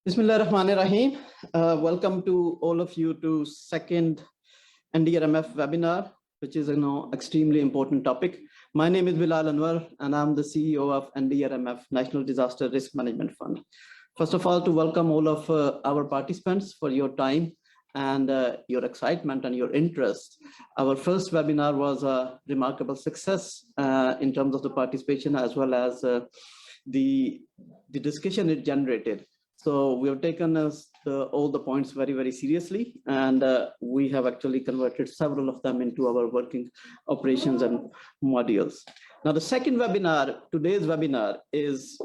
Bismillahirrahmanirrahim. Welcome to all of you to second NDRMF webinar, which is extremely important topic. My name is Bilal Anwar, and I'm the CEO of NDRMF, National Disaster Risk Management Fund. First of all, to welcome all of our participants for your time and your excitement and your interest. Our first webinar was a remarkable success in terms of the participation as well as the discussion it generated. So we have taken all the points very, very seriously, and we have actually converted several of them into our working operations and modules. Now, the second webinar, today's webinar, is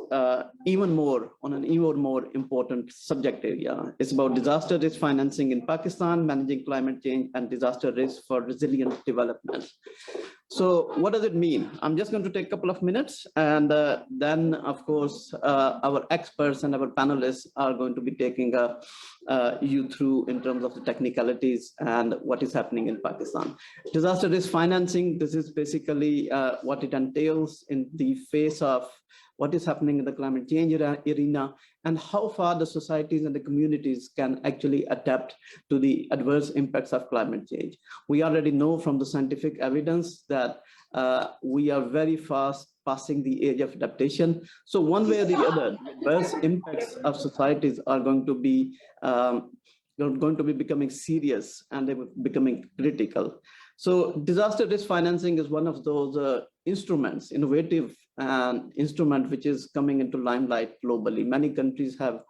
even more on an even more important subject area. It's about disaster risk financing in Pakistan, managing climate change and disaster risk for resilient development. So what does it mean? I'm just going to take a couple of minutes, and then, of course, our experts and our panelists are going to be taking you through in terms of the technicalities and what is happening in Pakistan. Disaster risk financing, this is basically what it entails in the face of what is happening in the climate change arena and how far the societies and the communities can actually adapt to the adverse impacts of climate change. We already know from the scientific evidence that we are very fast passing the age of adaptation. So one way or the other, adverse impacts of societies are going to be becoming serious, and they're becoming critical. So disaster risk financing is one of those instruments, innovative instrument, which is coming into limelight globally. Many countries have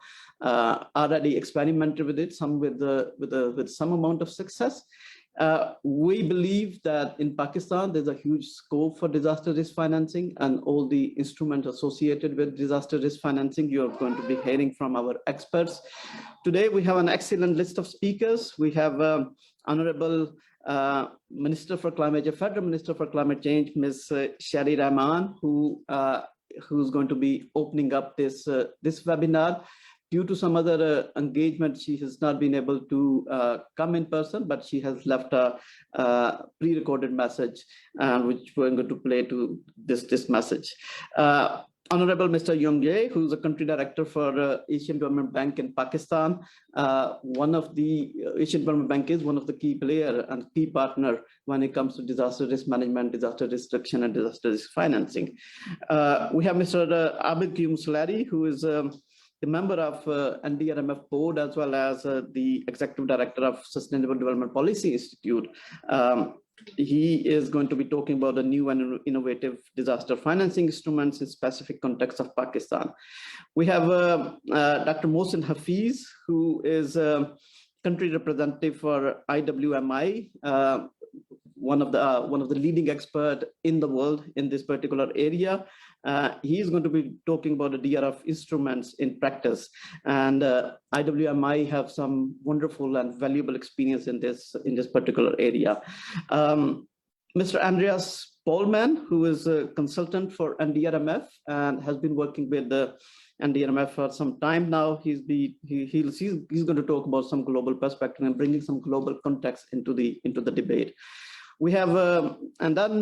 already experimented with it, some with some amount of success. We believe that in Pakistan, there's a huge scope for disaster risk financing, and all the instruments associated with disaster risk financing, you're going to be hearing from our experts. Today, we have an excellent list of speakers. We have Honorable Minister for Climate Change, Federal Minister for Climate Change, Ms. Shari Rahman, who's going to be opening up this webinar. Due to some other engagement, she has not been able to come in person, but she has left a pre-recorded message, which we're going to play to this message. Honorable Mr. Yong Jae, who's a country director for Asian Development Bank in Pakistan. One of the Asian Development Bank is one of the key player and key partner when it comes to disaster risk management, disaster risk reduction, and disaster risk financing. We have Mr. Abid Salari, who is the member of NDRMF board, as well as the executive director of Sustainable Development Policy Institute. He is going to be talking about the new and innovative disaster financing instruments in specific context of Pakistan. We have Dr. Mohsin Hafiz, who is a country representative for IWMI, one of the leading expert in the world in this particular area. He is going to be talking about the DRF instruments in practice, and IWMI have some wonderful and valuable experience in this particular area. Mr. Andreas Polman, who is a consultant for NDRMF and has been working with the NDRMF for some time now, he's going to talk about some global perspective and bringing some global context into the debate. We have, and then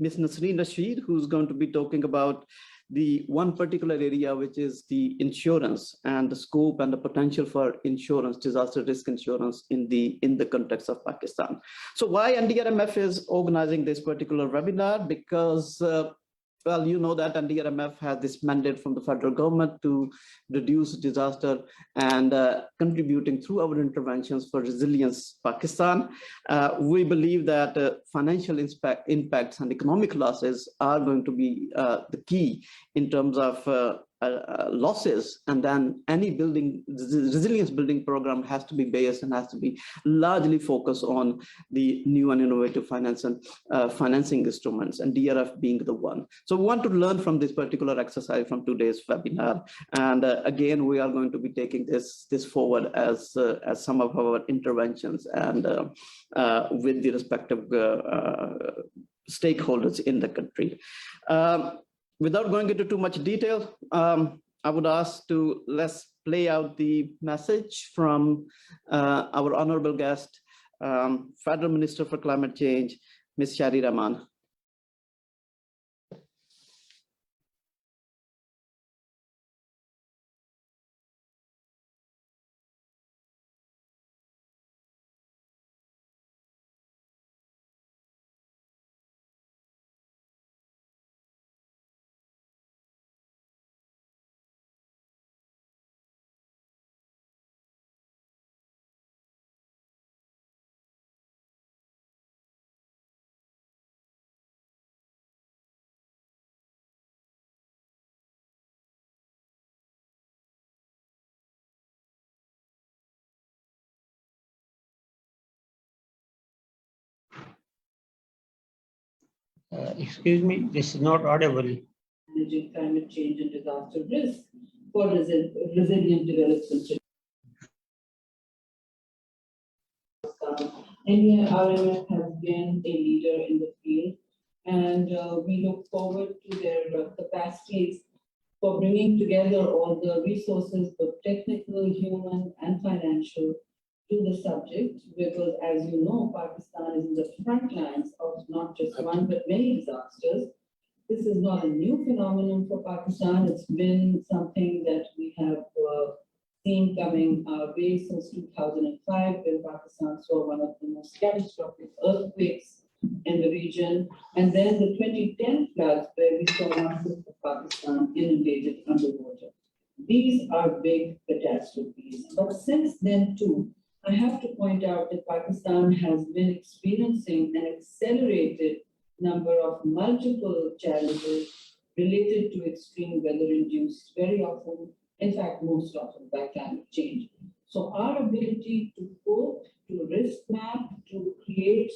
Ms. Nasreen Rashid, who's going to be talking about the one particular area, which is the insurance and the scope and the potential for insurance, disaster risk insurance in the context of Pakistan. So why NDRMF is organizing this particular webinar? Because well, you know that NDRMF has this mandate from the federal government to reduce disaster and contributing through our interventions for resilience Pakistan. We believe that financial impacts and economic losses are going to be the key in terms of losses, and then any resilience building program has to be based and has to be largely focused on the new and innovative financing instruments, and DRF being the one. So we want to learn from this particular exercise from today's webinar, and again we are going to be taking this forward as some of our interventions and with the respective stakeholders in the country. Without going into too much detail, I would ask to let's play out the message from our honorable guest, Federal Minister for Climate Change, Ms. Shari Rahman. Excuse me, this is not audible. Managing climate change and disaster risk for resilient development. NDRMF has been a leader in the field, and we look forward to their capacities for bringing together all the resources, both technical, human, and financial, to the subject, because as you know, Pakistan is in the front lines of not just one but many disasters. This is not a new phenomenon for Pakistan. It's been something that we have seen coming our way since 2005, when Pakistan saw one of the most catastrophic earthquakes in the region, and then the 2010 floods, where we saw one fifth of Pakistan inundated underwater. These are big catastrophes. But since then, too, I have to point out that Pakistan has been experiencing an accelerated number of multiple challenges related to extreme weather-induced, very often, in fact, most often by climate change. So our ability to cope, to risk map, to create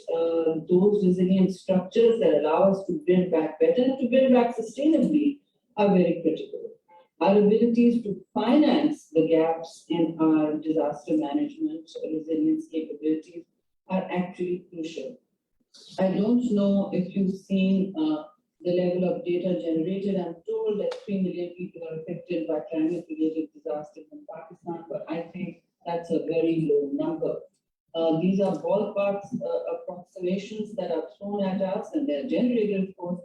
those resilient structures that allow us to build back better and to build back sustainably are very critical. Our abilities to finance the gaps in our disaster management resilience capabilities are actually crucial. I don't know if you've seen the level of data generated. I'm told that 3 million people are affected by climate-related disasters in Pakistan, but I think that's a very low number. These are ballpark approximations that are thrown at us, and they're generated, of course.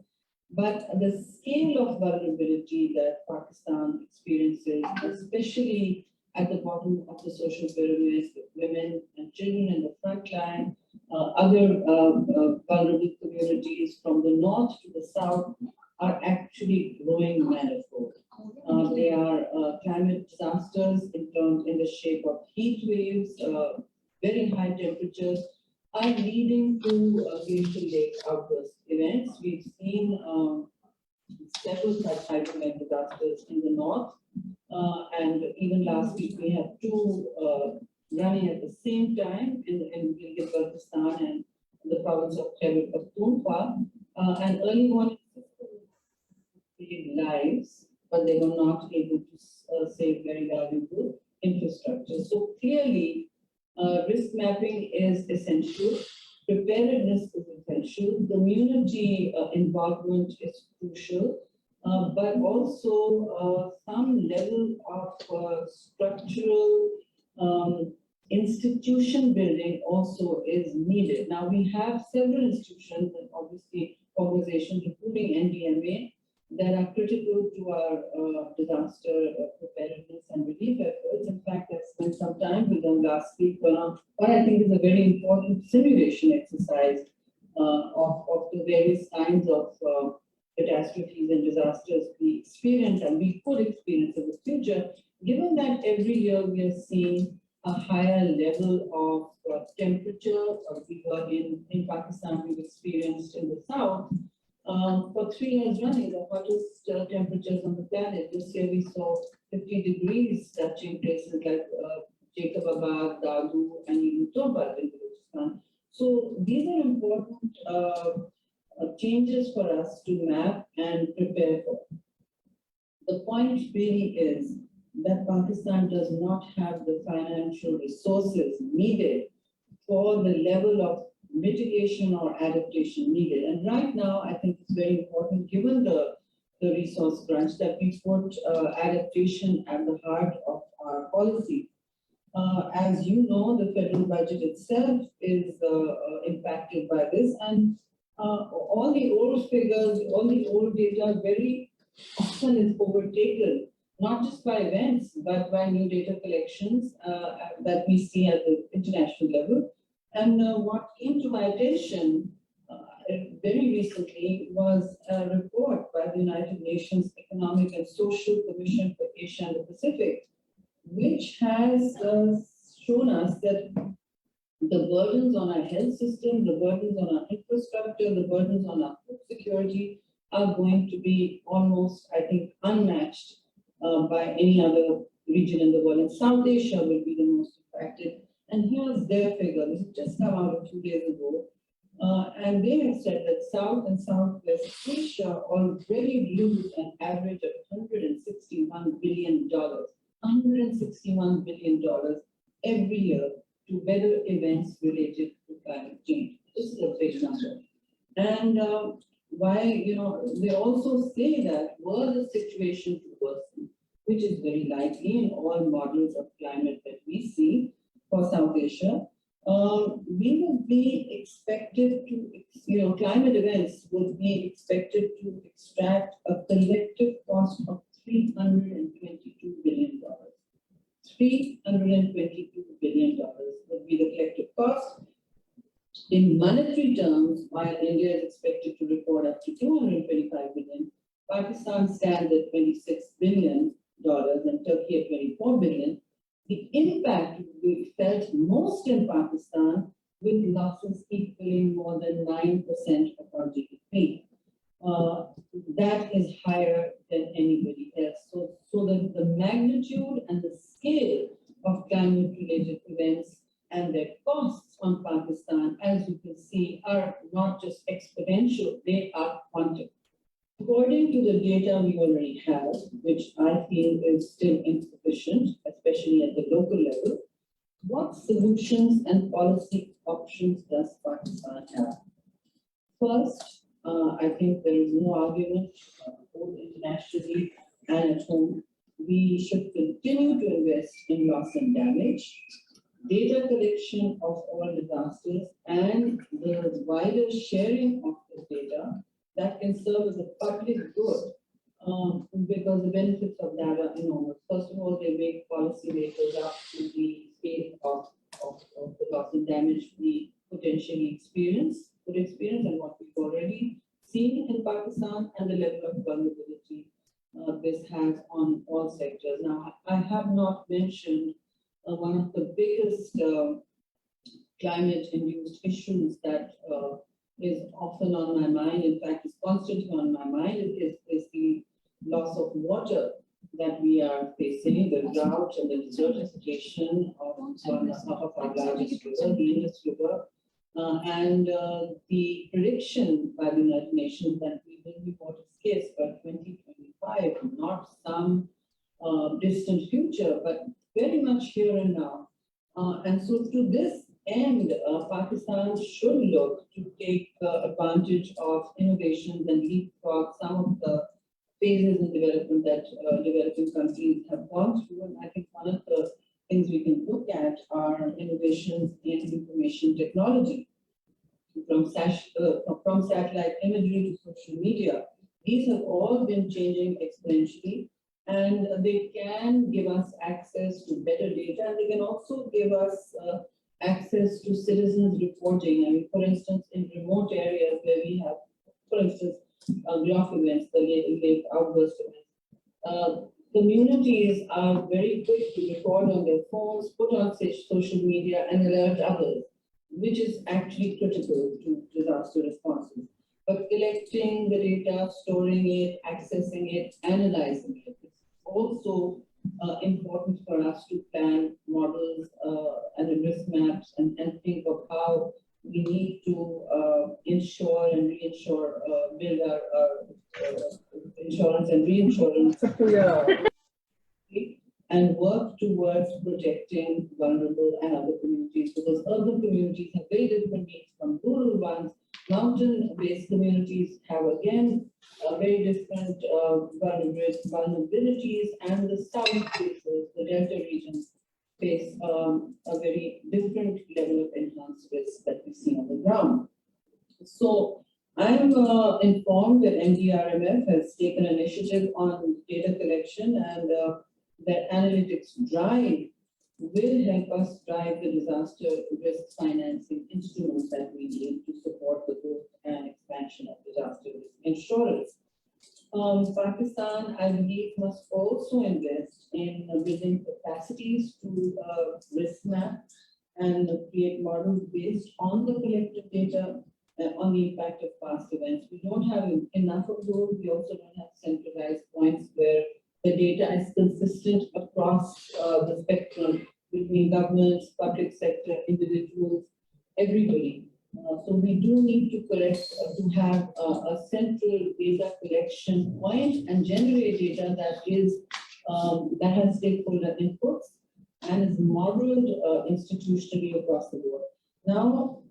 But the scale of vulnerability that Pakistan experiences, especially at the bottom of the social pyramid, with women and children in the front line, other vulnerable communities from the north to the south, are actually growing manifold. They are climate disasters in the shape of heat waves, very high temperatures, are leading to glacial lake outburst events. We've seen several such hydromet disasters in the north, and even last week we had two running at the same time in Gilgit-Baltistan and the province of Khyber Pakhtunkhwa, and early morning lives, but they were not able to save very valuable infrastructure. So clearly, risk mapping is essential, preparedness is essential, community involvement is crucial, but also some level of structural institution building also is needed. Now, we have several institutions and obviously organizations, including NDMA, that are critical to our disaster preparedness and relief efforts. In fact, I spent some time with them last week on what I think is a very important simulation exercise of the various kinds of catastrophes and disasters we experience and we could experience in the future, given that every year we are seeing a higher level of temperature. We were in Pakistan, we've experienced in the south, for 3 years running, the hottest temperatures on the planet. This year we saw 50 degrees touching places like Jacobabad, Dadu, and even Tobat in Balochistan. So these are important changes for us to map and prepare for. The point really is that Pakistan does not have the financial resources needed for the level of mitigation or adaptation needed. And right now, I think it's very important, given the resource crunch, that we put adaptation at the heart of our policy. As you know, the federal budget itself is impacted by this, and all the old figures, all the old data very often is overtaken, not just by events, but by new data collections that we see at the international level. And what came to my attention very recently was a report by the United Nations Economic and Social Commission for Asia and the Pacific, which has shown us that the burdens on our health system, the burdens on our infrastructure, the burdens on our food security are going to be almost, I think, unmatched by any other region in the world. And South Asia will be the most affected. And here's their figure. This has just come out 2 days ago. And they have said that South and Southwest Asia already lose an average of $161 billion, $161 billion every year to weather events related to climate change. This is a big number. And why, they also say that were the situation to worsen, which is very likely in all models of climate that we see for South Asia, we would be expected to, climate events would be expected to extract a collective cost of $322 billion. $322 billion would be the collective cost. In monetary terms, while India is expected to record up to $225 billion, Pakistan stands at $26 billion and Turkey at $24 billion. The impact will be felt most in Pakistan, with losses equaling more than 9% of our GDP. That is higher than anybody else. So the magnitude and the scale of climate-related events and their costs on Pakistan, as you can see, are not just exponential, they are quantum. According to the data we already have, which I feel is still insufficient, especially at the local level, what solutions and policy options does Pakistan have? First, I think there is no argument, both internationally and at home, we should continue to invest in loss and damage, data collection of all disasters, and the wider sharing of the data that can serve as a public good, because the benefits of that are enormous. First of all, they make policymakers up to the scale of the loss and damage we potentially could experience, and what we've already seen in Pakistan, and the level of vulnerability this has on all sectors. Now, I have not mentioned one of the biggest climate-induced issues that is often on my mind, in fact, is constantly on my mind, is the loss of water that we are facing, the drought and the desertification of one of our largest rivers, the Indus River, and the prediction by the United Nations that we will be water scarce by 2025, not some distant future, but very much here and now. And so to this end, Pakistan should look to take advantage of innovations and leapfrog some of the phases in development that developing countries have gone through. And I think one of the things we can look at are innovations in information technology, from satellite imagery to social media. These have all been changing exponentially, and they can give us access to better data, and they can also give us access to citizens reporting. I mean, for instance, in remote areas where we have, for instance, drought events, the lake outburst events, communities are very quick to record on their phones, put on social media, and alert others, which is actually critical to disaster responses. But collecting the data, storing it, accessing it, analyzing it, it's also important for us to plan models and risk maps and think of how we need to insure and reinsure, build our insurance and reinsurance and work towards protecting vulnerable and other communities, because urban communities have very different needs from rural ones. Mountain-based communities have, again, very different vulnerabilities, and the south places, the delta regions, face a very different level of enhanced risk that we see on the ground. So I'm informed that NDRMF has taken initiative on data collection, and that analytics drive will help us drive the disaster risk financing instruments that we need to support the growth and expansion of disaster risk insurance. Pakistan, I believe, must also invest in building capacities to risk map and create models based on the collective data on the impact of past events. We don't have enough of those. We also don't have centralized points where the data is consistent across the spectrum between governments, public sector, individuals, everybody. So we do need to have a central data collection point and generate data that has stakeholder inputs and is modeled institutionally across the board. Now,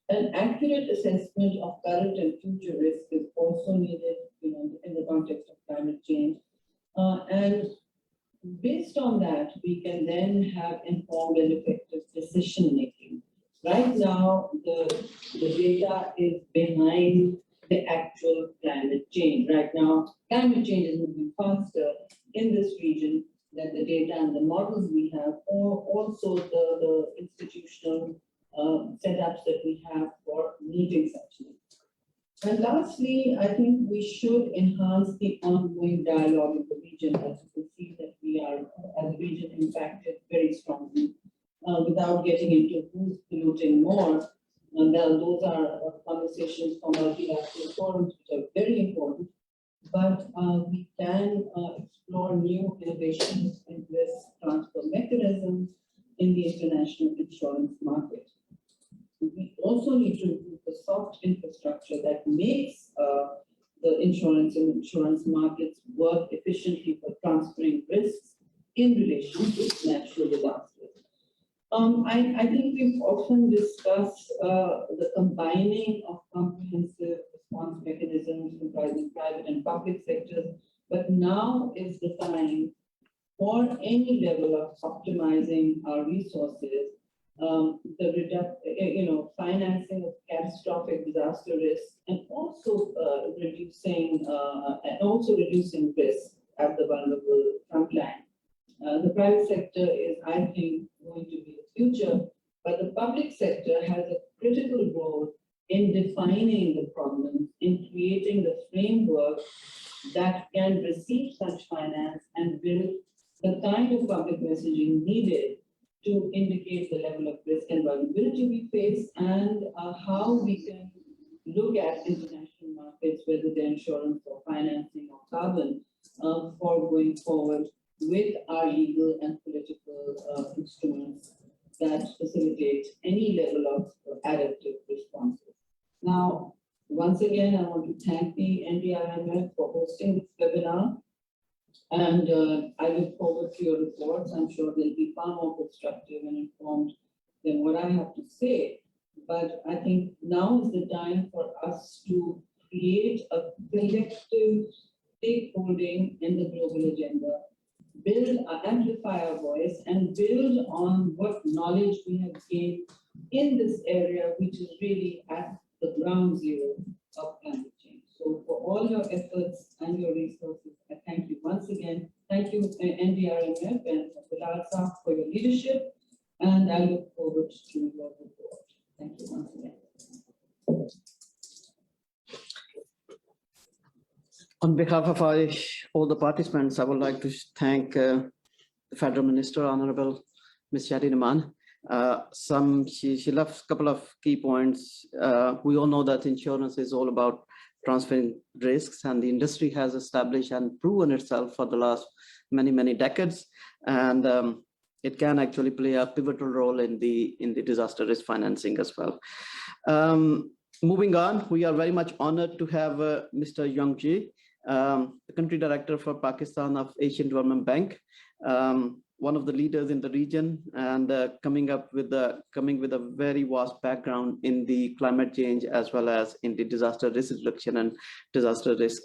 an accurate assessment of current and future risk is also needed, in the context of climate change. And based on that, we can then have informed and effective decision making. Right now, the data is behind the actual climate change. Right now, climate change is moving faster in this region than the data and the models we have, or also the institutional setups that we have for meeting such needs. And lastly, I think we should enhance the ongoing dialogue in the region, as you can see that we are, as a region, impacted very strongly. Without getting into who's polluting more, and those are conversations for multilateral forums, which are very important. But we can explore new innovations in risk transfer mechanisms in the international insurance market. We also need to improve the soft infrastructure that makes the insurance and insurance markets work efficiently for transferring risks in relation to natural disasters. I think we've often discussed the combining of comprehensive response mechanisms comprising private and public sectors, but now is the time for any level of optimizing our resources, financing of catastrophic disaster risk, and also reducing risk at the vulnerable frontline. The private sector is, I think, going to be the future, but the public sector has a critical role in defining the problems, in creating the framework that can receive such finance and build the kind of public messaging needed to indicate the level of risk and vulnerability we face, and how we can look at international markets, whether they're insurance or financing or carbon, for going forward with our legal and political instruments that facilitate any level of adaptive responses. Now, once again, I want to thank the NDRMF for hosting this webinar, and I look forward to your reports. I'm sure they'll be far more constructive and informed than what I have to say, but I think now is the time for us to create a collective stakeholding in the global agenda, amplify our voice, and build on what knowledge we have gained in this area, which is really at the ground zero of climate change. So for all your efforts and your resources, I thank you once again. Thank you, NDRMF and Bilal Saab, for your leadership, and I look forward to your report. Thank you once again. On behalf of all the participants, I would like to thank the Federal Minister, Honorable Ms. Shadi Naman. She left a couple of key points. We all know that insurance is all about transferring risks, and the industry has established and proven itself for the last many decades, and it can actually play a pivotal role in the disaster risk financing as well. Moving on, we are very much honored to have Mr. Yongji, the country director for Pakistan of Asian Development Bank, one of the leaders in the region, and coming with a very vast background in the climate change as well as in the disaster risk reduction and disaster risk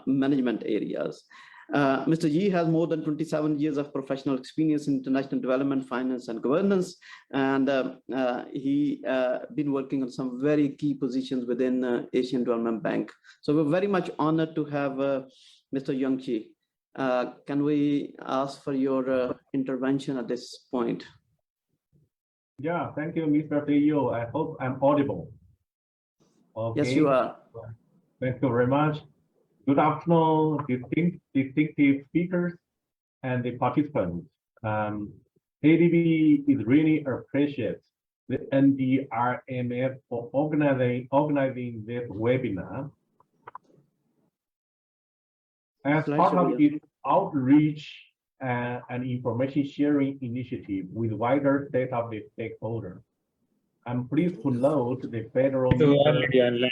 management areas. Mr. Yi has more than 27 years of professional experience in international development, finance, and governance, and he been working on some very key positions within Asian Development Bank. So we're very much honored to have Mr. Yongji. Can we ask for your intervention at this point? Yeah, thank you, Mr. CEO. I hope I'm audible. Okay. Yes, you are. Thank you very much. Good afternoon, distinctive speakers and the participants. ADB is really appreciates the NDRMF for organizing this webinar. As part of its outreach and information sharing initiative with wider set of the stakeholders, I'm pleased to note the federal. So already online.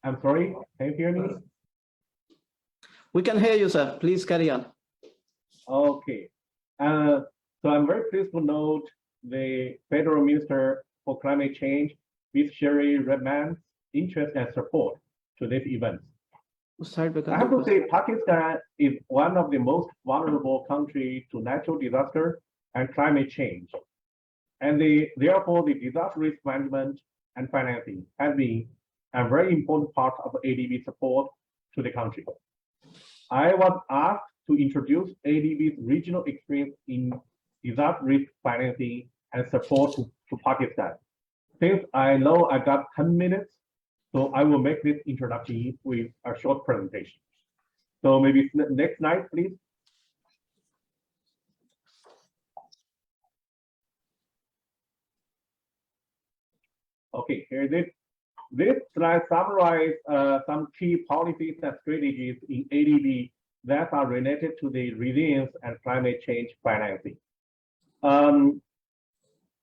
I'm sorry, can you hear me? We can hear you, sir. Please carry on. Okay. So I'm very pleased to note the Federal Minister for Climate Change, Ms. Sherry Redman's interest and support to this event. I have to say Pakistan is one of the most vulnerable countries to natural disaster and climate change. And therefore, the disaster risk management and financing has been a very important part of ADB support to the country. I was asked to introduce ADB's regional experience in disaster risk financing and support to Pakistan. Since I know I got 10 minutes, so I will make this introduction with a short presentation. So maybe next slide, please. Okay, here it is. This slide summarizes some key policies and strategies in ADB that are related to the resilience and climate change financing.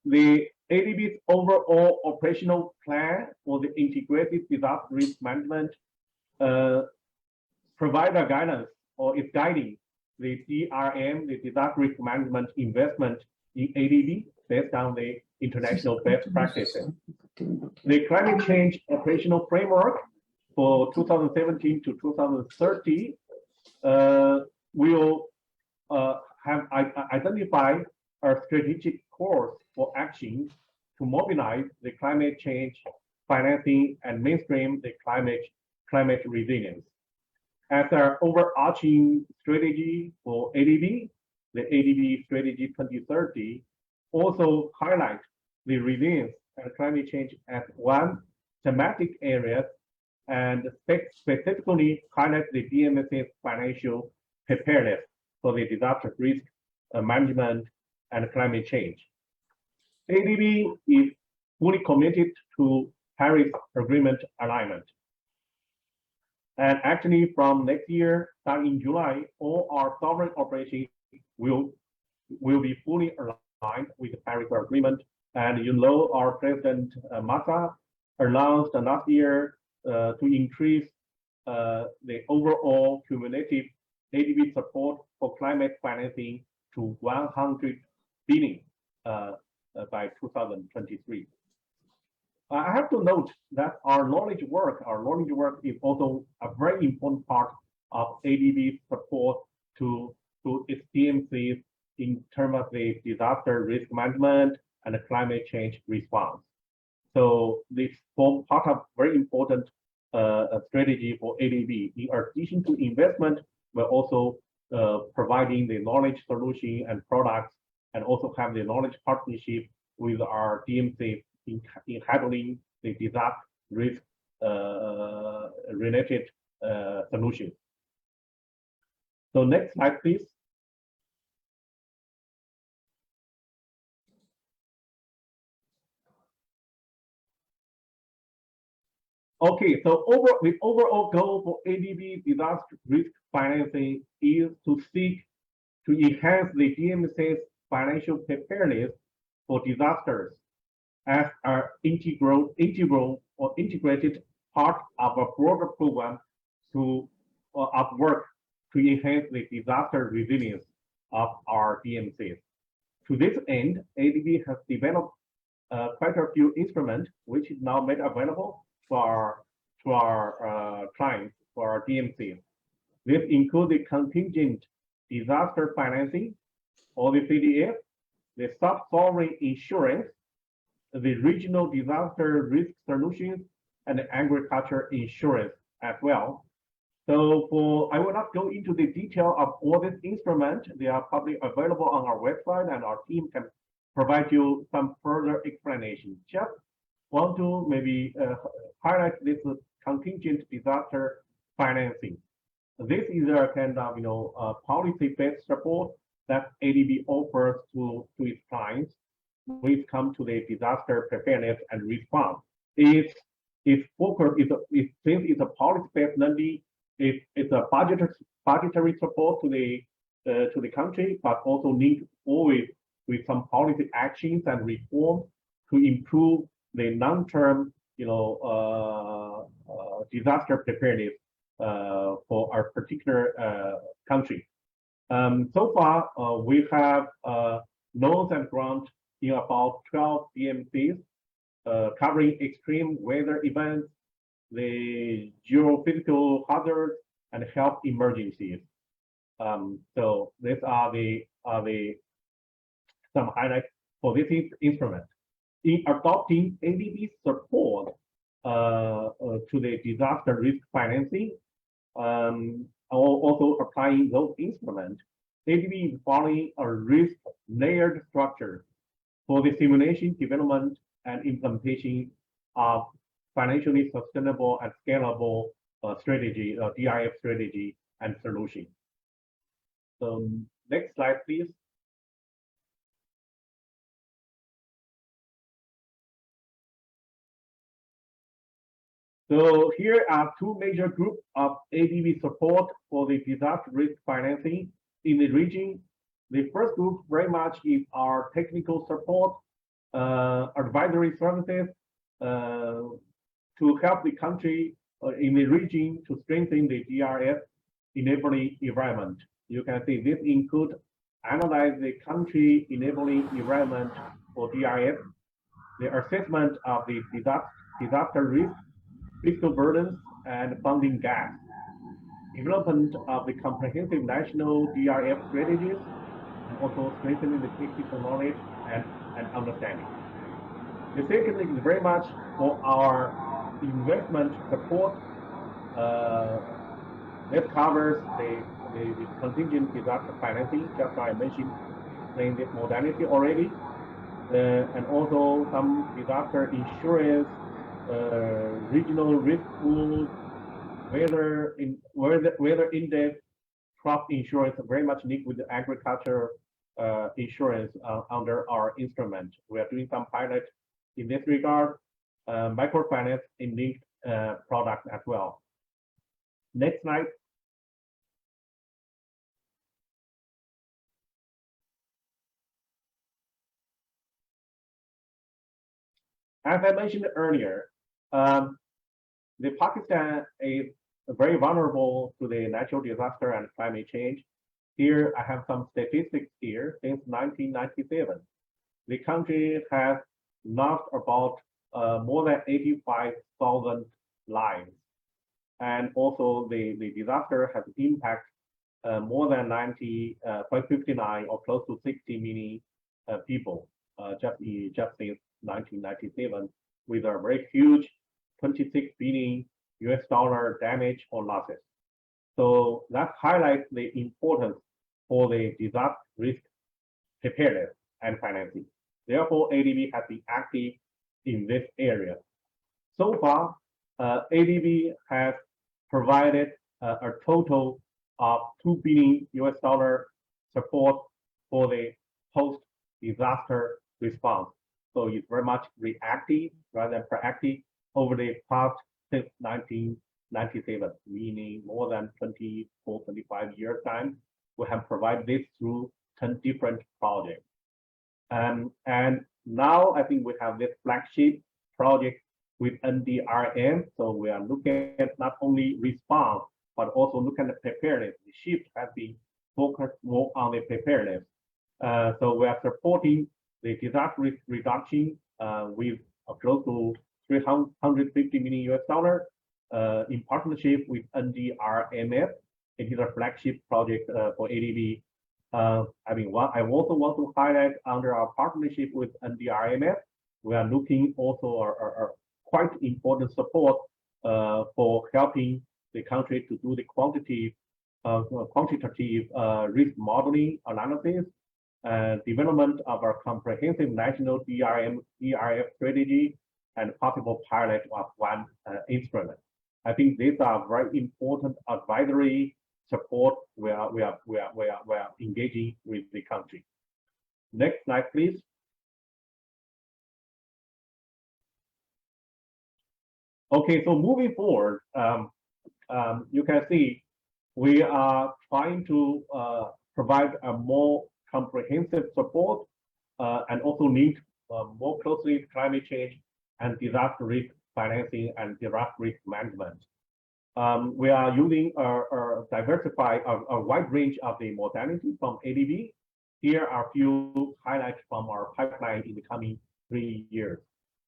The ADB's overall operational plan for the integrated disaster risk management provide a guidance or is guiding the DRM, the disaster risk management investment in ADB based on the international best practices. The climate change operational framework for 2017 to 2030 will have identified a strategic course for action to mobilize the climate change financing and mainstream the climate resilience. As an overarching strategy for ADB, the ADB Strategy 2030 also highlights the resilience and climate change as one thematic area and specifically highlight the DMS's financial preparedness for the disaster risk management and climate change. ADB is fully committed to Paris Agreement alignment. And actually from next year, starting in July, all our sovereign operations will be fully aligned with the Paris Agreement. And you know, our President Massa announced last year to increase the overall cumulative ADB support for climate financing to 100 billion by 2023. I have to note that our knowledge work is also a very important part of ADB's support to its DMCs in terms of the disaster risk management and the climate change response. So this forms part of very important strategy for ADB. In addition to investment, we're also providing the knowledge solution and products, and also have the knowledge partnership with our DMC in handling the disaster risk related solutions. So next slide, please. Okay, so the overall goal for ADB disaster risk financing is to seek to enhance the DMC's financial preparedness for disasters as an integral or integrated part of a broader program of work to enhance the disaster resilience of our DMCs. To this end, ADB has developed quite a few instruments which is now made available to our clients, for our DMCs. This includes the contingent disaster financing, or the CDF, the sub-sovereign insurance, the regional disaster risk solutions, and the agriculture insurance as well. So I will not go into the detail of all these instruments. They are publicly available on our website, and our team can provide you some further explanation. Just want to maybe highlight this contingent disaster financing. This is a kind of policy-based support that ADB offers to its clients when it comes to the disaster preparedness and response. Its focus is since it's a policy-based lending, it's a budgetary support to the country, but also linked always with some policy actions and reforms to improve the long-term, disaster preparedness for our particular country. So far, we have loans and grants in about 12 DMCs, covering extreme weather events, the geophysical hazards, and health emergencies. So these are some highlights for this instrument. In adopting ADB support to the disaster risk financing, also applying those instruments, ADB is following a risk layered structure for the simulation, development, and implementation of financially sustainable and scalable strategy, DRF strategy and solution. So next slide, please. So here are two major groups of ADB support for the disaster risk financing in the region. The first group very much is our technical support, advisory services to help the country in the region to strengthen the DRF enabling environment. You can see this includes analyze the country enabling environment for DRF, the assessment of the disaster risk, fiscal burdens, and funding gaps, development of the comprehensive national DRF strategies, and also strengthening the technical knowledge and understanding. The second is very much for our investment support. This covers the contingent disaster financing, just like I mentioned in this modality already, and also some disaster insurance, regional risk pools, weather index, crop insurance, very much linked with the agriculture insurance under our instrument. We are doing some pilot in this regard, microfinance in linked products as well. Next slide. As I mentioned earlier, the Pakistan is very vulnerable to the natural disaster and climate change. Here, I have some statistics here. Since 1997, the country has lost about more than 85,000 lives. And also the disaster has impacted more than 59 or close to 60 million people just since 1997, with a very huge 26 billion US dollar damage or losses. So that highlights the importance for the disaster risk preparedness and financing. Therefore, ADB has been active in this area. So far, ADB has provided a total of 2 billion US dollar support for the post-disaster response. So it's very much reactive rather than proactive over the past since 1997, meaning more than 24, 25 years time. We have provided this through 10 different projects. And now I think we have this flagship project with NDRMF. So we are looking at not only response, but also looking at preparedness. The shift has been focused more on the preparedness. So we are supporting the disaster risk reduction with close to 350 million US dollar in partnership with NDRMF. It is a flagship project for ADB. I also want to highlight under our partnership with NDRMF, we are looking also our quite important support for helping the country to do the quantitative risk modeling analysis, development of our comprehensive national DRF strategy, and possible pilot of one instrument. I think these are very important advisory support we are engaging with the country. Next slide, please. Okay, so moving forward, you can see we are trying to provide a more comprehensive support and also link more closely with climate change and disaster risk financing and disaster risk management. We are using a wide range of the modalities from ADB. Here are a few highlights from our pipeline in the coming 3 years.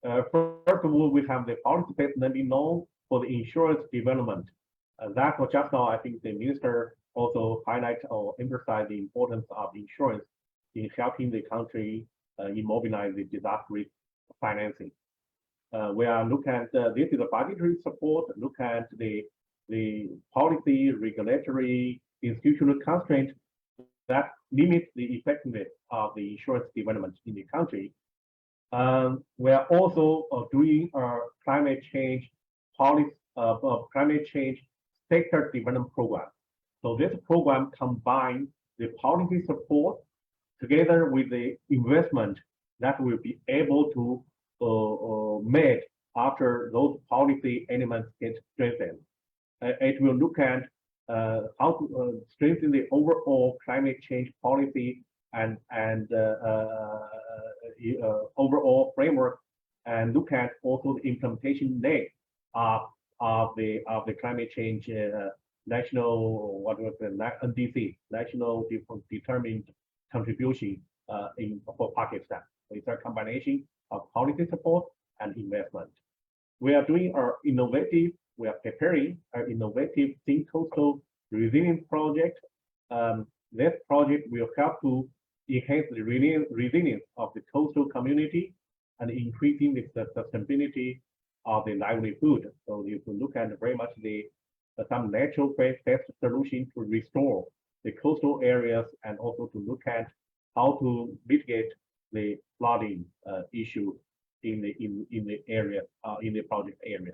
First of all, we have the policy-based lending loan for the insurance development. That was just now, I think the minister also highlighted or emphasized the importance of insurance in helping the country immobilize the disaster risk financing. We are looking at this is a budgetary support. Look at the policy, regulatory, institutional constraints that limit the effectiveness of the insurance development in the country. We are also doing a climate change policy, climate change sector development program. So this program combines the policy support together with the investment that will be able to made after those policy elements get strengthened. It will look at how to strengthen the overall climate change policy and overall framework, and look at also the implementation leg of the climate change national NDC, national determined contribution for Pakistan. It's a combination of policy support and investment. We are doing our innovative. We are preparing our innovative Think Coastal Resilience project. This project will help to enhance the resilience of the coastal community and increasing the sustainability of the livelihood. So you can look at very much some natural-based solution to restore the coastal areas, and also to look at how to mitigate the flooding issue in the area in the project area.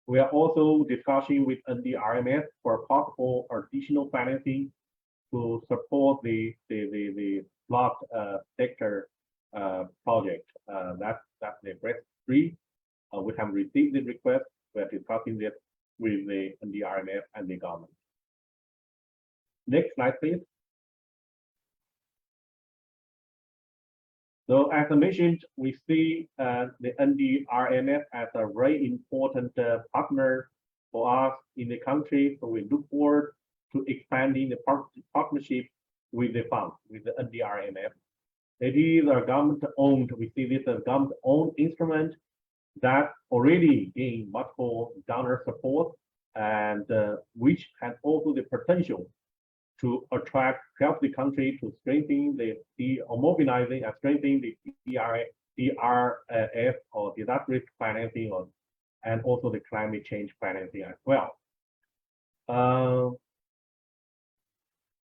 We are also discussing with NDRMF for possible additional financing to support the flood sector project. That's the phase 3. We have received the request. We are discussing this with the NDRMF and the government. Next slide, please. So as I mentioned, we see the NDRMF as a very important partner for us in the country. So we look forward to expanding the partnership with the fund, with the NDRMF. It is a government-owned, we see this as a government-owned instrument that already gained much more donor support, and which has also the potential to help the country to strengthen mobilizing and strengthening the DRF or disaster risk financing, and also the climate change financing as well.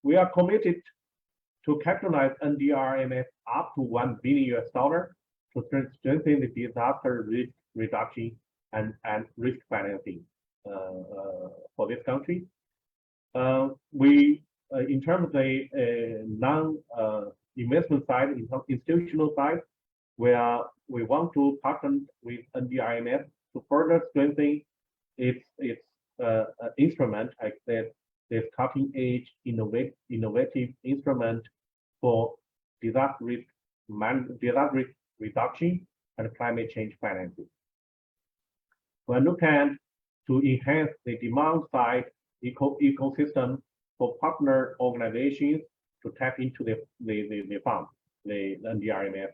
We are committed to capitalize NDRMF up to $1 billion to strengthen the disaster risk reduction and risk financing for this country. In terms of the non-investment side, in terms of institutional side, we want to partner with NDRMF to further strengthen its instrument, like this cutting-edge innovative instrument for disaster risk reduction and climate change financing. We're looking to enhance the demand side ecosystem for partner organizations to tap into the fund, the NDRMF.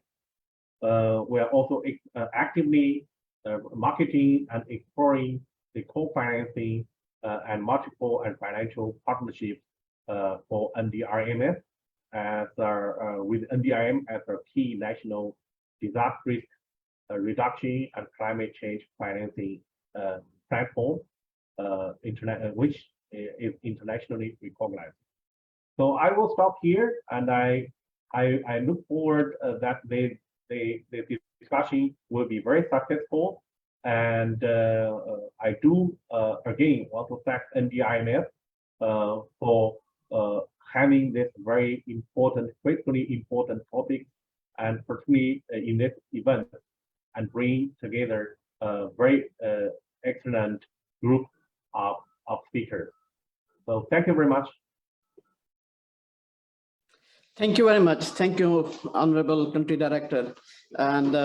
We are also actively marketing and exploring the co-financing and multiple and financial partnerships for NDRMF with NDRM as our key national disaster risk reduction and climate change financing platform, which is internationally recognized. So I will stop here, and I look forward that the discussion will be very successful. And I do again want to thank NDRMF for having this very important, critically important topic, and particularly in this event, and bring together a very excellent group of speakers. So thank you very much. Thank you very much. Thank you, Honorable Country Director. And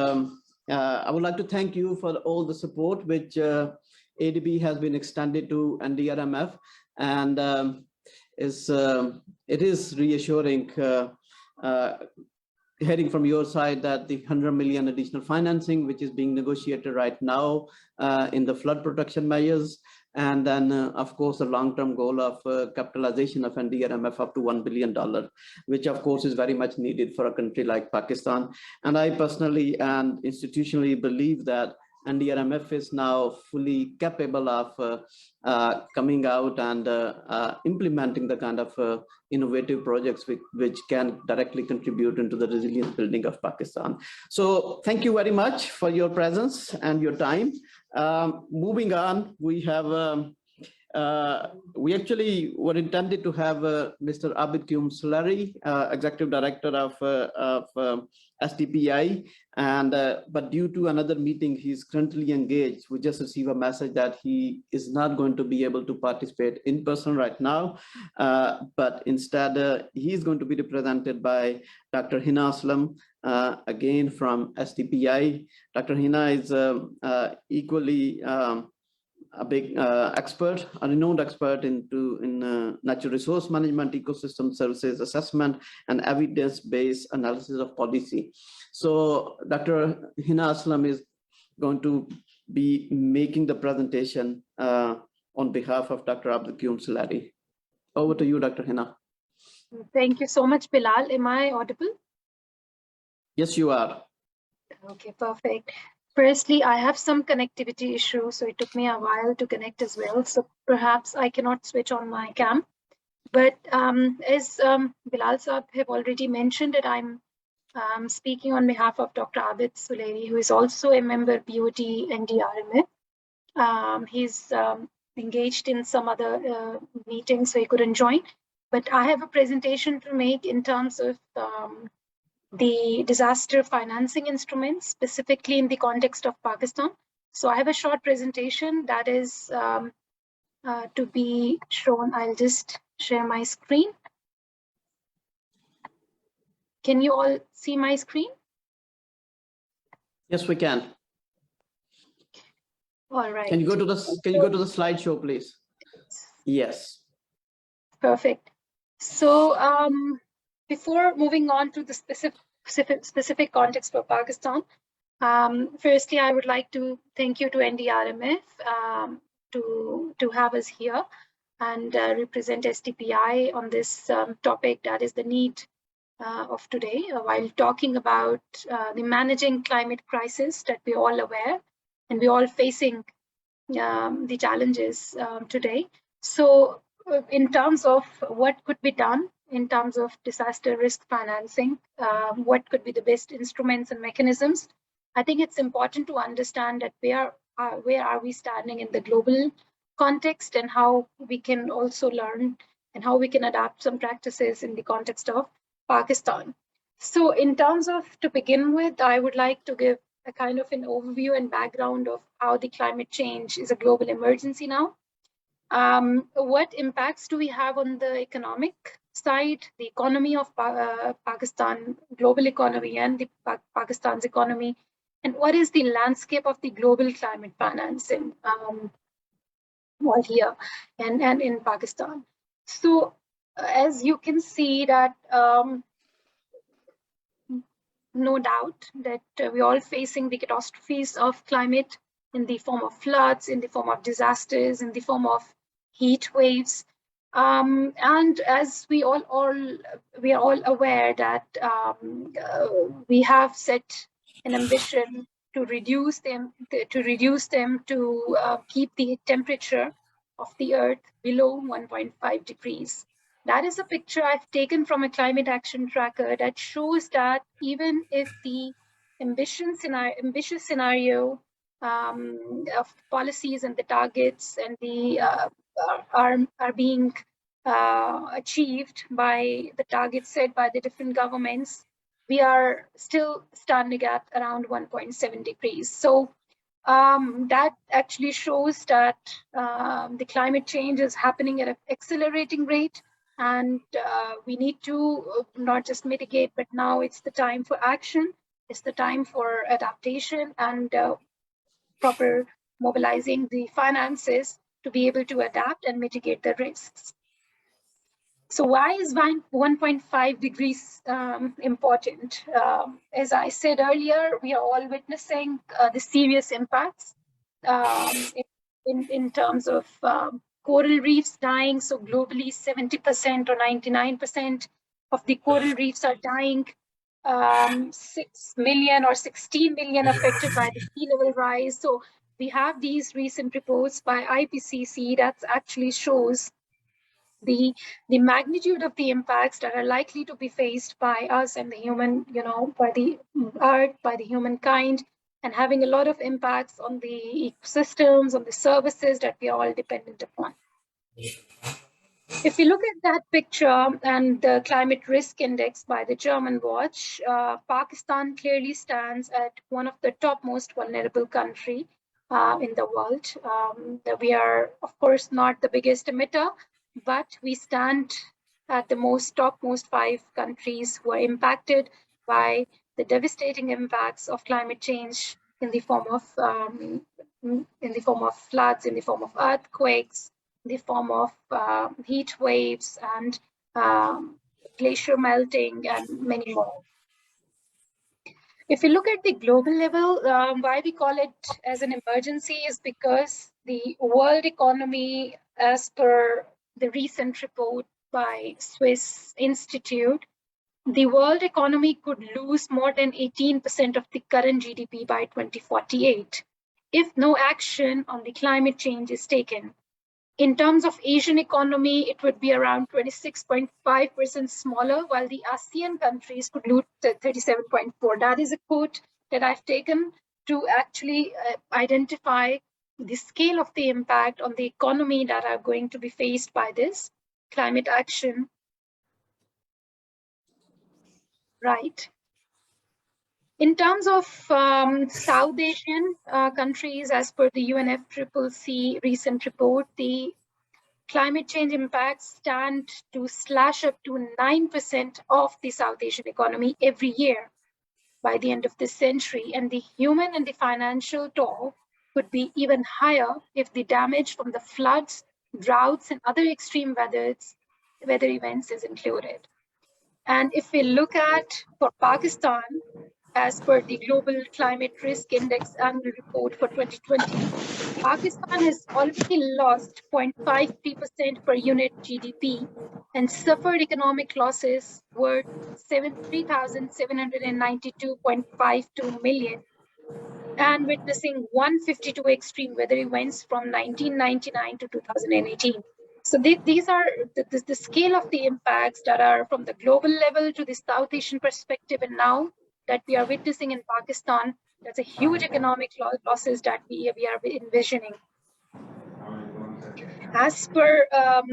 I would like to thank you for all the support which ADB has been extended to NDRMF. And it is reassuring hearing from your side that the 100 million additional financing, which is being negotiated right now in the flood protection measures, and then of course the long-term goal of capitalization of NDRMF up to $1 billion, which of course is very much needed for a country like Pakistan. And I personally and institutionally believe that NDRMF is now fully capable of coming out and implementing the kind of innovative projects which can directly contribute into the resilience building of Pakistan. So thank you very much for your presence and your time. Moving on, we have we actually were intended to have Mr. Abid Qum Sulari, Executive Director of STPI, and but due to another meeting, he's currently engaged. We just received a message that he is not going to be able to participate in person right now, but instead he is going to be represented by Dr. Hina Aslam, again from STPI. Dr. Hina is equally a big expert, a renowned expert in natural resource management, ecosystem services assessment, and evidence-based analysis of policy. So Dr. Hina Aslam is going to be making the presentation on behalf of Dr. Abid Qum Sulari. Over to you, Dr. Hina. Thank you so much, Bilal. Am I audible? Yes, you are. Okay, perfect. Firstly, I have some connectivity issues, so it took me a while to connect as well. So perhaps I cannot switch on my cam. But as Bilal Saab have already mentioned, that I'm speaking on behalf of Dr. Abid Sulari, who is also a member BOT NDRMF. He's engaged in some other meetings, so he couldn't join. But I have a presentation to make in terms of the disaster financing instruments, specifically in the context of Pakistan. So I have a short presentation that is to be shown. I'll just share my screen. Can you all see my screen? Yes, we can. All right. Can you go to the slideshow, please? Yes. Perfect. So before moving on to the specific context for Pakistan, firstly, I would like to thank you to NDRMF to have us here and represent STPI on this topic that is the need of today, while talking about the managing climate crisis that we're all aware and we're all facing the challenges today. So in terms of what could be done in terms of disaster risk financing, what could be the best instruments and mechanisms, I think it's important to understand that where are we standing in the global context and how we can also learn and how we can adapt some practices in the context of Pakistan. So in terms of, to begin with, I would like to give a kind of an overview and background of how the climate change is a global emergency now. What impacts do we have on the economic side, the economy of Pakistan, global economy and the Pakistan's economy, and what is the landscape of the global climate financing while here and in Pakistan? So as you can see that no doubt that we're all facing the catastrophes of climate in the form of floods, in the form of disasters, in the form of heat waves. And as we are all aware that we have set an ambition to reduce them, to keep the temperature of the Earth below 1.5 degrees. That is a picture I've taken from a climate action tracker that shows that even if the ambitious scenario of policies and the targets and the are being achieved by the targets set by the different governments, we are still standing at around 1.7 degrees. So that actually shows that the climate change is happening at an accelerating rate. And we need to not just mitigate, but now it's the time for action. It's the time for adaptation and proper mobilizing the finances to be able to adapt and mitigate the risks. So why is 1.5 degrees important? As I said earlier, we are all witnessing the serious impacts in terms of coral reefs dying. So globally, 70% or 99% of the coral reefs are dying. 6 million or 16 million affected by the sea level rise. So we have these recent reports by IPCC that actually shows the magnitude of the impacts that are likely to be faced by us and the human, by the earth, by the humankind, and having a lot of impacts on the ecosystems, on the services that we are all dependent upon. If you look at that picture and the climate risk index by the German Watch, Pakistan clearly stands at one of the top most vulnerable country in the world. We are, of course, not the biggest emitter, but we stand at the topmost 5 countries who are impacted by the devastating impacts of climate change in the form of floods, in the form of earthquakes, in the form of heat waves and glacier melting and many more. If you look at the global level, why we call it as an emergency is because the world economy, as per the recent report by Swiss Institute, the world economy could lose more than 18% of the current GDP by 2048 if no action on the climate change is taken. In terms of Asian economy, it would be around 26.5% smaller, while the ASEAN countries could lose 37.4%. That is a quote that I've taken to actually identify the scale of the impact on the economy that are going to be faced by this climate action. Right. In terms of South Asian countries, as per the UNFCCC recent report, the climate change impacts stand to slash up to 9% of the South Asian economy every year by the end of this century. And the human and the financial toll could be even higher if the damage from the floods, droughts, and other extreme weather events is included. And if we look at for Pakistan, as per the Global Climate Risk Index Annual Report for 2020, Pakistan has already lost 0.53% per unit GDP and suffered economic losses worth 3,792.52 million and witnessing 152 extreme weather events from 1999 to 2018. So these are the scale of the impacts that are from the global level to the South Asian perspective, and now that we are witnessing in Pakistan, that's a huge economic losses that we are envisioning. As per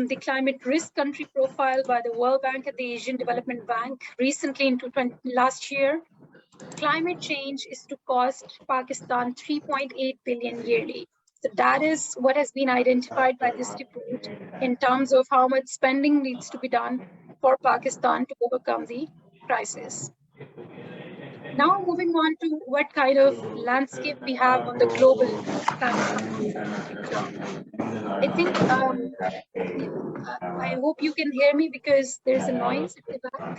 the climate risk country profile by the World Bank and the Asian Development Bank recently last year, climate change is to cost Pakistan 3.8 billion yearly. So that is what has been identified by this report in terms of how much spending needs to be done for Pakistan to overcome the crisis. Now moving on to what kind of landscape we have on the global climate picture. I think, I hope you can hear me because there's a noise at the back.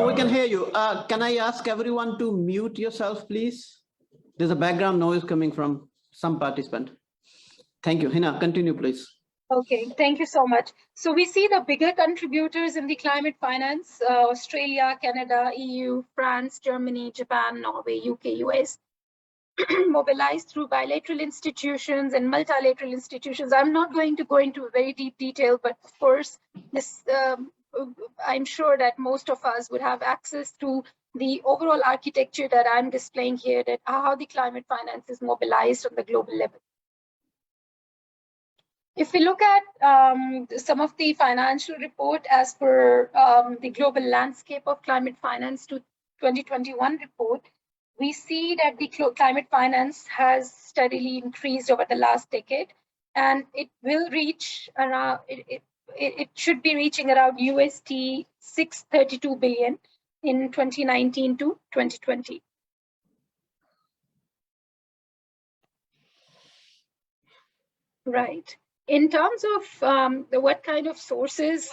We can hear you. Can I ask everyone to mute yourself, please? There's a background noise coming from some participant. Thank you. Hina, continue, please. Okay, thank you so much. So we see the bigger contributors in the climate finance, Australia, Canada, EU, France, Germany, Japan, Norway, UK, US, mobilized through bilateral institutions and multilateral institutions. I'm not going to go into very deep detail, but of course, this I'm sure that most of us would have access to the overall architecture that I'm displaying here, that how the climate finance is mobilized on the global level. If we look at some of the financial report as per the global landscape of climate finance to 2021 report, we see that the climate finance has steadily increased over the last decade. and it will reach around, it should be reaching around USD 632 billion in 2019 to 2020. Right. In terms of what kind of sources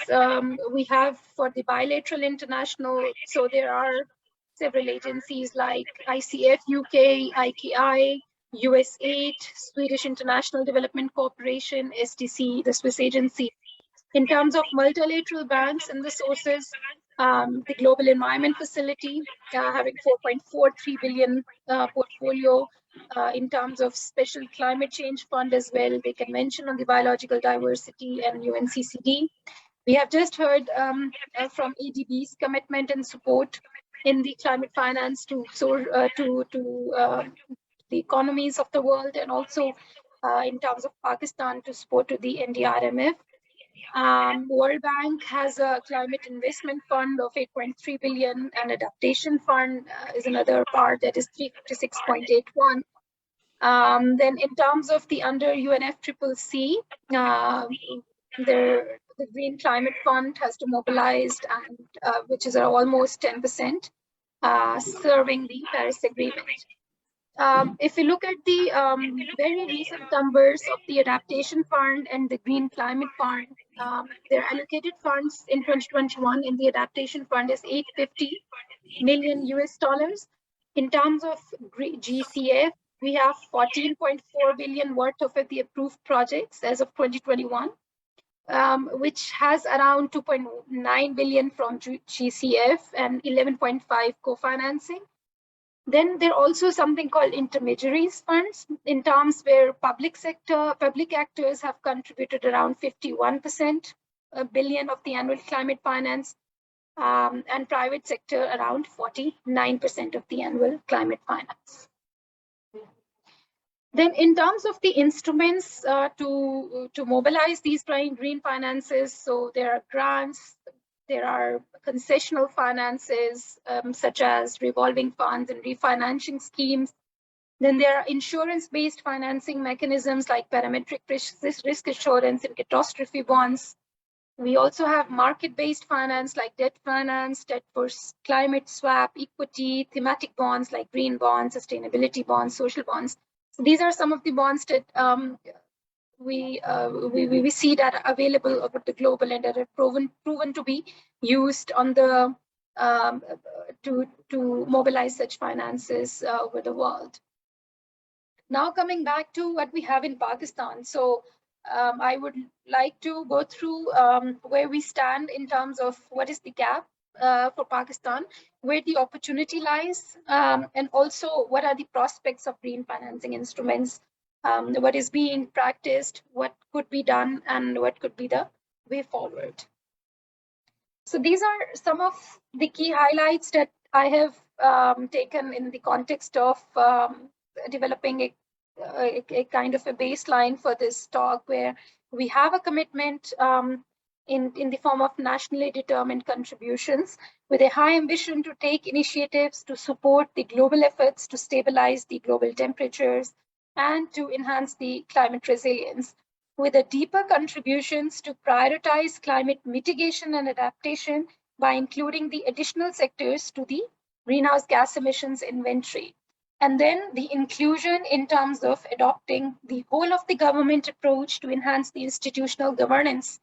we have for the bilateral international, so there are several agencies like ICF UK, IKI, US8, Swedish International Development Corporation, SDC, the Swiss agency. In terms of multilateral banks and the sources, the Global Environment Facility having 4.43 billion portfolio. In terms of Special Climate Change Fund as well, the Convention on the Biological Diversity and UNCCD. We have just heard from ADB's commitment and support in the climate finance to the economies of the world, and also in terms of Pakistan to support to the NDRMF. World Bank has a climate investment fund of 8.3 billion, and adaptation fund is another part that is 356.81. Then in terms of the under UNFCCC, the Green Climate Fund has to mobilize, and which is almost 10%, serving the Paris Agreement. If we look at the very recent numbers of the Adaptation Fund and the Green Climate Fund, their allocated funds in 2021 in the Adaptation Fund is $850 million US. In terms of GCF, we have 14.4 billion worth of the approved projects as of 2021, which has around 2.9 billion from GCF and 11.5 co-financing. Then there are also something called intermediaries funds, in terms where public actors have contributed around 51% billion of the annual climate finance, and private sector around 49% of the annual climate finance. Then in terms of the instruments to mobilize these green finances, so there are grants, there are concessional finances, such as revolving funds and refinancing schemes. Then there are insurance-based financing mechanisms like parametric risk assurance and catastrophe bonds. We also have market-based finance like debt finance, debt for climate swap, equity, thematic bonds like green bonds, sustainability bonds, social bonds. So these are some of the bonds that we see that are available over the global and that are proven to be used on the to mobilize such finances over the world. Now coming back to what we have in Pakistan, so I would like to go through where we stand in terms of what is the gap for Pakistan, where the opportunity lies, and also what are the prospects of green financing instruments, what is being practiced, what could be done, and what could be the way forward. So these are some of the key highlights that I have taken in the context of developing a kind of a baseline for this talk, where we have a commitment in the form of nationally determined contributions with a high ambition to take initiatives to support the global efforts to stabilize the global temperatures and to enhance the climate resilience, with a deeper contributions to prioritize climate mitigation and adaptation by including the additional sectors to the greenhouse gas emissions inventory. And then the inclusion in terms of adopting the whole of the government approach to enhance the institutional governance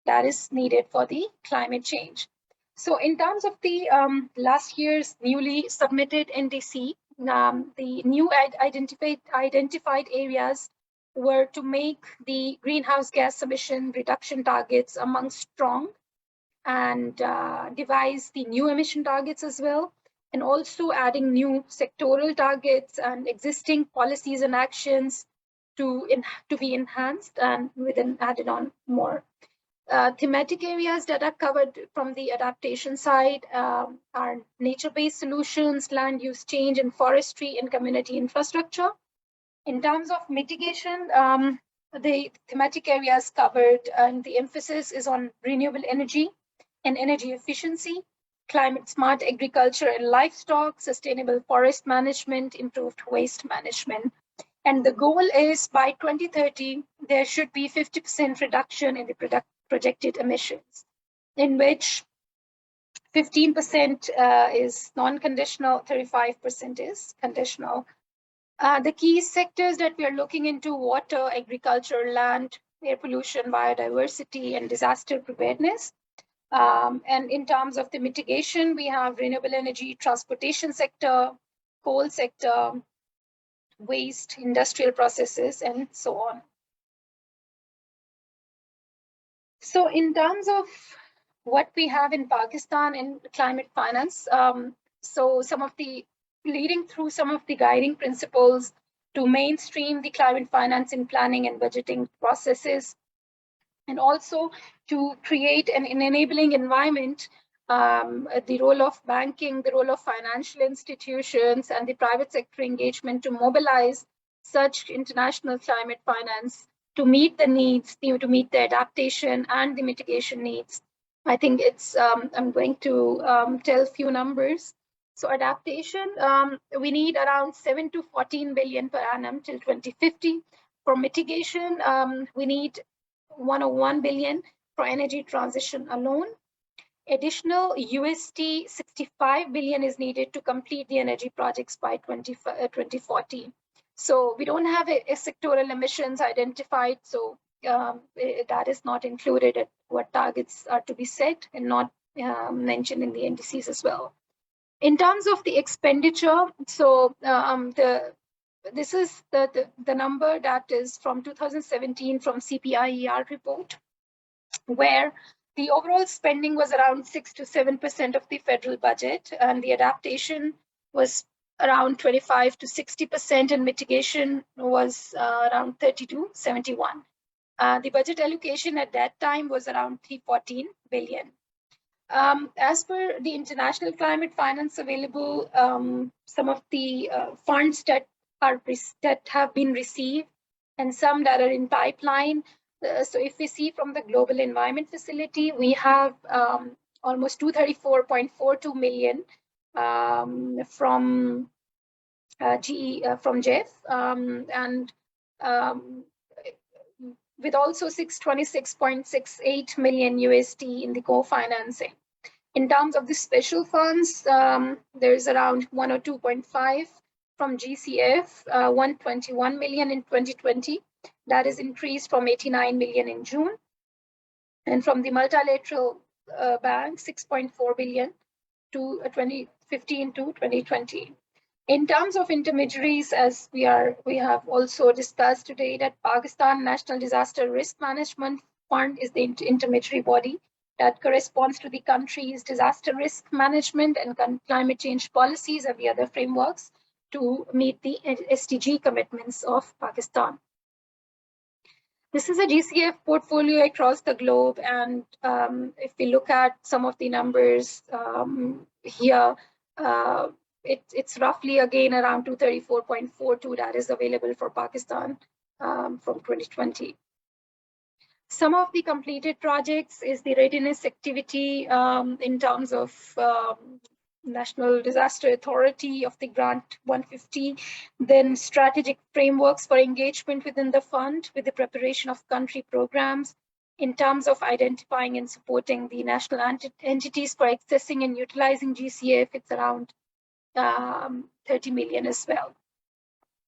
that is needed for the climate change. So in terms of the last year's newly submitted NDC, the new identified areas were to make the greenhouse gas emission reduction targets among strong, and devise the new emission targets as well, and also adding new sectoral targets and existing policies and actions to be enhanced and within added on more. Thematic areas that are covered from the adaptation side are nature-based solutions, land use change, and forestry and community infrastructure. In terms of mitigation, the thematic areas covered, and the emphasis is on renewable energy and energy efficiency, climate smart agriculture and livestock, sustainable forest management, improved waste management. And the goal is by 2030, there should be 50% reduction in the projected emissions, in which 15% is non-conditional, 35% is conditional. The key sectors that we are looking into: water, agriculture, land, air pollution, biodiversity, and disaster preparedness. And in terms of the mitigation, we have renewable energy, transportation sector, coal sector, waste, industrial processes, and so on. So in terms of what we have in Pakistan in climate finance, so leading through some of the guiding principles to mainstream the climate finance in planning and budgeting processes, and also to create an enabling environment, the role of banking, the role of financial institutions, and the private sector engagement to mobilize such international climate finance to meet the needs, to meet the adaptation and the mitigation needs. I think it's, I'm going to tell a few numbers. So adaptation, we need around 7 to 14 billion per annum till 2050. For mitigation, we need 101 billion for energy transition alone. Additional USD 65 billion is needed to complete the energy projects by 2040. So we don't have a sectoral emissions identified, so that is not included at what targets are to be set and not mentioned in the NDCs as well. In terms of the expenditure, so this is the number that is from 2017 from CPIER report, where the overall spending was around 6 to 7% of the federal budget, and the adaptation was around 25 to 60%, and mitigation was around 30 to 71. The budget allocation at that time was around 314 billion. As per the international climate finance available, some of the funds that have been received and some that are in pipeline. So if we see from the Global Environment Facility, we have almost 234.42 million from GEF, and with also 626.68 million USD in the co-financing. In terms of the special funds, there's around 102.5 from GCF, 121 million in 2020. That is increased from 89 million in June. And from the multilateral bank, 6.4 billion to 2015 to 2020. In terms of intermediaries, as we have also discussed today, that Pakistan National Disaster Risk Management Fund is the intermediary body that corresponds to the country's disaster risk management and climate change policies and the other frameworks to meet the SDG commitments of Pakistan. This is a GCF portfolio across the globe, and if we look at some of the numbers here, it's roughly again around 234.42 that is available for Pakistan from 2020. Some of the completed projects is the readiness activity in terms of National Disaster Authority of the grant 150, then strategic frameworks for engagement within the fund with the preparation of country programs. In terms of identifying and supporting the national entities for accessing and utilizing GCF, it's around 30 million as well.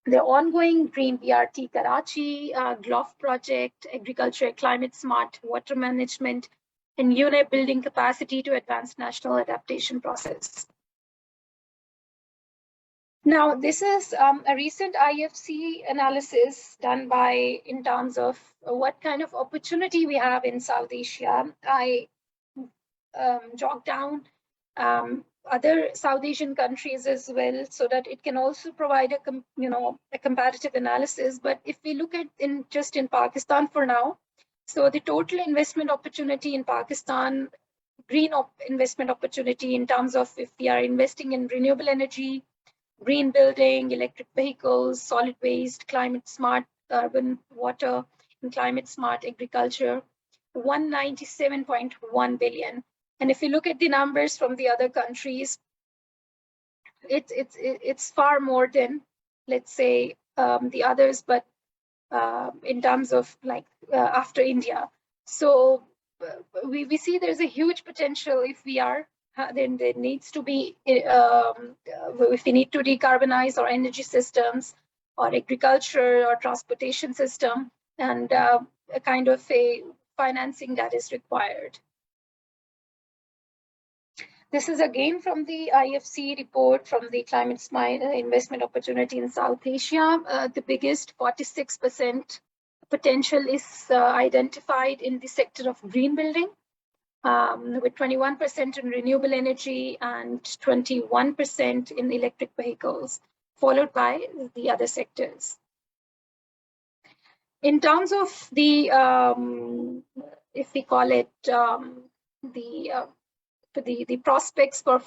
The ongoing Green BRT Karachi, GLOF project, agriculture, climate smart water management, and UNEP building capacity to advance national adaptation process. Now, this is a recent IFC analysis done by in terms of what kind of opportunity we have in South Asia. I jot down other South Asian countries as well, so that it can also provide a comparative analysis. But if we look at just in Pakistan for now, so the total investment opportunity in Pakistan, green investment opportunity in terms of if we are investing in renewable energy, green building, electric vehicles, solid waste, climate smart urban water, and climate smart agriculture, 197.1 billion. And if you look at the numbers from the other countries, it's far more than, let's say, the others, but in terms of like after India. So we see there's a huge potential if we are, then there needs to be, if we need to decarbonize our energy systems or agriculture or transportation system, and a kind of a financing that is required. This is again from the IFC report from the Climate Smart Investment Opportunity in South Asia. The biggest 46% potential is identified in the sector of green building, with 21% in renewable energy and 21% in electric vehicles, followed by the other sectors. In terms of the, if we call it the prospects for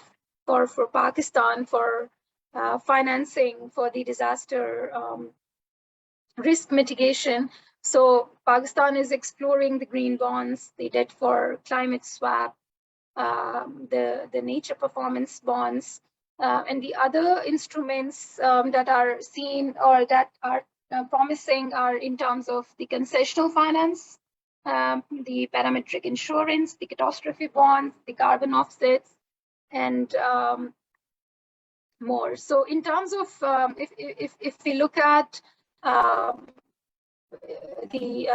Pakistan for financing for the disaster risk mitigation. So Pakistan is exploring the green bonds, the debt for climate swap, the nature performance bonds, and the other instruments that are seen or that are promising are in terms of the concessional finance, the parametric insurance, the catastrophe bonds, the carbon offsets, and more. So in terms of, if we look at the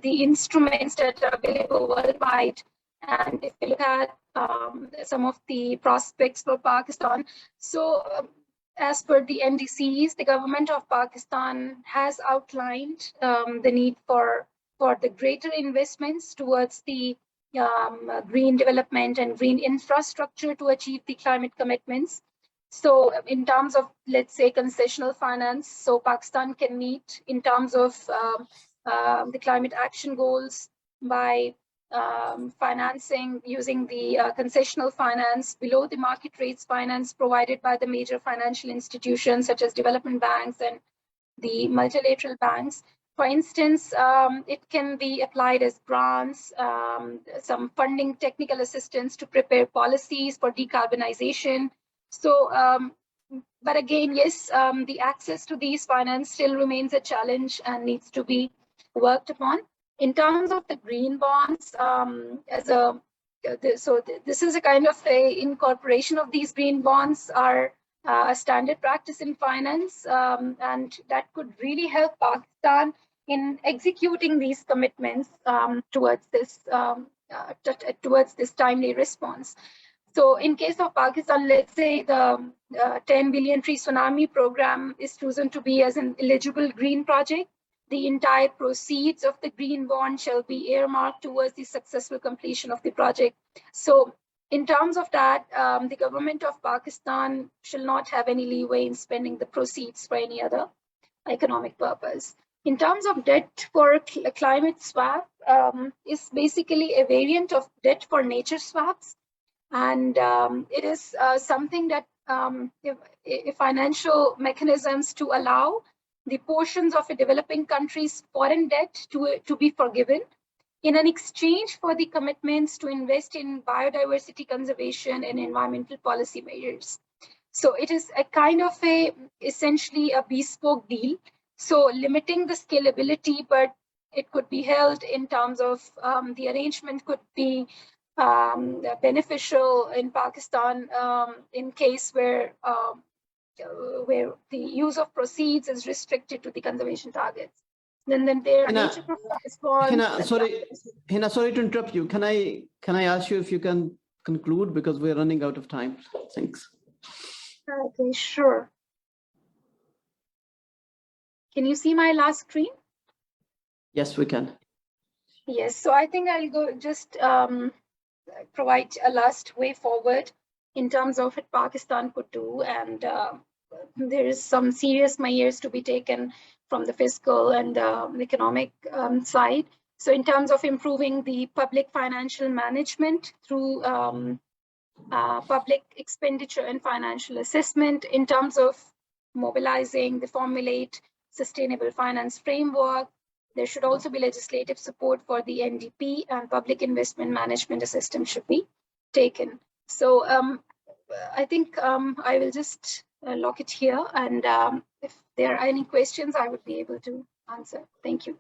instruments that are available worldwide, and if we look at some of the prospects for Pakistan, so as per the NDCs, the government of Pakistan has outlined the need for the greater investments towards the green development and green infrastructure to achieve the climate commitments. So in terms of, let's say, concessional finance, so Pakistan can meet in terms of the climate action goals by financing using the concessional finance below the market rates finance provided by the major financial institutions such as development banks and the multilateral banks. For instance, it can be applied as grants, some funding, technical assistance to prepare policies for decarbonization. So, but again, yes, the access to these finance still remains a challenge and needs to be worked upon. In terms of the green bonds, this is a kind of a incorporation of these green bonds are a standard practice in finance, and that could really help Pakistan in executing these commitments towards this timely response. So in case of Pakistan, let's say the 10 billion tree tsunami program is chosen to be as an eligible green project. The entire proceeds of the green bond shall be earmarked towards the successful completion of the project. So in terms of that, the government of Pakistan shall not have any leeway in spending the proceeds for any other economic purpose. In terms of debt for climate swap, is basically a variant of debt for nature swaps. And it is something that financial mechanisms to allow the portions of a developing country's foreign debt to be forgiven in an exchange for the commitments to invest in biodiversity conservation and environmental policy measures. So it is a kind of essentially a bespoke deal. So limiting the scalability, but it could be held in terms of the arrangement could be beneficial in Pakistan in case where the use of proceeds is restricted to the conservation targets. Then there are nature performance bonds. Hina, sorry to interrupt you. Can I ask you if you can conclude because we're running out of time? Thanks. Okay, sure. Can you see my last screen? Yes, we can. Yes, so I think I'll go just provide a last way forward in terms of what Pakistan could do, and there is some serious measures to be taken from the fiscal and economic side. So in terms of improving the public financial management through public expenditure and financial assessment, in terms of mobilizing the formulate sustainable finance framework, there should also be legislative support for the NDP, and public investment management system should be taken. So I think I will just lock it here. And if there are any questions, I would be able to answer. Thank you.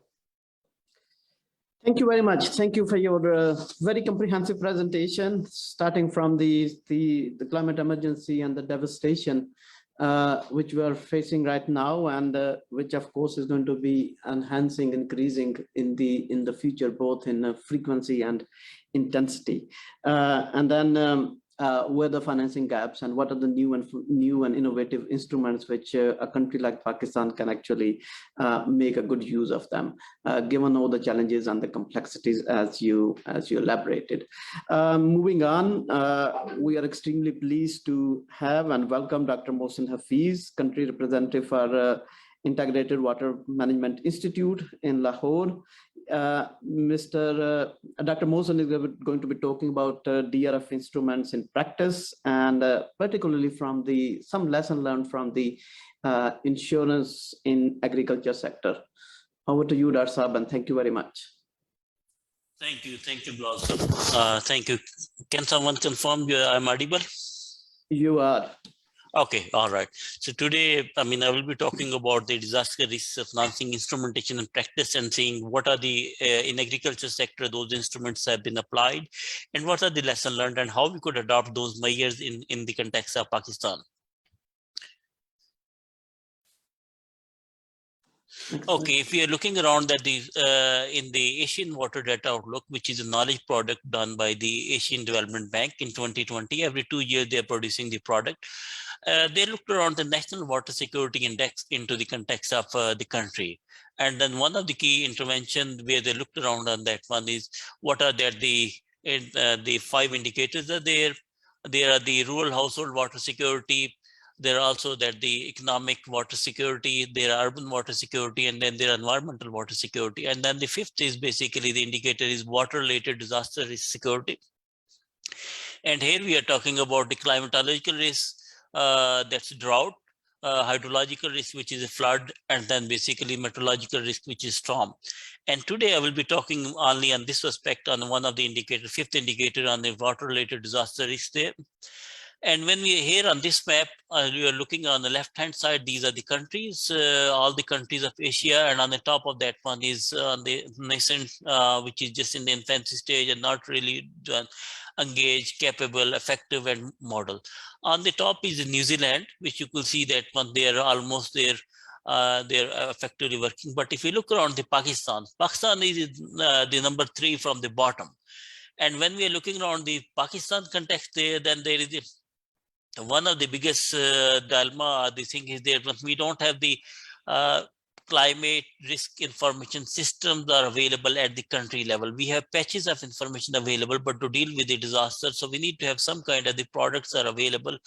Thank you very much. Thank you for your very comprehensive presentation, starting from the climate emergency and the devastation which we are facing right now, and which of course is going to be enhancing, increasing in the future, both in frequency and intensity. And then where the financing gaps and what are the new and innovative instruments which a country like Pakistan can actually make a good use of them, given all the challenges and the complexities as you elaborated. Moving on, we are extremely pleased to have and welcome Dr. Mohsin Hafiz, country representative for Integrated Water Management Institute in Lahore. Dr. Mohsin is going to be talking about DRF instruments in practice, and particularly from some lesson learned from the insurance in agriculture sector. Over to you, Dr. Saab, and thank you very much. Thank you, Blossom. Thank you. Can someone confirm I'm audible? You are. Okay, all right. So today, I will be talking about the disaster risk financing instrumentation and practice, and seeing what are the, in agriculture sector, those instruments have been applied, and what are the lessons learned, and how we could adopt those measures in the context of Pakistan. Okay, if we are looking around that in the Asian Water Data Outlook, which is a knowledge product done by the Asian Development Bank in 2020, every 2 years they are producing the product. They looked around the National Water Security Index into the context of the country. And then one of the key interventions where they looked around on that one is what are there the 5 indicators are there. There are the rural household water security. There are also the economic water security, there are urban water security, and then there are environmental water security. And then the 5th is basically the indicator is water-related disaster risk security. And here we are talking about the climatological risk, that's drought, hydrological risk, which is a flood, and then basically meteorological risk, which is storm. And today I will be talking only on this aspect on one of the indicators, 5th indicator on the water-related disaster risk there. And when we are here on this map, we are looking on the left-hand side, these are the countries, all the countries of Asia, and on the top of that one is the nascent, which is just in the infancy stage and not really engaged, capable, effective, and model. On the top is New Zealand, which you could see that one, they are almost there. They're effectively working. But if you look around the Pakistan is the number 3 from the bottom. And when we are looking around the Pakistan context there, then there is one of the biggest dilemma, the thing is there, but we don't have the climate risk information systems are available at the country level. We have patches of information available, but to deal with the disaster, so we need to have some kind of the products are available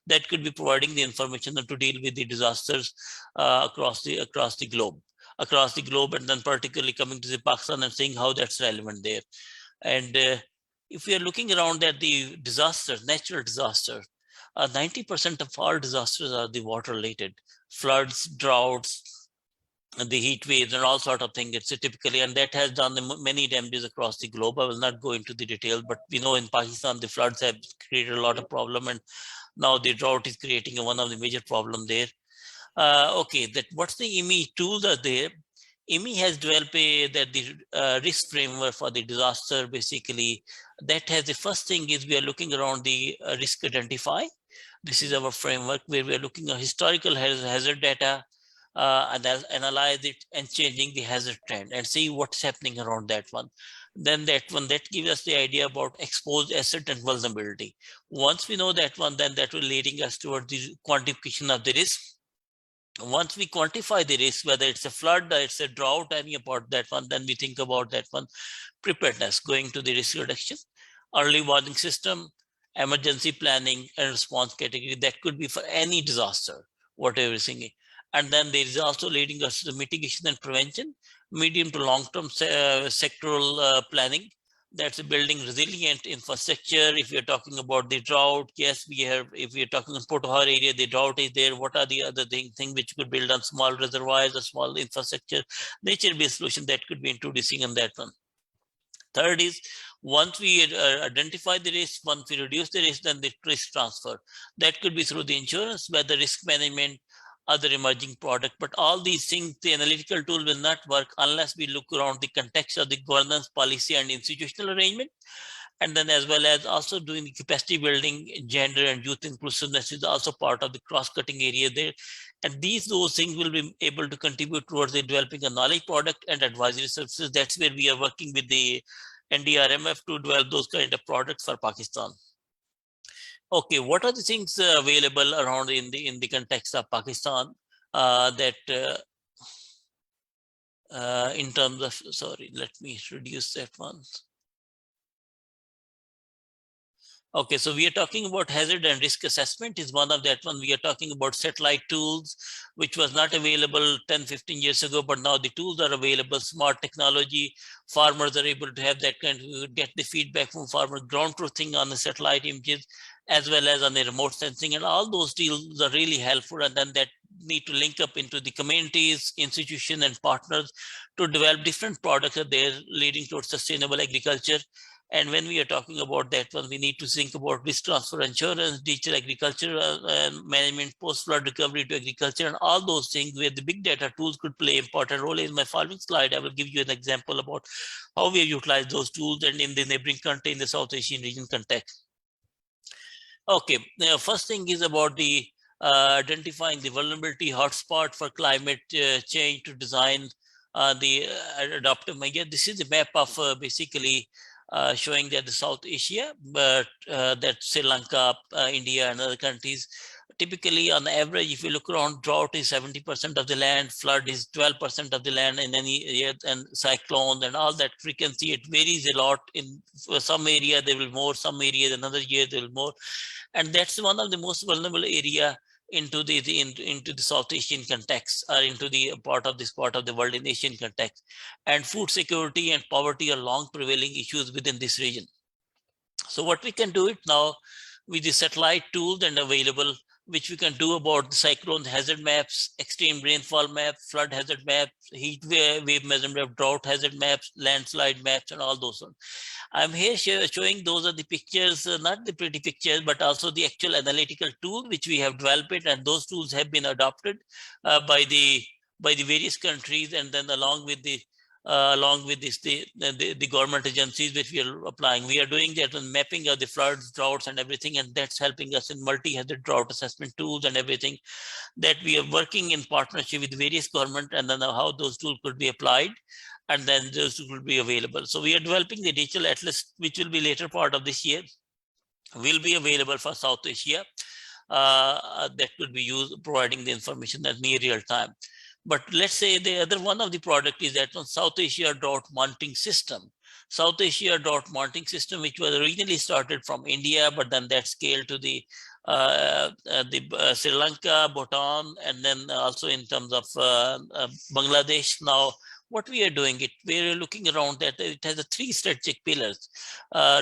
that could be providing the information to deal with the disasters across the globe, and then particularly coming to the Pakistan and seeing how that's relevant there. And if we are looking around at the disasters, natural disaster, 90% of all disasters are the water related, floods, droughts, the heat waves, and all sort of things. It's typically, and that has done many damages across the globe. I will not go into the details, but we know in Pakistan, the floods have created a lot of problem, and now the drought is creating one of the major problem there. Okay, what's the IMI tools are there? IMI has developed the risk framework for the disaster. Basically, that has the first thing is we are looking around the risk identify. This is our framework where we are looking at historical hazard data, and analyze it and changing the hazard trend and see what's happening around that one. Then that gives us the idea about exposed asset and vulnerability. Once we know that one, then that will leading us towards the quantification of the risk. Once we quantify the risk, whether it's a flood, it's a drought, any about that one, then we think about that one, preparedness, going to the risk reduction, early warning system, emergency planning and response category. That could be for any disaster, whatever is thinking. And then there is also leading us to the mitigation and prevention, medium to long-term sectoral planning. That's building resilient infrastructure. If you're talking about the drought, yes, we have. If we're talking in Port Har area, the drought is there. What are the other things which could build on small reservoirs or small infrastructure, nature-based solution that could be introducing on that one. Third is, once we identify the risk, once we reduce the risk, then the risk transfer. That could be through the insurance, whether risk management, other emerging product. But all these things, the analytical tool will not work unless we look around the context of the governance, policy, and institutional arrangement. And then as well as also doing the capacity building, gender and youth inclusiveness is also part of the cross-cutting area there. And those things will be able to contribute towards the developing a knowledge product and advisory services. That's where we are working with the NDRMF to develop those kind of products for Pakistan. Okay, what are the things available around in the context of Pakistan in terms of, sorry, let me reduce that one. Okay, so we are talking about hazard and risk assessment is one of that one. We are talking about satellite tools, which was not available 10, 15 years ago, but now the tools are available, smart technology. Farmers are able to have that kind of, get the feedback from farmers, ground truthing on the satellite images, as well as on the remote sensing, and all those tools are really helpful. And then that need to link up into the communities, institutions, and partners to develop different products that they're leading towards sustainable agriculture. And when we are talking about that one, we need to think about risk transfer insurance, digital agriculture management, post-flood recovery to agriculture, and all those things where the big data tools could play an important role. In my following slide, I will give you an example about how we utilize those tools and in the neighboring country in the South Asian region context. Okay, the first thing is about the identifying the vulnerability hotspot for climate change to design the adaptive measure. This is the map of basically showing that the South Asia, but that Sri Lanka, India, and other countries. Typically, on average, if you look around, drought is 70% of the land, flood is 12% of the land in any year, and cyclone and all that frequency, it varies a lot. In some area, there will more, some areas, another year, there will more. And that's one of the most vulnerable area into the South Asian context, or into the part of the world in Asian context. And food security and poverty are long prevailing issues within this region. So what we can do it now with the satellite tools and available, which we can do about the cyclone hazard maps, extreme rainfall maps, flood hazard maps, heat wave measurement, drought hazard maps, landslide maps, and all those ones. I'm here showing those are the pictures, not the pretty pictures, but also the actual analytical tool which we have developed, and those tools have been adopted by the various countries, and then along with this, the government agencies which we are applying. We are doing that on mapping of the floods, droughts, and everything, and that's helping us in multi-hazard drought assessment tools and everything that we are working in partnership with various government, and then how those tools could be applied, and then those will be available. So we are developing the digital atlas, which will be later part of this year, will be available for South Asia. That could be used, providing the information at near real time. But let's say the other one of the product is that on South Asia drought monitoring system. South Asia drought monitoring system, which was originally started from India, but then that scaled to the Sri Lanka, Bhutan, and then also in terms of Bangladesh. Now, what we are doing, we're looking around that it has a 3 strategic pillars.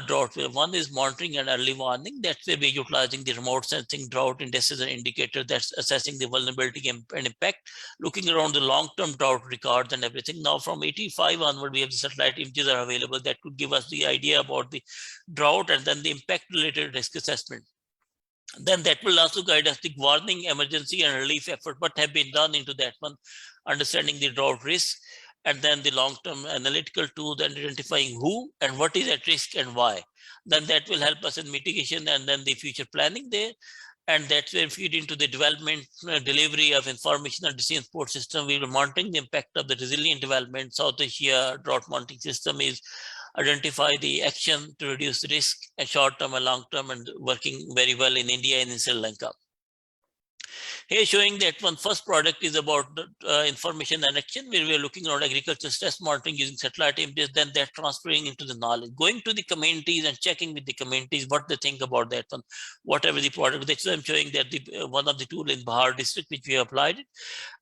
Drought, one is monitoring and early warning. That's where we're utilizing the remote sensing drought indices and indicator that's assessing the vulnerability and impact, looking around the long-term drought records and everything. Now from 85 onward, we have the satellite images are available that could give us the idea about the drought and then the impact related risk assessment. Then that will also guide us the warning, emergency, and relief effort, what have been done into that one, understanding the drought risk, and then the long-term analytical tools and identifying who and what is at risk and why. Then that will help us in mitigation and then the future planning there. And that's where feed into the development, delivery of information and decision support system. We will monitoring the impact of the resilient development. South Asia drought monitoring system is identify the action to reduce the risk and short-term and long-term, and working very well in India and in Sri Lanka. Here showing that one first product is about information and action, where we are looking at agricultural stress monitoring using satellite images, then they're transferring into the knowledge, going to the communities and checking with the communities what they think about that one, whatever the product. That's why I'm showing that the one of the tool in Bahar district, which we applied it.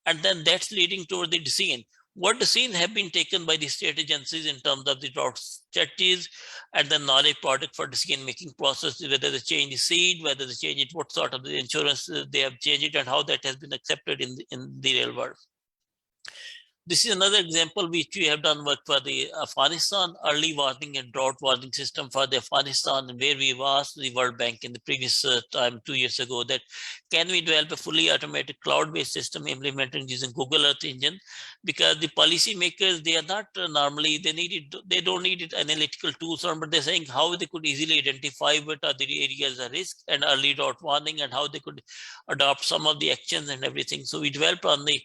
And then that's leading toward the decision. What decisions have been taken by the state agencies in terms of the drought strategies and the knowledge product for decision-making process, whether they change the seed, whether they change it, what sort of the insurance they have changed it, and how that has been accepted in the real world. This is another example which we have done work for the Afghanistan early warning and drought warning system for the Afghanistan, where we've asked the World Bank in the previous time 2 years ago that can we develop a fully automated cloud-based system implemented using Google Earth Engine, because the policymakers, they are not normally, they don't need analytical tools, but they're saying how they could easily identify what are the areas of risk and early drought warning and how they could adopt some of the actions and everything. So we developed on the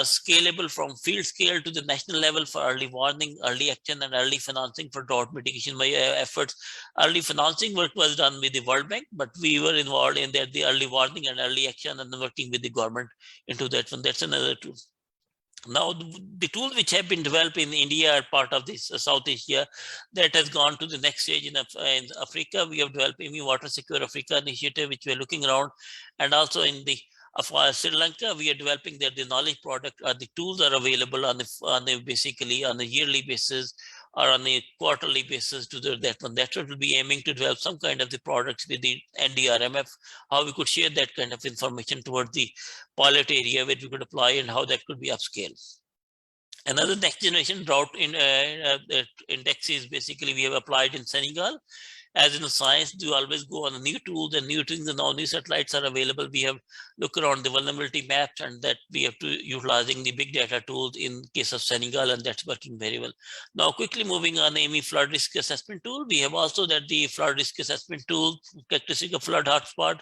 scalable from field scale to the national level for early warning, early action, and early financing for drought mitigation efforts. Early financing work was done with the World Bank, but we were involved in the early warning and early action and working with the government into that one. That's another tool. Now, the tools which have been developed in India are part of this South Asia that has gone to the next stage in Africa. We have developed IMI Water Secure Africa initiative, which we're looking around, and also in the Sri Lanka, we are developing the knowledge product. The tools are available on the basically on a yearly basis or on a quarterly basis to that one. That will be aiming to develop some kind of the products with the NDRMF, how we could share that kind of information towards the pilot area where we could apply and how that could be upscaled. Another next generation drought index is basically we have applied in Senegal. As in science, you always go on the new tools and new things, and now new satellites are available. We have looked around the vulnerability maps, and that we have to utilizing the big data tools in case of Senegal, and that's working very well. Now, quickly moving on, AMI flood risk assessment tool. We have also that the flood risk assessment tool, characteristic of flood hotspot.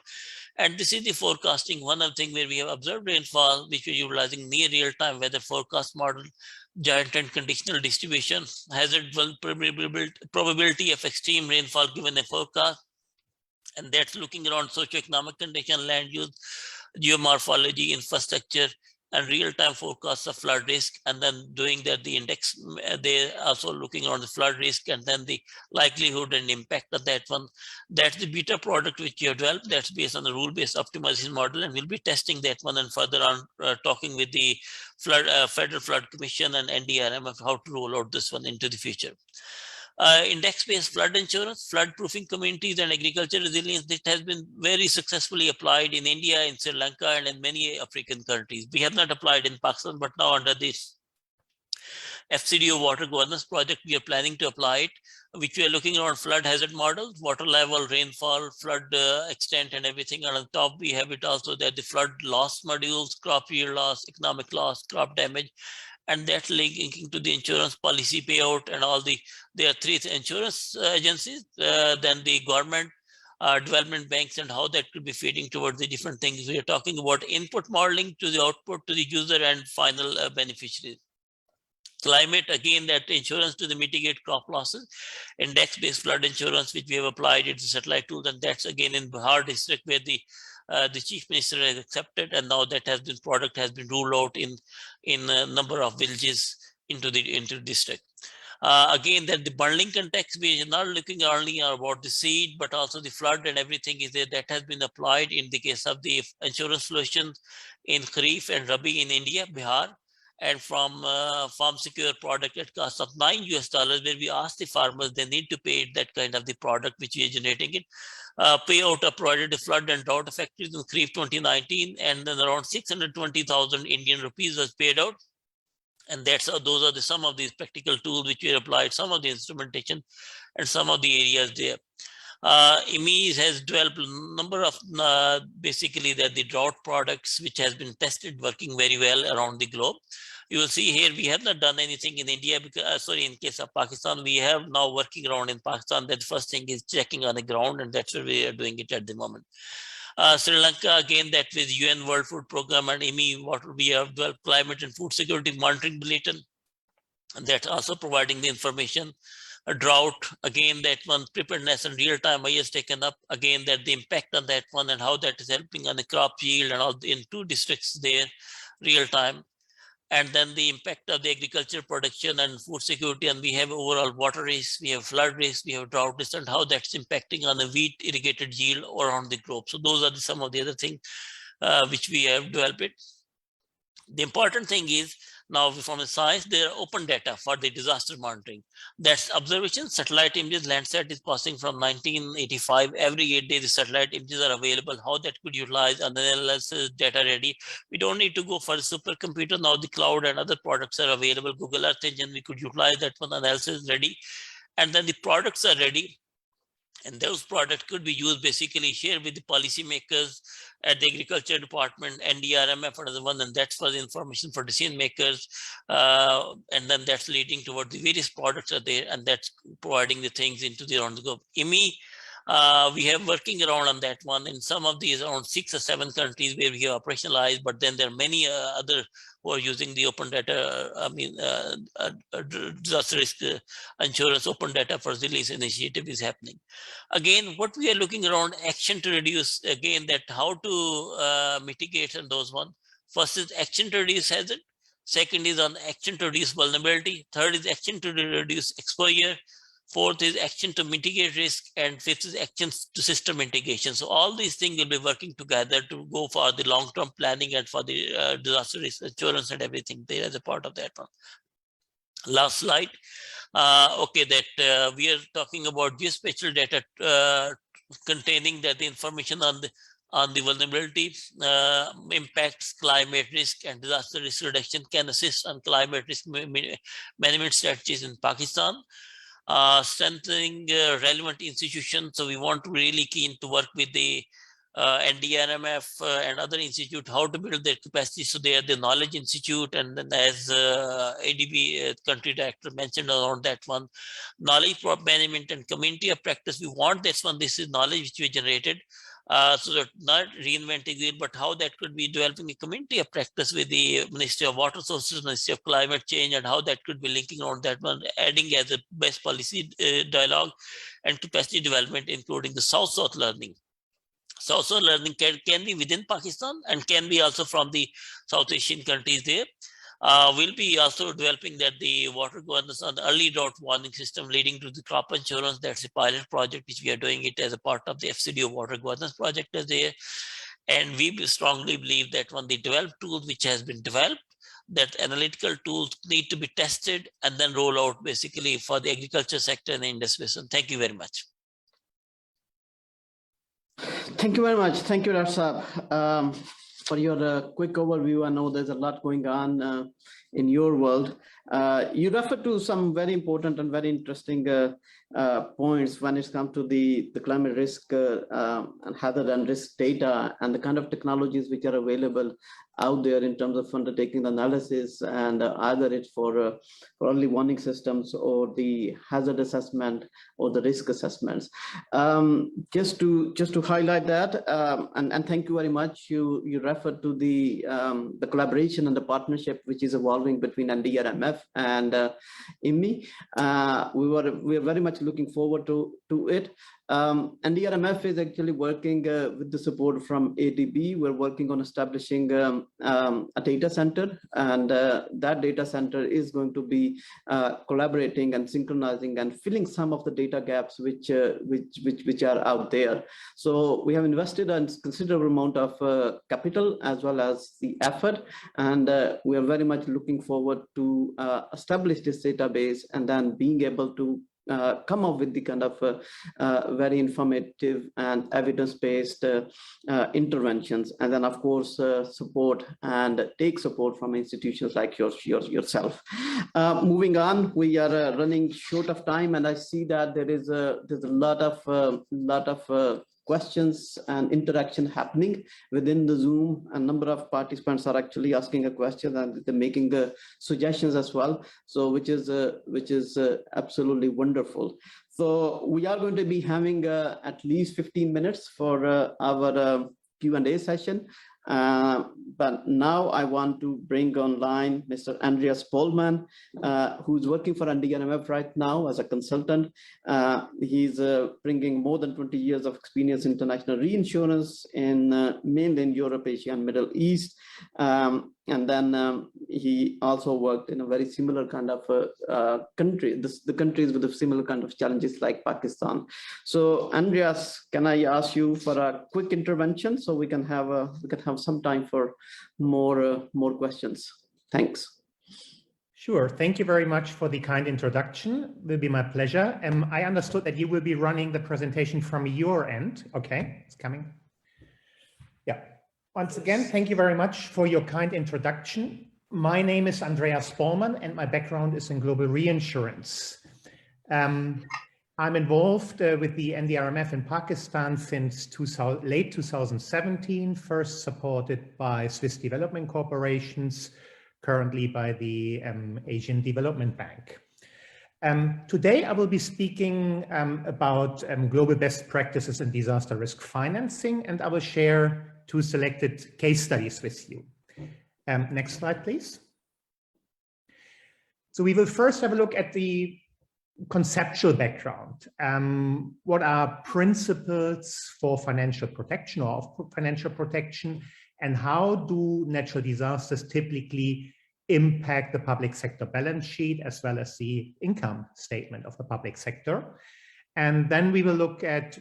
And this is the forecasting, one of the things where we have observed rainfall, which we're utilizing near real-time weather forecast model, giant and conditional distribution, hazard probability of extreme rainfall given a forecast. And that's looking around socioeconomic condition, land use, geomorphology, infrastructure, and real-time forecasts of flood risk. And then doing that, the index, they're also looking around the flood risk and then the likelihood and impact of that one. That's the beta product which you have developed. That's based on the rule-based optimization model, and we'll be testing that one and further on talking with the Federal Flood Commission and NDRMF how to roll out this one into the future. Index-based flood insurance, flood-proofing communities and agriculture resilience, that has been very successfully applied in India, in Sri Lanka, and in many African countries. We have not applied in Pakistan, but now under this FCDO water governance project, we are planning to apply it, which we are looking around flood hazard models, water level, rainfall, flood extent, and everything. And on top, we have it also that the flood loss modules, crop yield loss, economic loss, crop damage, and that linking to the insurance policy payout and all there are three insurance agencies, then the government, development banks, and how that could be feeding towards the different things. We are talking about input modeling to the output to the user and final beneficiaries. Climate, again, that insurance to the mitigate crop losses, index-based flood insurance, which we have applied into satellite tools, and that's again in Bihar district where the chief minister has accepted, and now that product has been rolled out in a number of villages into the district. Again, that the bundling context, we are not looking only about the seed, but also the flood and everything is there that has been applied in the case of the insurance solutions in Kharif and Rabi in India, Bihar, and from farm secure product at cost of $9 where we ask the farmers they need to pay that kind of the product which we are generating it. Payout of provided flood and drought affected in Kharif 2019, and then around 620,000 Indian rupees was paid out. And that's those are some of these practical tools which we applied, some of the instrumentation and some of the areas there. IMI has developed a number of basically the drought products which has been tested working very well around the globe. You will see here we have not done anything in India because in case of Pakistan, we have now working around in Pakistan. That first thing is checking on the ground, and that's where we are doing it at the moment. Sri Lanka, again, that with UN World Food Program and IMI, what we have developed climate and food security monitoring bulletin, and that's also providing the information. A drought, again, that one preparedness and real-time is taken up, again, that the impact on that one and how that is helping on the crop yield and all in 2 districts there, real-time. And then the impact of the agriculture production and food security, and we have overall water risk, we have flood risk, we have drought risk, and how that's impacting on the wheat irrigated yield around the globe. So those are some of the other things which we have developed. The important thing is Now, from the science, there are open data for the disaster monitoring. That's observation, satellite images, Landsat is passing from 1985. Every 8 days, the satellite images are available. How that could utilize analysis, data ready. We don't need to go for a supercomputer. Now the cloud and other products are available. Google Earth Engine, we could utilize that one, analysis is ready. And then the products are ready. And those products could be used, basically shared with the policymakers at the agriculture department, NDRMF, another one, and that's for the information for decision makers. And then that's leading toward the various products are there, and that's providing the things into the around the globe. IMI, we have working around on that one in some of these around 6 or 7 countries where we have operationalized, but then there are many other who are using the open data, disaster risk insurance open data for resilience initiative is happening. Again, what we are looking around action to reduce, again, that how to mitigate on those one. First is action to reduce hazard. Second is on action to reduce vulnerability. Third is action to reduce exposure. Fourth is action to mitigate risk, and fifth is actions to system integration. So all these things will be working together to go for the long-term planning and for the disaster risk insurance and everything there as a part of that one. Last slide. Okay, that we are talking about geospatial data containing that the information on the vulnerability, impacts, climate risk, and disaster risk reduction can assist on climate risk management strategies in Pakistan. Strengthening relevant institutions. So we want to really keen to work with the NDRMF and other institute, how to build their capacity. So they are the Knowledge Institute, and then as ADB country director mentioned around that one, knowledge management and community of practice. We want this one. This is knowledge which we generated. So that not reinventing it, but how that could be developing a community of practice with the Ministry of Water Sources, Ministry of Climate Change, and how that could be linking on that one, adding as a best policy dialogue and capacity development, including the South-South learning. South-South learning can be within Pakistan and can be also from the South Asian countries there. We'll be also developing that the water governance on the early drought warning system leading to the crop insurance. That's a pilot project which we are doing it as a part of the FCDO water governance project is there. And we strongly believe that when the developed tools which has been developed, that analytical tools need to be tested and then roll out basically for the agriculture sector and the industry. So thank you very much. Thank you very much. Thank you, Rarsab, for your quick overview. I know there's a lot going on in your world. You referred to some very important and very interesting points when it comes to the climate risk and hazard and risk data and the kind of technologies which are available out there in terms of undertaking the analysis, and either it's for early warning systems or the hazard assessment or the risk assessments. Just to highlight that, and thank you very much. You referred to the collaboration and the partnership which is evolving between NDRMF and IMI. We are very much looking forward to it. NDRMF is actually working with the support from ADB. We're working on establishing a data center, and that data center is going to be collaborating and synchronizing and filling some of the data gaps which are out there. So we have invested a considerable amount of capital as well as the effort, and we are very much looking forward to establish this database and then being able to come up with the kind of very informative and evidence-based interventions, and then of course support and take support from institutions like yourself. Moving on, we are running short of time, and I see that there's a lot of questions and interaction happening within the Zoom. A number of participants are actually asking a question, and they're making suggestions as well. So which is absolutely wonderful. So we are going to be having at least 15 minutes for our Q&A session. But now I want to bring online Mr. Andreas Pohlmann, who's working for NDRMF right now as a consultant. He's bringing more than 20 years of experience in international reinsurance in mainly in Europe, Asia, and Middle East. And then he also worked in a very similar kind of country, the countries with a similar kind of challenges like Pakistan. So Andreas, can I ask you for a quick intervention so we can have some time for more questions? Thanks. Sure. Thank you very much for the kind introduction. It will be my pleasure. I understood that you will be running the presentation from your end. Okay, it's coming. Yeah. Once again, thank you very much for your kind introduction. My name is Andreas Bollmann and my background is in global reinsurance. I'm involved with the NDRMF in Pakistan since late 2017, first supported by Swiss development corporations, currently by the Asian Development Bank. Today, I will be speaking about global best practices in disaster risk financing, and I will share 2 selected case studies with you. Next slide, please. So we will first have a look at the conceptual background. What are principles for financial protection or of financial protection, and how do natural disasters typically impact the public sector balance sheet as well as the income statement of the public sector? And then we will look at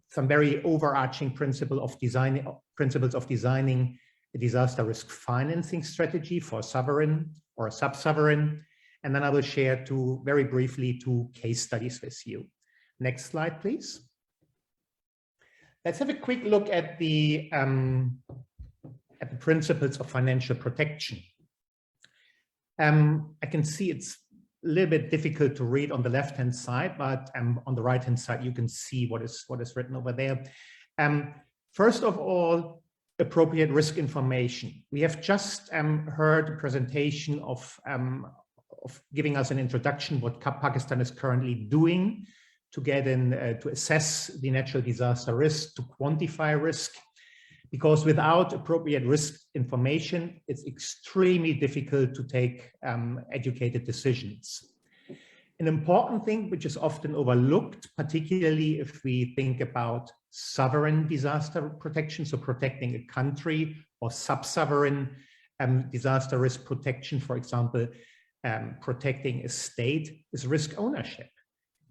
some very overarching principles of designing a disaster risk financing strategy for sovereign or a sub-sovereign. And then I will share very briefly 2 case studies with you. Next slide, please. Let's have a quick look at the principles of financial protection. I can see it's a little bit difficult to read on the left-hand side, but on the right-hand side, you can see what is written over there. First of all, appropriate risk information. We have just heard a presentation of giving us an introduction what Pakistan is currently doing to get in to assess the natural disaster risk, to quantify risk, because without appropriate risk information, it's extremely difficult to take educated decisions. An important thing which is often overlooked, particularly if we think about sovereign disaster protection, so protecting a country, or sub-sovereign disaster risk protection, for example, protecting a state, is risk ownership.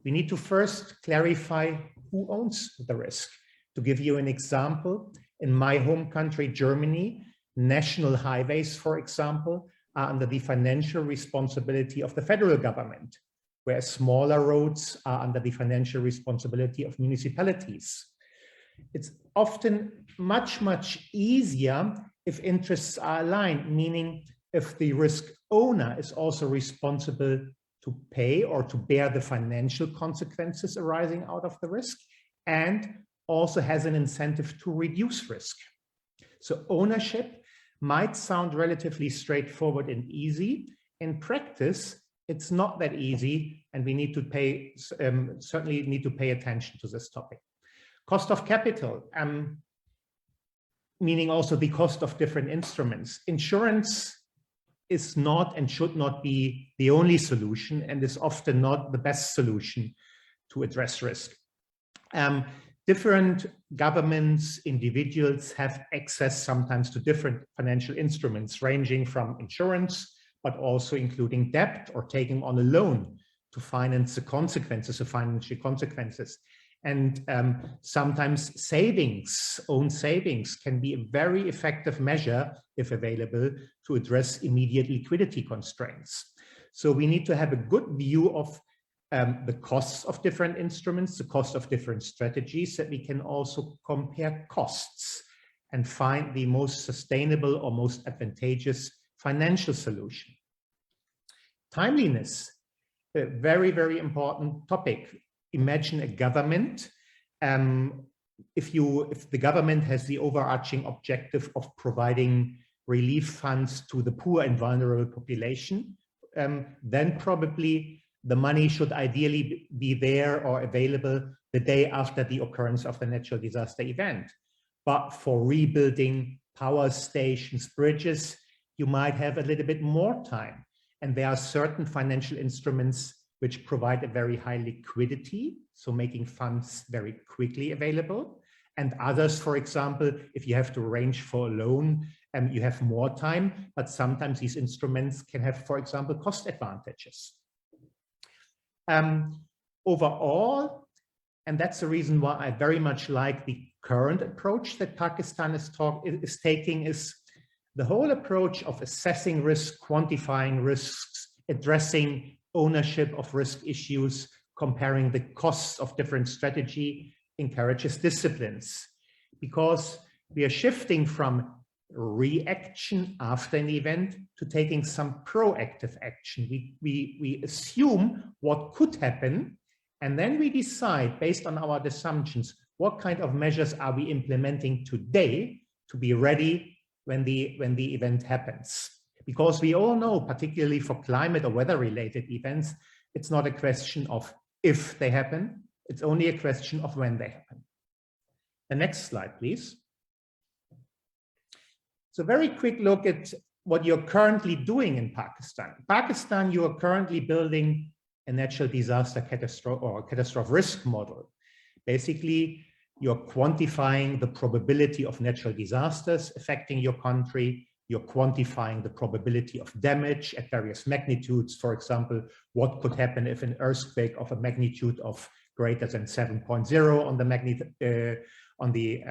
We need to first clarify who owns the risk. To give you an example, in my home country, Germany, national highways, for example, are under the financial responsibility of the federal government, whereas smaller roads are under the financial responsibility of municipalities. It's often much, much easier if interests are aligned, meaning if the risk owner is also responsible to pay or to bear the financial consequences arising out of the risk, and also has an incentive to reduce risk. So ownership might sound relatively straightforward and easy. In practice, it's not that easy, and we need to certainly need to pay attention to this topic. Cost of capital, meaning also the cost of different instruments. Insurance is not and should not be the only solution, and is often not the best solution to address risk. Different governments, individuals have access sometimes to different financial instruments, ranging from insurance, but also including debt or taking on a loan to finance the consequences of financial consequences. And sometimes savings, own savings, can be a very effective measure, if available, to address immediate liquidity constraints. So we need to have a good view of the costs of different instruments, the cost of different strategies, that we can also compare costs and find the most sustainable or most advantageous financial solution. Timeliness, a very, very important topic. Imagine a government. If the government has the overarching objective of providing relief funds to the poor and vulnerable population, then probably the money should ideally be there or available the day after the occurrence of the natural disaster event. But for rebuilding power stations, bridges, you might have a little bit more time. And there are certain financial instruments which provide a very high liquidity, so making funds very quickly available. And others, for example, if you have to arrange for a loan, you have more time, but sometimes these instruments can have, for example, cost advantages. Overall, and that's the reason why I very much like the current approach that Pakistan is taking, is the whole approach of assessing risk, quantifying risks, addressing ownership of risk issues, comparing the costs of different strategy, encourages disciplines, because we are shifting from reaction after an event to taking some proactive action. We assume what could happen, and then we decide based on our assumptions, what kind of measures are we implementing today to be ready when the event happens. Because we all know, particularly for climate or weather related events, it's not a question of if they happen, it's only a question of when they happen. The next slide, please. So very quick look at what you're currently doing in Pakistan. In Pakistan, you are currently building a natural disaster catastrophe risk model. Basically, you're quantifying the probability of natural disasters affecting your country. You're quantifying the probability of damage at various magnitudes. For example, what could happen if an earthquake of a magnitude of greater than 7.0 on the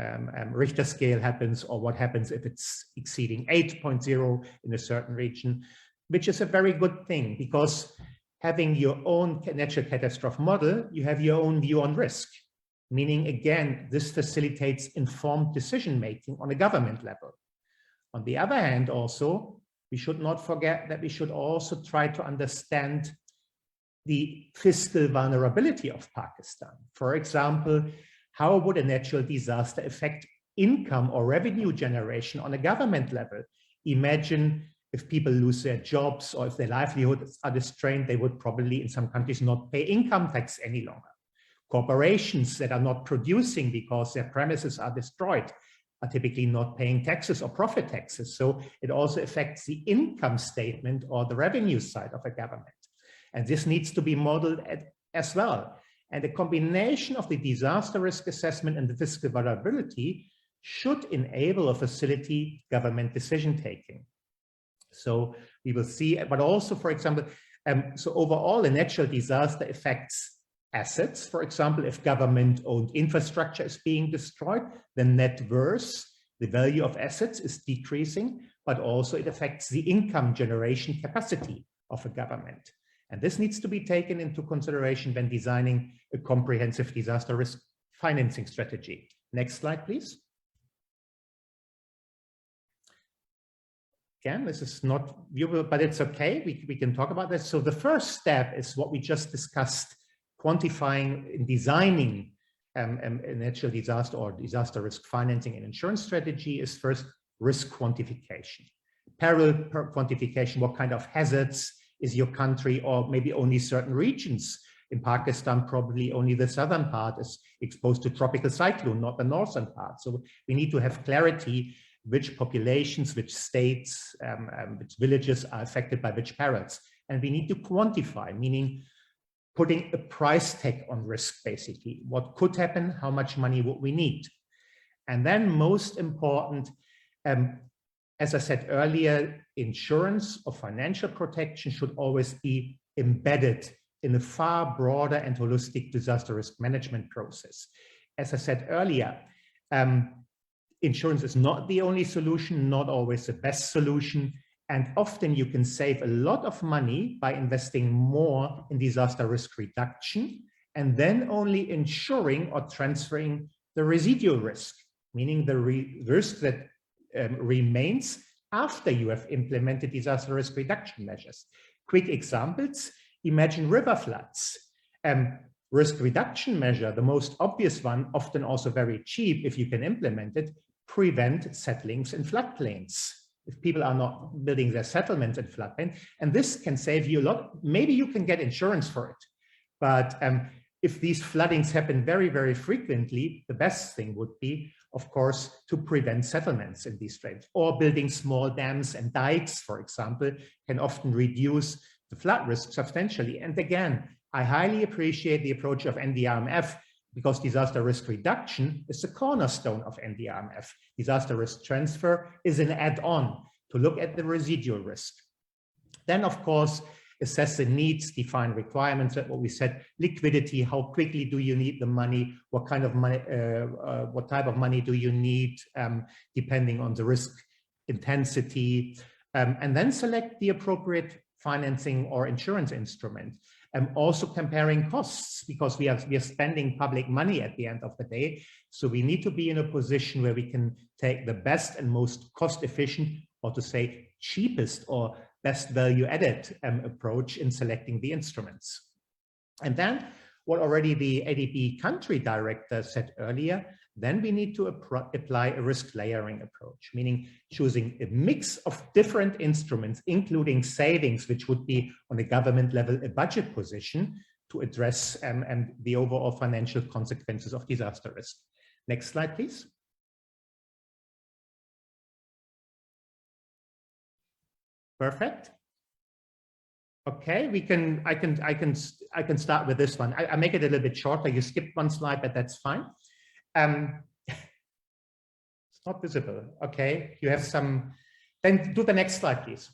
Richter scale happens, or what happens if it's exceeding 8.0 in a certain region, which is a very good thing, because having your own natural catastrophe model, you have your own view on risk. Meaning, again, this facilitates informed decision-making on a government level. On the other hand, also, we should not forget that we should also try to understand the fiscal vulnerability of Pakistan. For example, how would a natural disaster affect income or revenue generation on a government level? Imagine if people lose their jobs or if their livelihoods are strained, they would probably in some countries not pay income tax any longer. Corporations that are not producing because their premises are destroyed are typically not paying taxes or profit taxes. So it also affects the income statement or the revenue side of a government. And this needs to be modeled as well. And a combination of the disaster risk assessment and the fiscal vulnerability should enable or facilitate government decision-taking. So we will see, but also, for example, so overall, a natural disaster affects assets. For example, if government-owned infrastructure is being destroyed, the net worth, the value of assets is decreasing, but also it affects the income generation capacity of a government. And this needs to be taken into consideration when designing a comprehensive disaster risk financing strategy. Next slide, please. Again, this is not viewable, but it's okay. We can talk about this. So the first step is what we just discussed, quantifying and designing a natural disaster or disaster risk financing and insurance strategy is first risk quantification. Peril quantification, what kind of hazards is your country, or maybe only certain regions. In Pakistan, probably only the southern part is exposed to tropical cyclone, not the northern part. So we need to have clarity which populations, which states, which villages are affected by which perils. And we need to quantify, meaning putting a price tag on risk, basically. What could happen, how much money would we need? And then most important, as I said earlier, insurance or financial protection should always be embedded in a far broader and holistic disaster risk management process. As I said earlier, insurance is not the only solution, not always the best solution. And often you can save a lot of money by investing more in disaster risk reduction and then only insuring or transferring the residual risk, meaning the risk that remains after you have implemented disaster risk reduction measures. Quick examples, imagine river floods. Risk reduction measure, the most obvious one, often also very cheap if you can implement it, prevent settlings in floodplains. If people are not building their settlements in floodplain, and this can save you a lot. Maybe you can get insurance for it, but if these floodings happen very, very frequently, the best thing would be, of course, to prevent settlements in these streams. Or building small dams and dikes, for example, can often reduce the flood risk substantially. And again, I highly appreciate the approach of NDRMF, because disaster risk reduction is the cornerstone of NDRMF. Disaster risk transfer is an add-on to look at the residual risk. Then, of course, assess the needs, define requirements, what we said, liquidity, how quickly do you need the money, what kind of money, what type of money do you need, depending on the risk intensity, and then select the appropriate financing or insurance instrument. Also comparing costs, because we are spending public money at the end of the day. So we need to be in a position where we can take the best and most cost efficient, or to say cheapest or best value added approach in selecting the instruments. And then what already the ADB country director said earlier, then we need to apply a risk layering approach, meaning choosing a mix of different instruments, including savings, which would be on a government level, a budget position to address the overall financial consequences of disaster risk. Next slide, please. Perfect. Okay, I can start with this one. I make it a little bit shorter. You skipped one slide, but that's fine. It's not visible. Okay, you have some. Then do the next slide, please.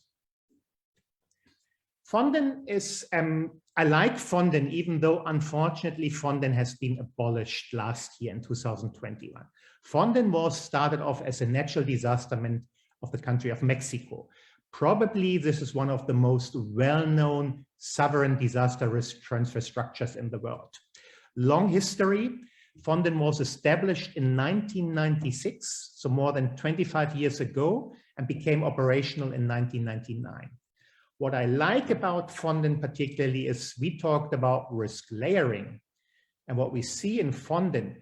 Fonden is. I like Fonden, even though unfortunately Fonden has been abolished last year in 2021. Fonden was started off as a natural disaster meant of the country of Mexico. Probably this is one of the most well-known sovereign disaster risk transfer structures in the world. Long history. Fonden was established in 1996, so more than 25 years ago, and became operational in 1999. What I like about Fonden particularly is we talked about risk layering. And what we see in Fonden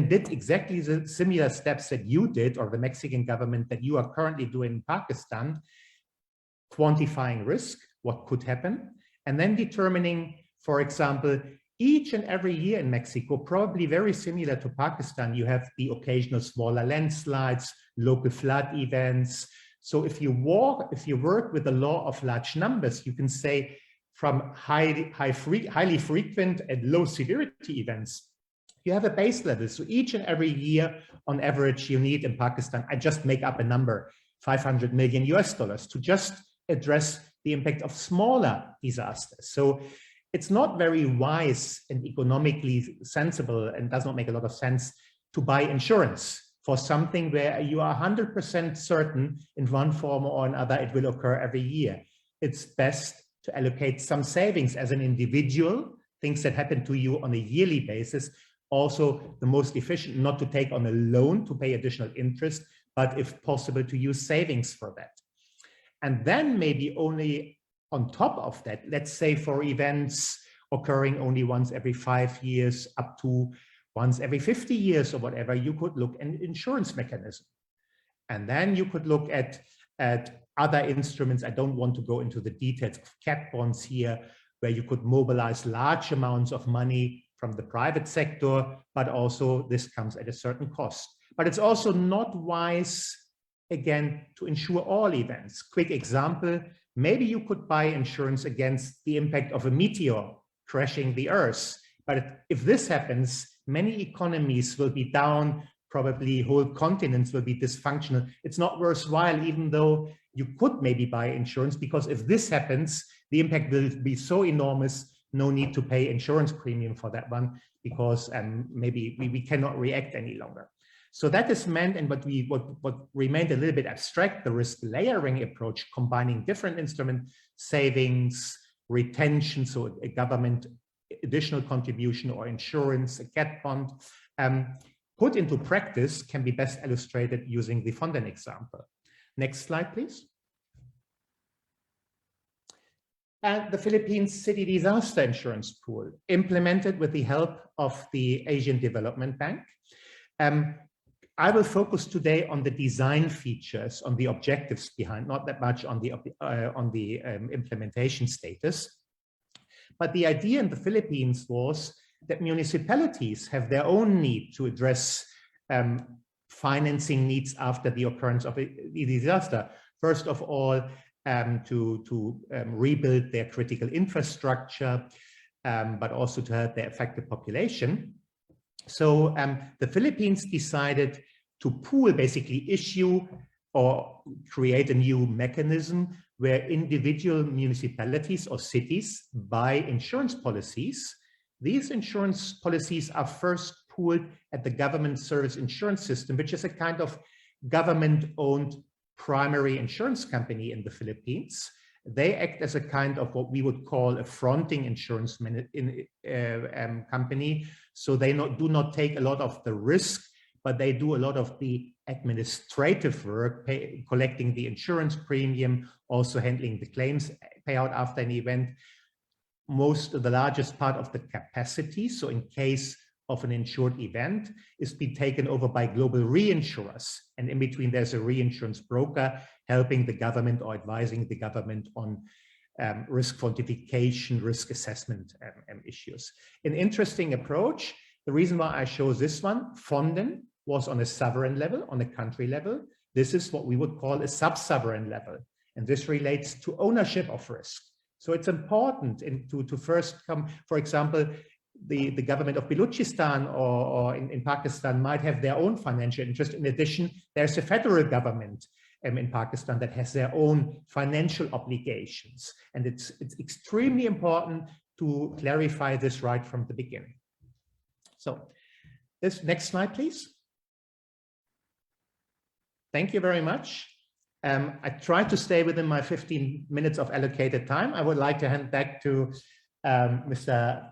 did exactly the similar steps that you did, or the Mexican government that you are currently doing in Pakistan, quantifying risk, what could happen, and then determining, for example, each and every year in Mexico, probably very similar to Pakistan, you have the occasional smaller landslides, local flood events. So if you work with the law of large numbers, you can say from highly frequent and low severity events, you have a base level. So each and every year, on average, you need in Pakistan, I just make up a number, $500 million to just address the impact of smaller disasters. So it's not very wise and economically sensible, and does not make a lot of sense to buy insurance for something where you are 100% certain in one form or another it will occur every year. It's best to allocate some savings as an individual, things that happen to you on a yearly basis. Also, the most efficient, not to take on a loan to pay additional interest, but if possible to use savings for that. And then maybe only on top of that, let's say for events occurring only once every 5 years up to once every 50 years or whatever, you could look at an insurance mechanism. And then you could look at other instruments. I don't want to go into the details of cat bonds here, where you could mobilize large amounts of money from the private sector, but also this comes at a certain cost. But it's also not wise, again, to insure all events. Quick example, maybe you could buy insurance against the impact of a meteor crashing the Earth. But if this happens, many economies will be down, probably whole continents will be dysfunctional. It's not worthwhile, even though you could maybe buy insurance, because if this happens, the impact will be so enormous, no need to pay insurance premium for that one, because maybe we cannot react any longer. So that is meant, and what remained a little bit abstract, the risk layering approach, combining different instruments, savings, retention, so a government additional contribution or insurance, a cat bond, put into practice can be best illustrated using the Fonden example. Next slide, please. The Philippines City Disaster Insurance Pool, implemented with the help of the Asian Development Bank. I will focus today on the design features, on the objectives behind, not that much on the implementation status. But the idea in the Philippines was that municipalities have their own need to address financing needs after the occurrence of a disaster. First of all, to rebuild their critical infrastructure, but also to help their affected population. So the Philippines decided to pool, basically issue or create a new mechanism where individual municipalities or cities buy insurance policies. These insurance policies are first pooled at the government service insurance system, which is a kind of government-owned primary insurance company in the Philippines. They act as a kind of what we would call a fronting insurance company. So they do not take a lot of the risk, but they do a lot of the administrative work, collecting the insurance premium, also handling the claims payout after an event. Most of the largest part of the capacity, so in case of an insured event, is being taken over by global reinsurers. And in between, there's a reinsurance broker helping the government or advising the government on risk quantification, risk assessment issues. An interesting approach. The reason why I show this one, Fonden, was on a sovereign level, on a country level. This is what we would call a sub-sovereign level. And this relates to ownership of risk. So it's important to first come, for example, the government of Balochistan or in Pakistan might have their own financial interest. In addition, there's a federal government in Pakistan that has their own financial obligations. And it's extremely important to clarify this right from the beginning. So this next slide, please. Thank you very much. I tried to stay within my 15 minutes of allocated time. I would like to hand back to Mr.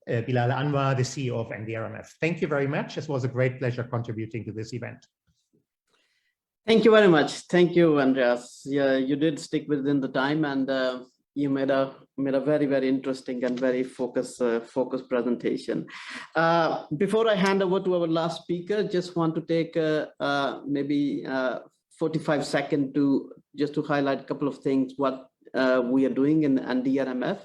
Bilal Anwar, the CEO of NDRMF. Thank you very much. It was a great pleasure contributing to this event. Thank you very much. Thank you, Andreas. Yeah, you did stick within the time, and you made a very, very interesting and very focused presentation. Before I hand over to our last speaker, just want to take maybe 45 seconds to highlight a couple of things what we are doing in NDRMF,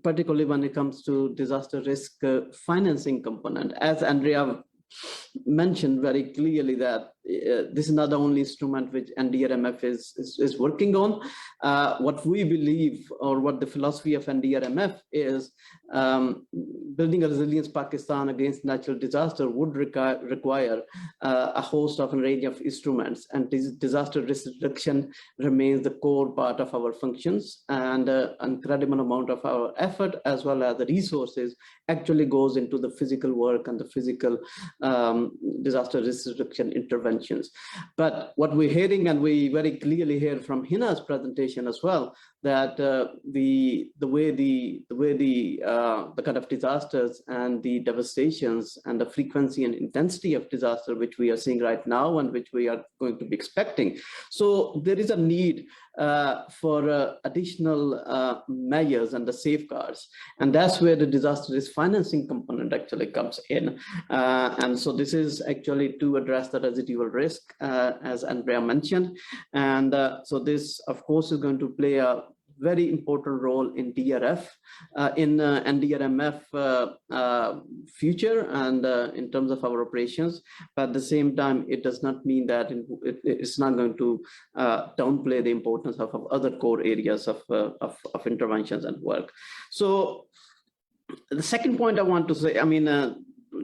particularly when it comes to disaster risk financing component. As Andrea mentioned very clearly, that this is not the only instrument which NDRMF is working on. What we believe, or what the philosophy of NDRMF is, building a resilient Pakistan against natural disaster would require a host of a range of instruments, and disaster risk reduction remains the core part of our functions, and an incredible amount of our effort as well as the resources actually goes into the physical work and the physical disaster risk reduction interventions. But what we're hearing, and we very clearly hear from Hina's presentation as well, that the way the kind of disasters and the devastations and the frequency and intensity of disaster which we are seeing right now and which we are going to be expecting. So there is a need for additional measures and the safeguards, and that's where the disaster risk financing component actually comes in. And so this is actually to address the residual risk, as Andrea mentioned, and so this of course is going to play a very important role in DRF, in NDRMF future and in terms of our operations. But at the same time, it does not mean that it's not going to downplay the importance of other core areas of interventions and work. So the second point I want to say,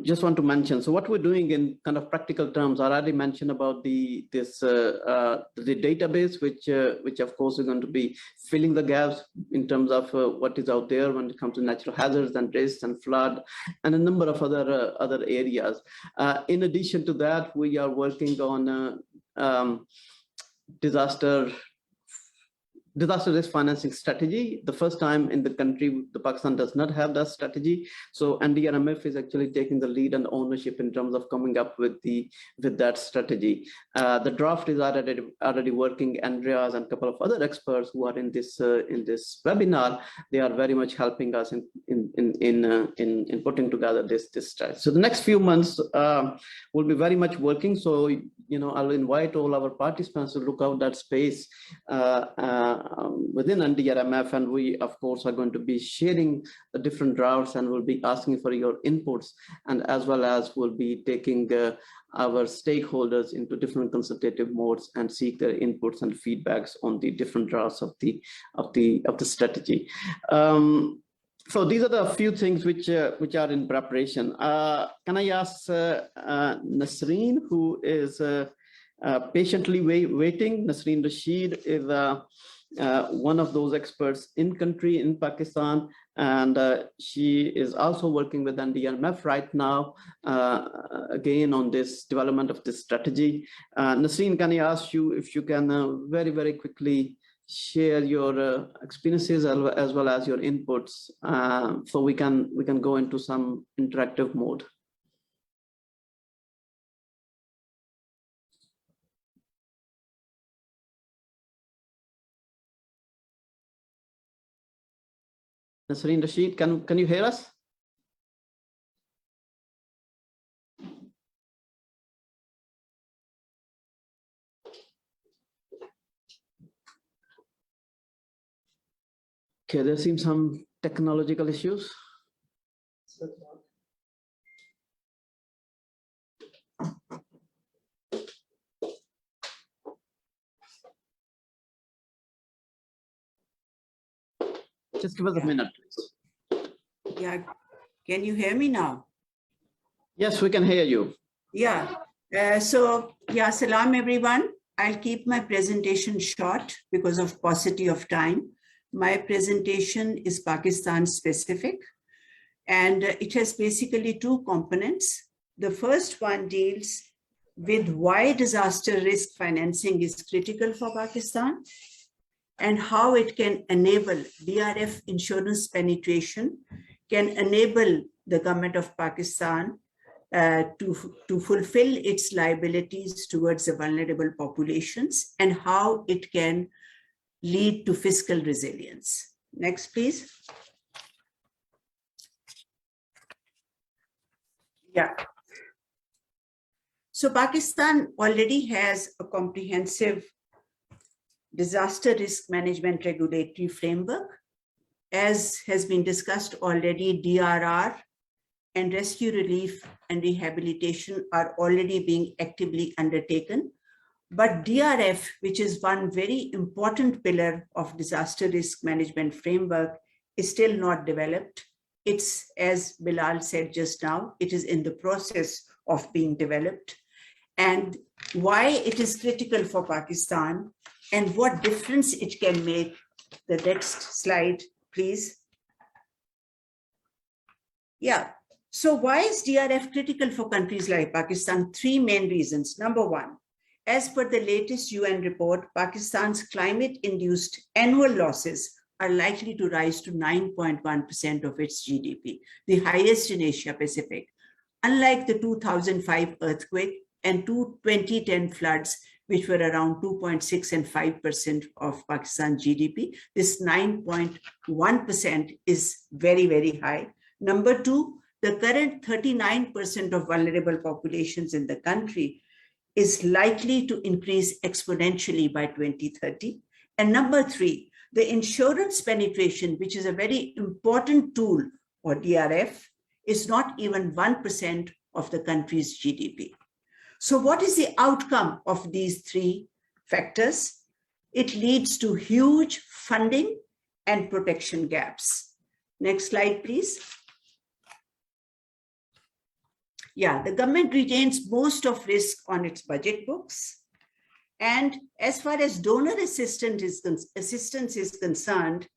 just want to mention, so what we're doing in kind of practical terms, I already mentioned about the database, which of course is going to be filling the gaps in terms of what is out there when it comes to natural hazards and risks and flood and a number of other areas. In addition to that, we are working on disaster risk financing strategy. The first time in the country, Pakistan does not have that strategy. So NDRMF is actually taking the lead and ownership in terms of coming up with that strategy. The draft is already working. Andreas and a couple of other experts who are in this webinar, they are very much helping us in putting together this strategy. So the next few months will be very much working. So I'll invite all our participants to look out that space within NDRMF, and we of course are going to be sharing the different drafts and we'll be asking for your inputs, and as well as we'll be taking our stakeholders into different consultative modes and seek their inputs and feedbacks on the different drafts of the strategy. So these are the few things which are in preparation. Can I ask Nasreen, who is patiently waiting? Nasreen Rashid is one of those experts in country in Pakistan, And she is also working with NDRMF right now, again, on this development of this strategy. Nasreen, can I ask you if you can very, very quickly share your experiences as well as your inputs, so we can go into some interactive mode. Nasreen Rashid, can you hear us? Okay, there seems some technological issues. Just give us a minute, please. Yeah, can you hear me now? Yes, we can hear you. Yeah, salam everyone. I'll keep my presentation short because of paucity of time. My presentation is Pakistan specific, and it has basically two components. The first one deals with why disaster risk financing is critical for Pakistan and how it can enable DRF insurance penetration, can enable the government of Pakistan to fulfill its liabilities towards the vulnerable populations, and how it can lead to fiscal resilience. Next, please. Yeah. So Pakistan already has a comprehensive disaster risk management regulatory framework. As has been discussed already, DRR and rescue relief and rehabilitation are already being actively undertaken. But DRF, which is one very important pillar of disaster risk management framework, is still not developed. It's, as Bilal said just now, it is in the process of being developed. And why it is critical for Pakistan and what difference it can make. The next slide, please. Yeah. So why is DRF critical for countries like Pakistan? Three main reasons. Number one, as per the latest UN report, Pakistan's climate-induced annual losses are likely to rise to 9.1% of its GDP, the highest in Asia Pacific. Unlike the 2005 earthquake and 2010 floods, which were around 2.6 and 5% of Pakistan's GDP, this 9.1% is very, very high. Number two, the current 39% of vulnerable populations in the country is likely to increase exponentially by 2030. And number three, the insurance penetration, which is a very important tool for DRF, is not even 1% of the country's GDP. So what is the outcome of these three factors? It leads to huge funding and protection gaps. Next slide, please. Yeah, the government retains most of risk on its budget books. And as far as donor assistance is concerned,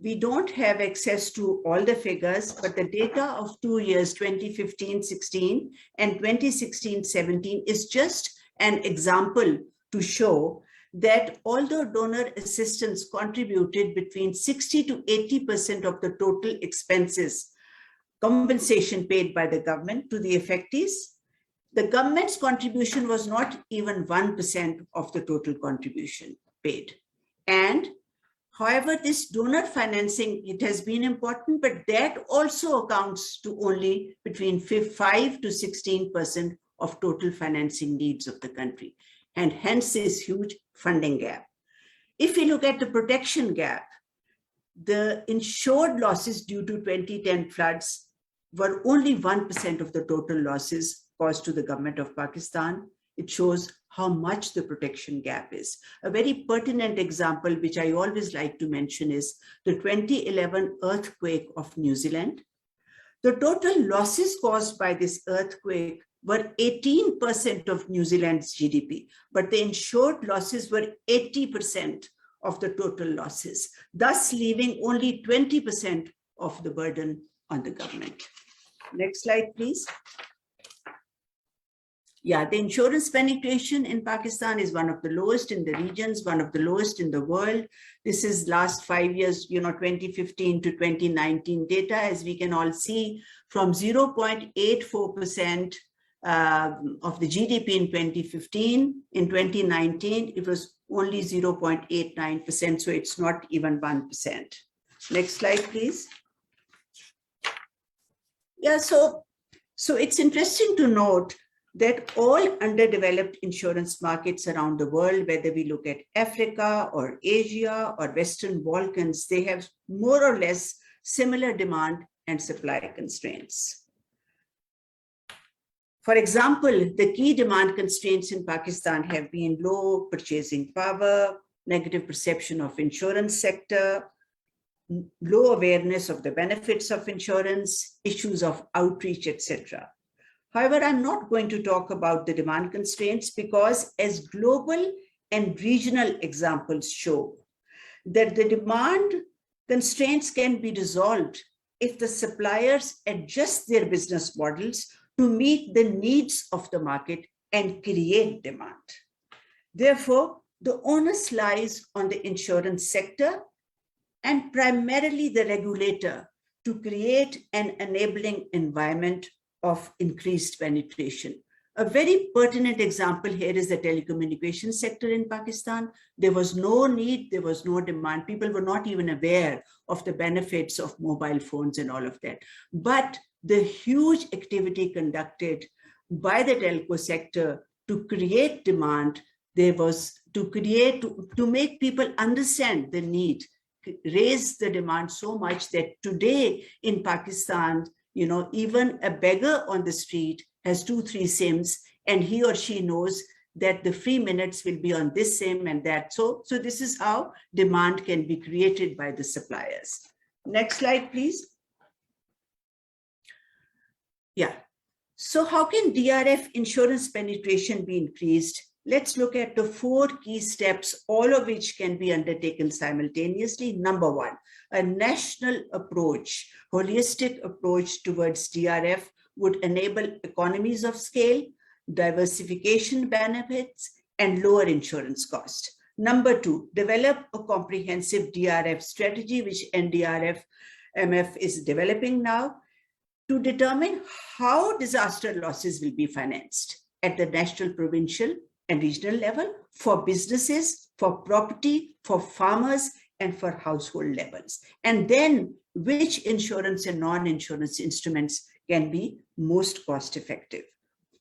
we don't have access to all the figures, but the data of 2 years, 2015-16 and 2016-17 is just an example to show that although donor assistance contributed between 60 to 80% of the total expenses, compensation paid by the government to the affectees, the government's contribution was not even 1% of the total contribution paid. And however, this donor financing, it has been important, but that also accounts to only between 5 to 16% of total financing needs of the country, and hence this huge funding gap. If we look at the protection gap, the insured losses due to 2010 floods were only 1% of the total losses caused to the government of Pakistan. It shows how much the protection gap is. A very pertinent example, which I always like to mention, is the 2011 earthquake of New Zealand. The total losses caused by this earthquake were 18% of New Zealand's GDP, but the insured losses were 80% of the total losses, thus leaving only 20% of the burden on the government. Next slide, please. Yeah, the insurance penetration in Pakistan is one of the lowest in the regions, one of the lowest in the world. This is last 5 years, 2015 to 2019 data, as we can all see, from 0.84% of the GDP in 2015. In 2019, it was only 0.89%, so it's not even 1%. Next slide, please. Yeah, so it's interesting to note that all underdeveloped insurance markets around the world, whether we look at Africa or Asia or Western Balkans, they have more or less similar demand and supply constraints. For example, the key demand constraints in Pakistan have been low purchasing power, negative perception of insurance sector, low awareness of the benefits of insurance, issues of outreach, etc. However, I'm not going to talk about the demand constraints because as global and regional examples show, that the demand constraints can be resolved if the suppliers adjust their business models to meet the needs of the market and create demand. Therefore, the onus lies on the insurance sector and primarily the regulator to create an enabling environment of increased penetration. A very pertinent example here is the telecommunications sector in Pakistan. There was no need, there was no demand. People were not even aware of the benefits of mobile phones and all of that. But the huge activity conducted by the telco sector to create demand, there was to make people understand the need, raise the demand so much that today in Pakistan, even a beggar on the street has 2-3 SIMs, and he or she knows that the free minutes will be on this SIM and that. So this is how demand can be created by the suppliers. Next slide, please. Yeah. So how can DRF insurance penetration be increased? Let's look at the 4 key steps, all of which can be undertaken simultaneously. Number 1, a national approach, holistic approach towards DRF would enable economies of scale, diversification benefits, and lower insurance cost. Number 2, develop a comprehensive DRF strategy, which NDRMF is developing now, to determine how disaster losses will be financed at the national, provincial, and regional level, for businesses, for property, for farmers, and for household levels. And then which insurance and non-insurance instruments can be most cost effective.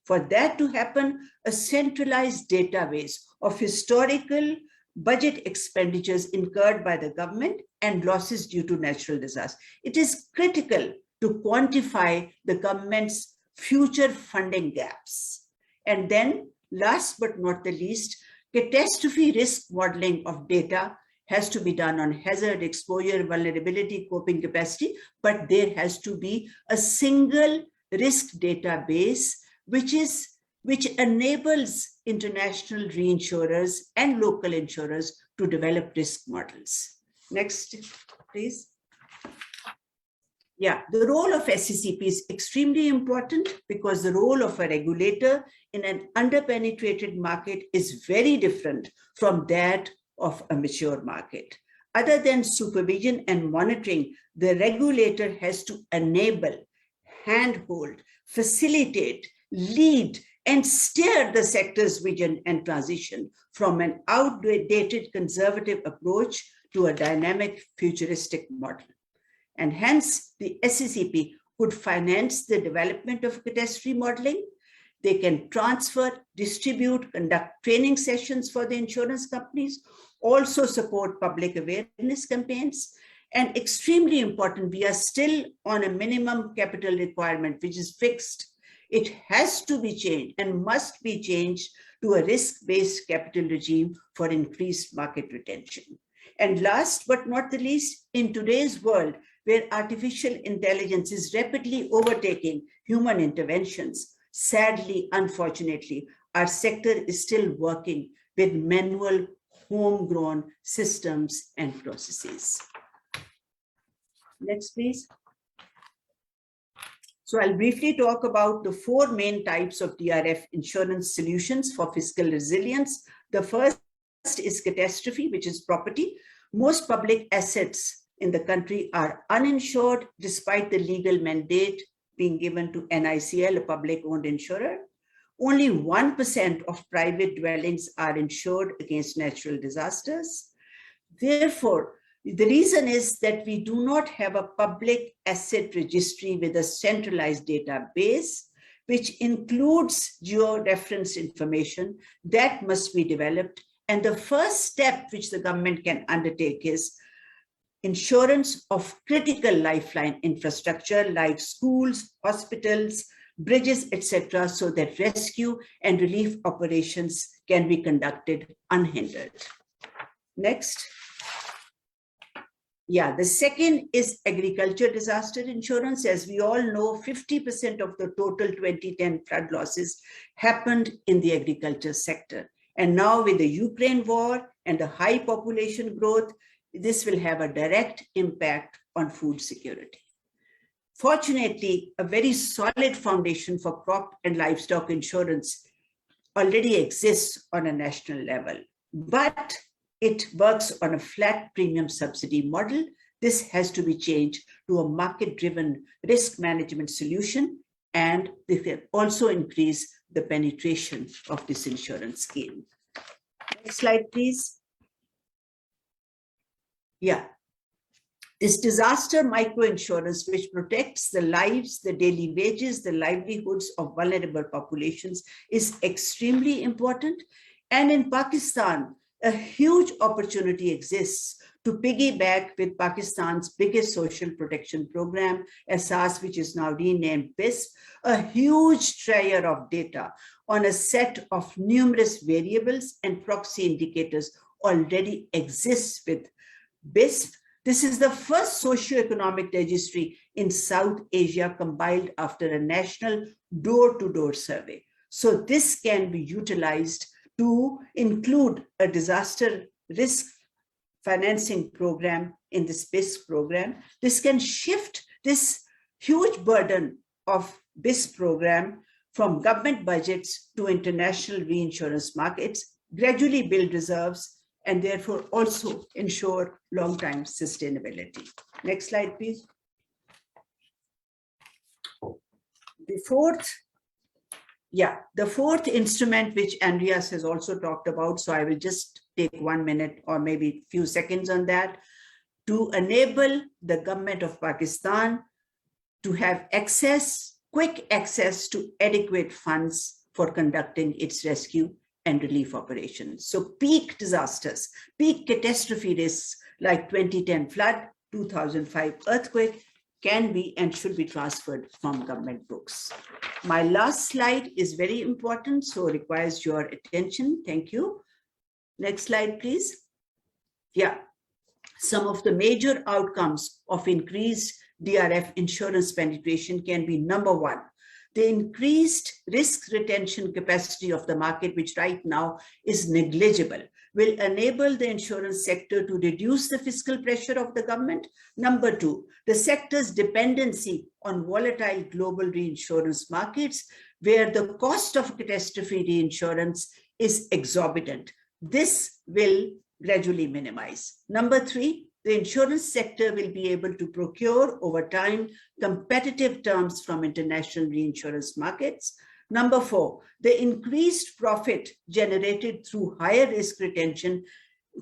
For that to happen, a centralized database of historical budget expenditures incurred by the government and losses due to natural disasters. It is critical to quantify the government's future funding gaps. And then, last but not the least, catastrophe risk modeling of data has to be done on hazard, exposure, vulnerability, coping capacity, but there has to be a single risk database which enables international reinsurers and local insurers to develop risk models. Next, please. Yeah, the role of SCCP is extremely important because the role of a regulator in an underpenetrated market is very different from that of a mature market. Other than supervision and monitoring, the regulator has to enable, handhold, facilitate, lead, and steer the sector's vision and transition from an outdated conservative approach to a dynamic futuristic model. And hence, the SCCP could finance the development of catastrophe modeling. They can transfer, distribute, conduct training sessions for the insurance companies, also support public awareness campaigns. And extremely important, we are still on a minimum capital requirement, which is fixed. It has to be changed and must be changed to a risk-based capital regime for increased market retention. And last but not the least, in today's world, where artificial intelligence is rapidly overtaking human interventions, sadly, unfortunately, our sector is still working with manual, homegrown systems and processes. Next, please. So I'll briefly talk about the 4 main types of DRF insurance solutions for fiscal resilience. The first is catastrophe, which is property. Most public assets in the country are uninsured despite the legal mandate being given to NICL, a public-owned insurer. Only 1% of private dwellings are insured against natural disasters. Therefore, the reason is that we do not have a public asset registry with a centralized database, which includes geo-reference information that must be developed. And the first step which the government can undertake is insurance of critical lifeline infrastructure like schools, hospitals, bridges, etc., so that rescue and relief operations can be conducted unhindered. Next. Yeah, the second is agriculture disaster insurance. As we all know, 50% of the total 2010 flood losses happened in the agriculture sector. And now with the Ukraine war and the high population growth, this will have a direct impact on food security. Fortunately, a very solid foundation for crop and livestock insurance already exists on a national level, but it works on a flat premium subsidy model. This has to be changed to a market-driven risk management solution, and they can also increase the penetration of this insurance scheme. Next slide, please. Yeah. This disaster microinsurance, which protects the lives, the daily wages, the livelihoods of vulnerable populations, is extremely important. And in Pakistan, a huge opportunity exists to piggyback with Pakistan's biggest social protection program, SAS, which is now renamed BISP, a huge treasure of data on a set of numerous variables and proxy indicators already exists with BISP. This is the first socio-economic registry in South Asia compiled after a national door-to-door survey. So this can be utilized to include a disaster risk financing program in this BISP program. This can shift this huge burden of BISP program from government budgets to international reinsurance markets, gradually build reserves, and therefore also ensure long-term sustainability. Next slide, please. The fourth instrument, which Andreas has also talked about, so I will just take 1 minute or maybe a few seconds on that, to enable the government of Pakistan to have access, quick access to adequate funds for conducting its rescue and relief operations. So peak disasters, peak catastrophe risks like 2010 flood, 2005 earthquake can be and should be transferred from government books. My last slide is very important, so requires your attention. Thank you. Next slide, please. Yeah, some of the major outcomes of increased DRF insurance penetration can be: number 1, the increased risk retention capacity of the market, which right now is negligible, will enable the insurance sector to reduce the fiscal pressure of the government. Number 2, the sector's dependency on volatile global reinsurance markets, where the cost of catastrophe reinsurance is exorbitant. This will gradually minimize. Number 3, the insurance sector will be able to procure over time competitive terms from international reinsurance markets. Number 4, the increased profit generated through higher risk retention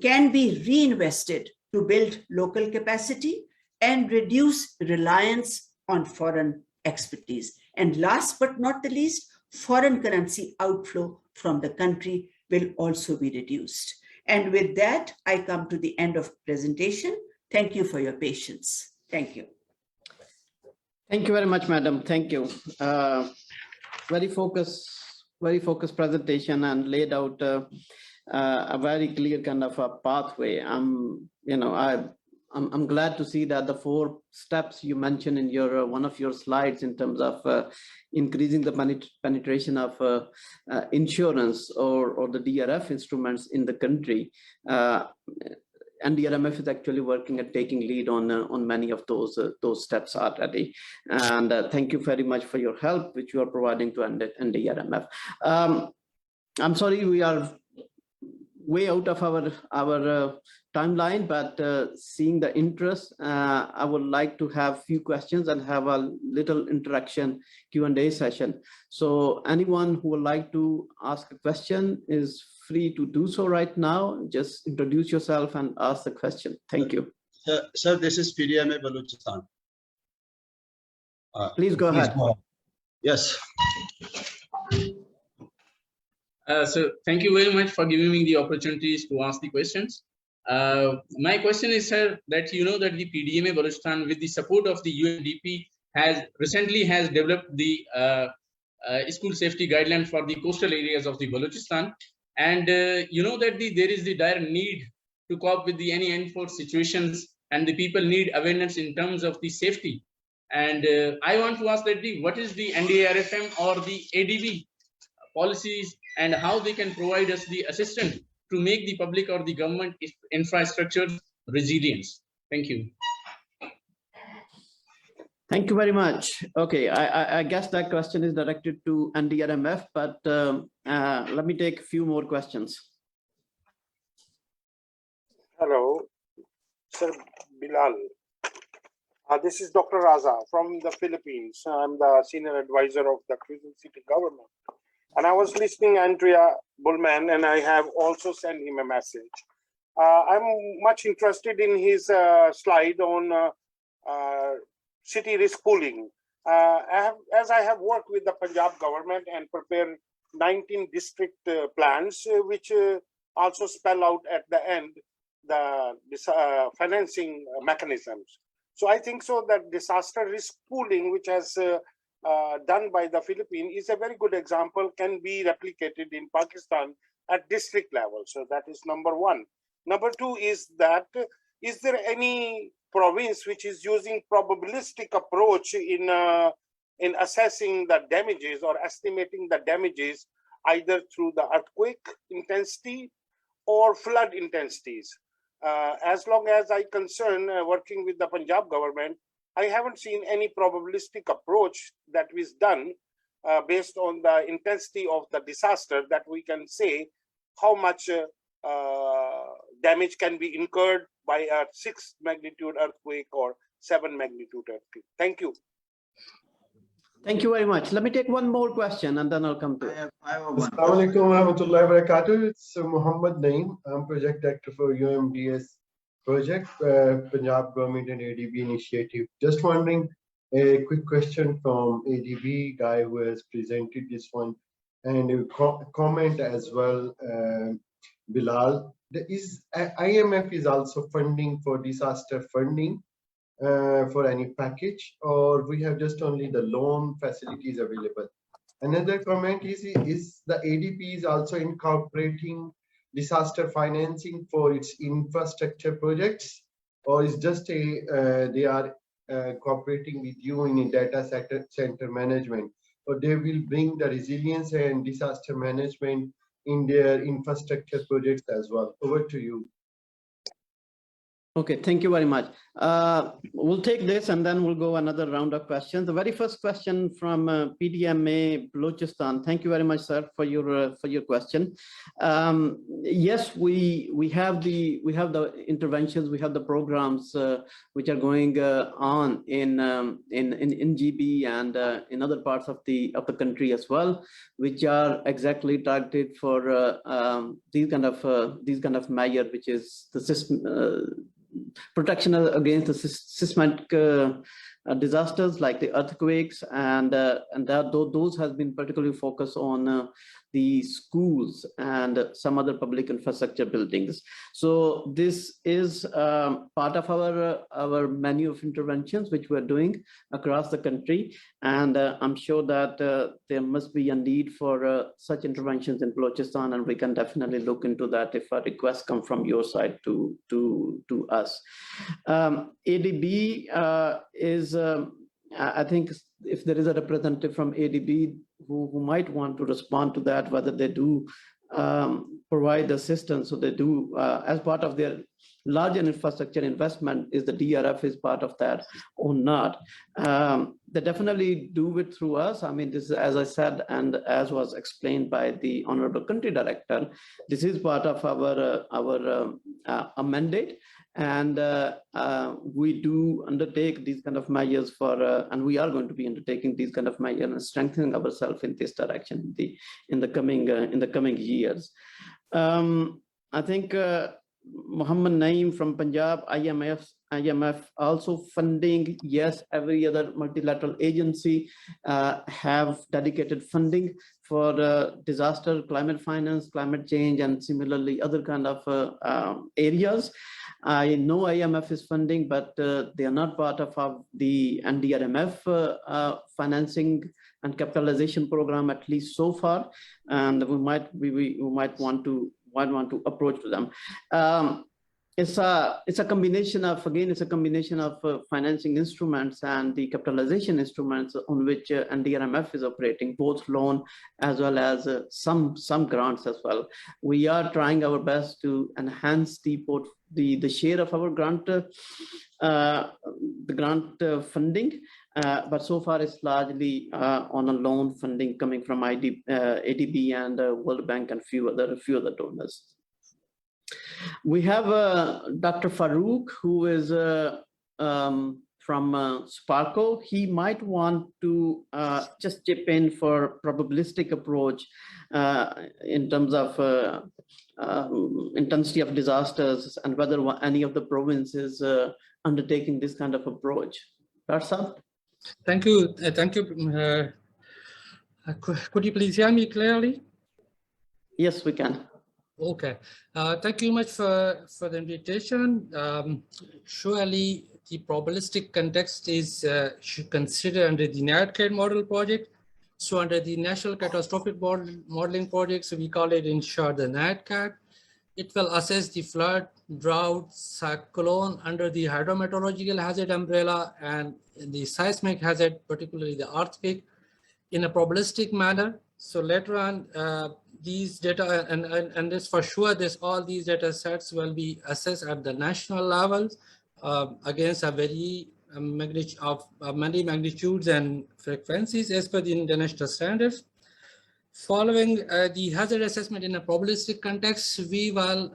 can be reinvested to build local capacity and reduce reliance on foreign expertise. And last but not the least, foreign currency outflow from the country will also be reduced. And with that, I come to the end of presentation. Thank you for your patience. Thank you. Thank you very much, madam. Thank you. Very focused presentation and laid out a very clear kind of a pathway. I'm glad to see that the 4 steps you mentioned in your one of your slides in terms of increasing the penetration of insurance or the DRF instruments in the country NDRMF is actually working at taking lead on many of those steps already. And thank you very much for your help, which you are providing to NDRMF. I'm sorry, we are way out of our timeline, but seeing the interest, I would like to have few questions and have a little interaction Q&A session. So anyone who would like to ask a question is free to do so right now. Just introduce yourself and ask the question. Thank you. Sir, this is PDMA Balochistan. Please go ahead. Yes. So thank you very much for giving me the opportunities to ask the questions. My question is, sir, that you know that the PDMA Balochistan, with the support of the UNDP, recently has developed the school safety guidelines for the coastal areas of the Balochistan, and you know that there is the dire need to cope with any unforced situations, and the people need awareness in terms of the safety. And I want to ask that what is the NDRFM or the ADB policies, and how they can provide us the assistance to make the public or the government infrastructure resilient. Thank you. Thank you very much. Okay, I guess that question is directed to NDRMF, but let me take a few more questions. Hello, Sir Bilal. This is Dr. Raza from the Philippines. I'm the senior advisor of the Quezon City government. And I was listening Andrea Bullman, and I have also sent him a message. I'm much interested in his slide on city risk pooling. As I have worked with the Punjab government and prepared 19 district plans, which also spell out at the end the financing mechanisms. So I think so that disaster risk pooling, which has done by the Philippines, is a very good example, can be replicated in Pakistan at district level. So that is number one. Number two is that, is there any province which is using probabilistic approach in assessing the damages or estimating the damages either through the earthquake intensity or flood intensities? As long as I concern working with the Punjab government, I haven't seen any probabilistic approach that was done based on the intensity of the disaster that we can say how much damage can be incurred by a 6 magnitude earthquake or 7 magnitude earthquake. Thank you. Thank you very much. Let me take one more question and then I'll come to it. Assalamu alaikum warahmatullahi wabarakatuh. It's Muhammad Naeem. I'm project director for UMDS project, Punjab government and ADB initiative. Just wondering, a quick question from ADB guy who has presented this one, and a comment as well, Bilal. IMF is also funding for disaster funding for any package, or we have just only the loan facilities available. Another comment is the ADB is also incorporating disaster financing for its infrastructure projects, or is just they are cooperating with you in data center management, or they will bring the resilience and disaster management in their infrastructure projects as well? Over to you. Okay, thank you very much. We'll take this and then we'll go another round of questions. The very first question from PDMA Balochistan. Thank you very much, sir, for your question. Yes, we have the interventions, we have the programs which are going on in GB and in other parts of the country as well, which are exactly targeted for these kind of measure, which is the system. Protection against the systemic disasters like the earthquakes, and those has been particularly focused on the schools and some other public infrastructure buildings. So this is part of our menu of interventions which we're doing across the country, and I'm sure that there must be a need for such interventions in Balochistan, and we can definitely look into that if a request come from your side to us. ADB is I think if there is a representative from ADB who might want to respond to that, whether they do provide assistance. So they do, as part of their larger infrastructure investment, is the DRF is part of that or not. They definitely do it through us. I mean, this is, as I said, and as was explained by the Honorable Country Director, this is part of our mandate. And we do undertake these kind of measures for, and we are going to be undertaking these kind of measures and strengthening ourselves in this direction in the coming years. I think Muhammad Naeem from Punjab, IMF also funding. Yes, every other multilateral agency have dedicated funding for disaster, climate finance, climate change, and similarly other kind of areas. I know IMF is funding, but they are not part of the NDRMF financing and capitalization program, at least so far. And we might want to approach to them. It's a combination of, again, it's a combination of financing instruments and the capitalization instruments on which NDRMF is operating, both loan as well as some grants as well. We are trying our best to enhance the share of our grant, the grant funding, but so far it's largely on a loan funding coming from ADB and World Bank and few other donors. We have Dr. Farouk, who is from Sparco. He might want to just chip in for probabilistic approach in terms of intensity of disasters and whether any of the provinces undertaking this kind of approach. Darsa? Thank you. Thank you. Could you please hear me clearly? Yes, we can. Okay. Thank you much for the invitation. Surely the probabilistic context is should consider under the NatCat model project. So under the National Catastrophic Modeling Project, so we call it in short the NatCat. It will assess the flood, drought, cyclone under the hydrometeorological hazard umbrella and the seismic hazard, particularly the earthquake, in a probabilistic manner. So later on, these data, and this for sure, all these data sets will be assessed at the national level against a very many magnitudes and frequencies as per the international standards. Following the hazard assessment in a probabilistic context, we are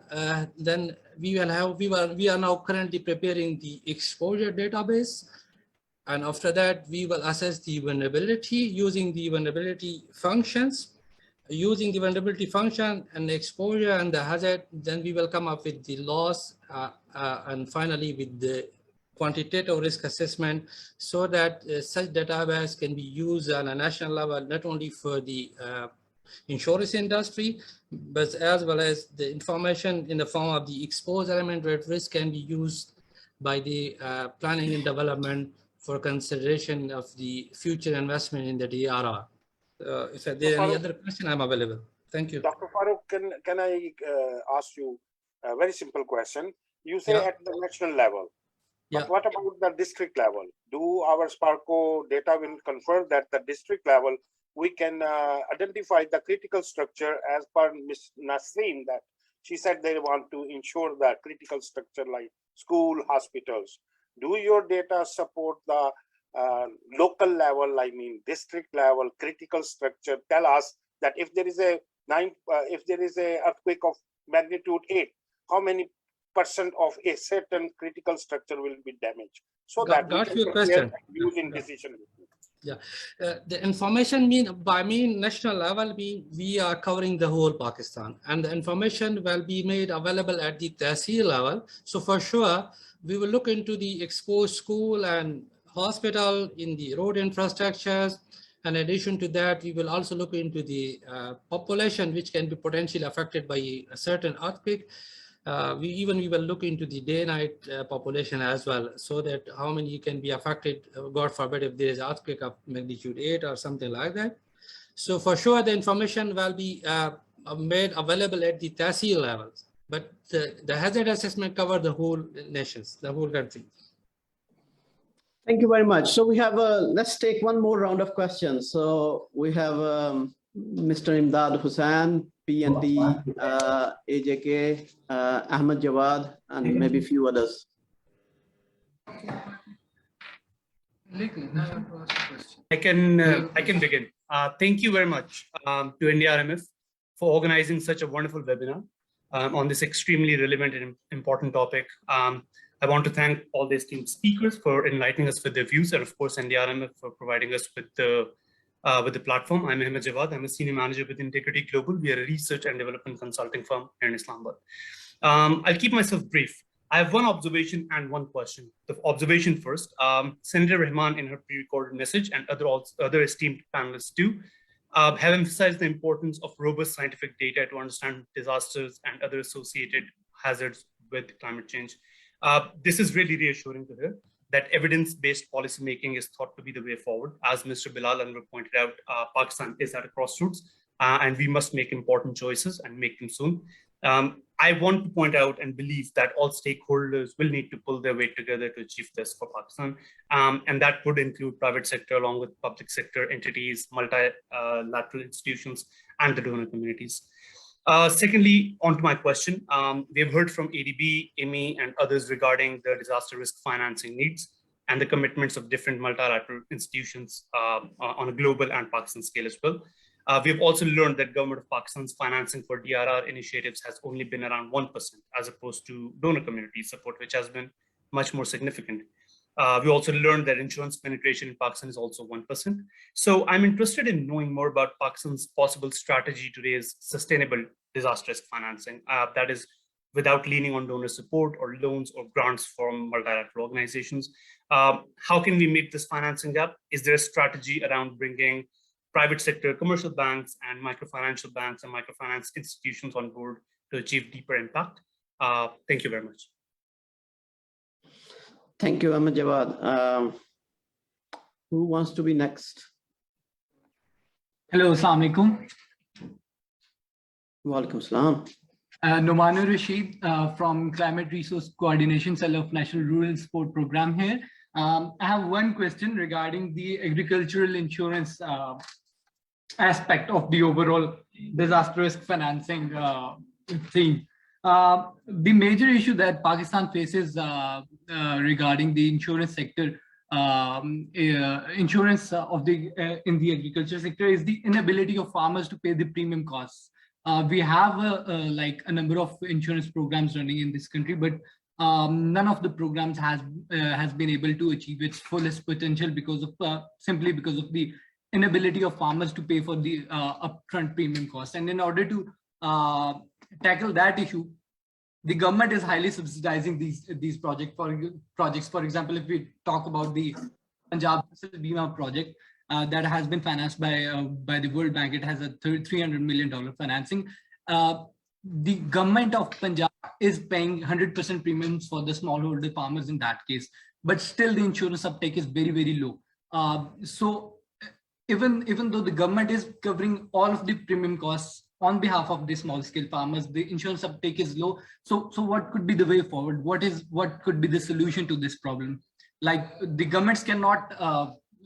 now currently preparing the exposure database. And after that, we will assess the vulnerability using the vulnerability functions. Using the vulnerability function and the exposure and the hazard, then we will come up with the loss and finally with the quantitative risk assessment, so that such database can be used on a national level, not only for the insurance industry, but as well as the information in the form of the exposed element at risk can be used by the planning and development for consideration of the future investment in the DRR. If there are any other question, I'm available. Thank you. Dr. Farouk, can I ask you a very simple question? You say at the national level, but what about the district level? Do our Sparco data will confirm that the district level, we can identify the critical structure as per Ms. Nasreen, that she said they want to ensure that critical structure like school, hospitals. Do your data support the local level, I mean district level critical structure? Tell us that if there is a earthquake of magnitude 8, how many % of a certain critical structure will be damaged, so that got your question. Use in decision making. Yeah, the information by national level, we are covering the whole Pakistan, and the information will be made available at the Tehsil level. So for sure, we will look into the exposed school and hospital in the road infrastructures. In addition to that, we will also look into the population which can be potentially affected by a certain earthquake. We will look into the day-night population as well, so that how many can be affected, God forbid, if there is an earthquake of magnitude 8 or something like that. So for sure, the information will be made available at the Tehsil levels, but the hazard assessment covers the whole nations, the whole country. Thank you very much. So we have, let's take one more round of questions. So we have Mr. Imdad Hussain PND, AJK, Ahmed Jawad, and maybe few others. I can begin. Thank you very much to NDRMF for organizing such a wonderful webinar on this extremely relevant and important topic. I want to thank all the esteemed speakers for enlightening us with their views, and of course NDRMF for providing us with the platform. I'm Ahmed Jawad. I'm a senior manager with Integrity Global. We are a research and development consulting firm here in Islamabad. I'll keep myself brief. I have one observation and one question. The observation first, Senator Rahman in her pre-recorded message and other esteemed panelists too, have emphasized the importance of robust scientific data to understand disasters and other associated hazards with climate change. This is really reassuring to hear that evidence-based policymaking is thought to be the way forward. As Mr. Bilal Anwar pointed out, Pakistan is at a crossroads and we must make important choices and make them soon. I want to point out and believe that all stakeholders will need to pull their weight together to achieve this for Pakistan. And that would include private sector along with public sector entities, multilateral institutions, and the donor communities. Secondly, on to my question, we have heard from ADB, IMI, and others regarding the disaster risk financing needs and the commitments of different multilateral institutions on a global and Pakistan scale as well. We have also learned that government of Pakistan's financing for DRR initiatives has only been around 1% as opposed to donor community support, which has been much more significant. We also learned that insurance penetration in Pakistan is also 1%. So I'm interested in knowing more about Pakistan's possible strategy to raise sustainable disaster risk financing, that is without leaning on donor support or loans or grants from multilateral organizations. How can we meet this financing gap? Is there a strategy around bringing private sector, commercial banks, and microfinancial banks and microfinance institutions on board to achieve deeper impact? Thank you very much. Thank you, Ahmed Jawad. Who wants to be next? Hello, Assalamu alaikum. Walaikum salam. Nomanu Rashid from Climate Resource Coordination Cell of National Rural Support Program here. I have one question regarding the agricultural insurance aspect of the overall disaster risk financing theme. The major issue that Pakistan faces regarding the insurance sector, insurance of the in the agriculture sector, is the inability of farmers to pay the premium costs. We have like a number of insurance programs running in this country, but none of the programs has been able to achieve its fullest potential because of simply because of the inability of farmers to pay for the upfront premium costs. And in order to tackle that issue, the government is highly subsidizing these projects. For example, if we talk about the Punjab Bima project that has been financed by the World Bank, it has a $300 million financing. The government of Punjab is paying 100% premiums for the smallholder farmers in that case, but still the insurance uptake is very, very low. So even though the government is covering all of the premium costs on behalf of the small scale farmers, the insurance uptake is low. So what could be the way forward? What could be the solution to this problem? Like, the governments cannot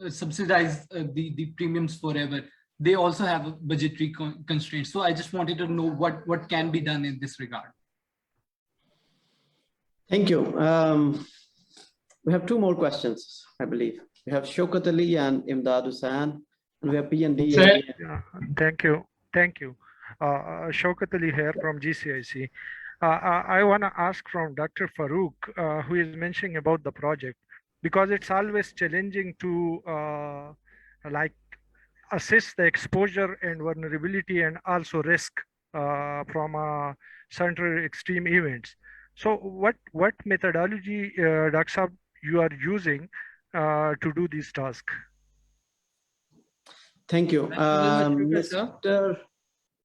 subsidize the premiums forever. They also have budgetary constraints. So I just wanted to know what can be done in this regard. Thank you. We have two more questions, I believe. We have Shaukat Ali and Imdad Hussain, and we have PND. Thank you. Thank you. Shaukat Ali here from GCIC. I want to ask from Dr. Farooq, who is mentioning about the project, because it's always challenging to like assess the exposure and vulnerability and also risk from certain extreme events. So what methodology, Dr. Saab, you are using to do this task? Thank you. Mr.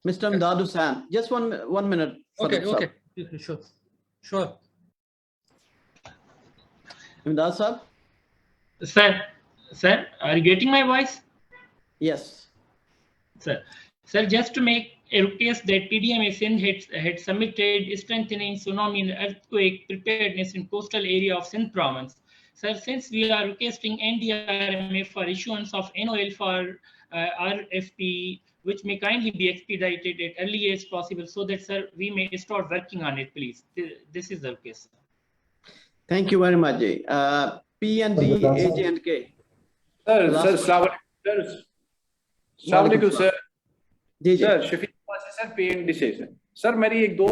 Imdad Hussain, just one minute. Okay, sure. Imdad Saab? Sir, are you getting my voice? Yes. Sir, just to make a case that PDMA had submitted strengthening tsunami and earthquake preparedness in coastal area of Sindh province. Sir, since we are requesting NDRMF for issuance of NOL for RFP, which may kindly be expedited at early as possible, so that, sir, we may start working on it, please. This is the request. Thank you very much, Jay. PND, AJ and K. Sir, Last Assalamu alaikum, sir. Ji sir Shafiq sir PND से sir मेरी एक दो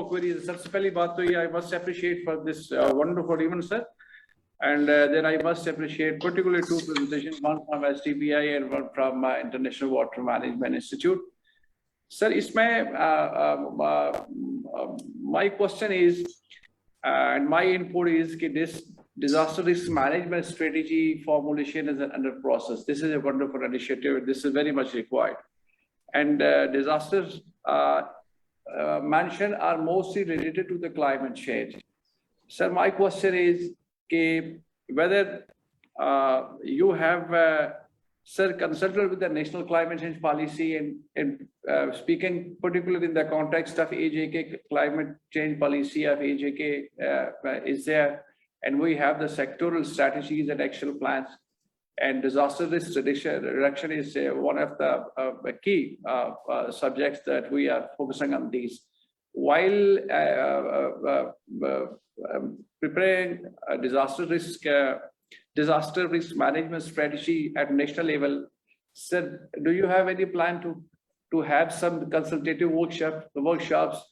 queries सबसे पहली बात तो ये I must appreciate for this wonderful event sir and then I must appreciate particularly two presentations, one from STBI and one from International Water Management Institute. Sir, isme my question is and my input is that this disaster risk management strategy formulation is under process. This is a wonderful initiative. This is very much required. And disasters mentioned are mostly related to the climate change. Sir, my question is whether you have, sir, consulted with the National Climate Change Policy and speaking particularly in the context of AJK climate change policy of AJK is there, and we have the sectoral strategies and action plans. And disaster risk reduction is one of the key subjects that we are focusing on these. While preparing a disaster risk management strategy at national level, sir, do you have any plan to have some consultative workshops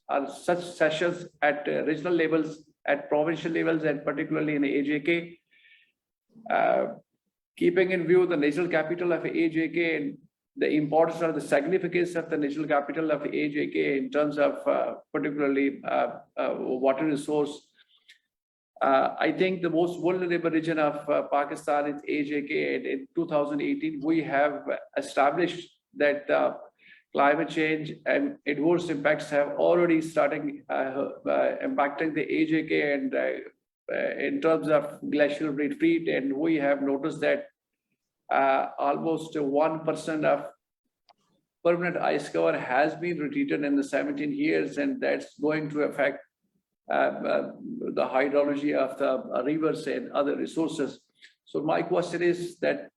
or such sessions at regional levels, at provincial levels, and particularly in AJK? Keeping in view the national capital of AJK and the importance or the significance of the national capital of AJK in terms of particularly water resource, I think the most vulnerable region of Pakistan is AJK. And in 2018, we have established that climate change and adverse impacts have already started impacting the AJK and in terms of glacial retreat, and we have noticed that almost 1% of permanent ice cover has been retreated in the 17 years, and that's going to affect the hydrology of the rivers and other resources. So my question is that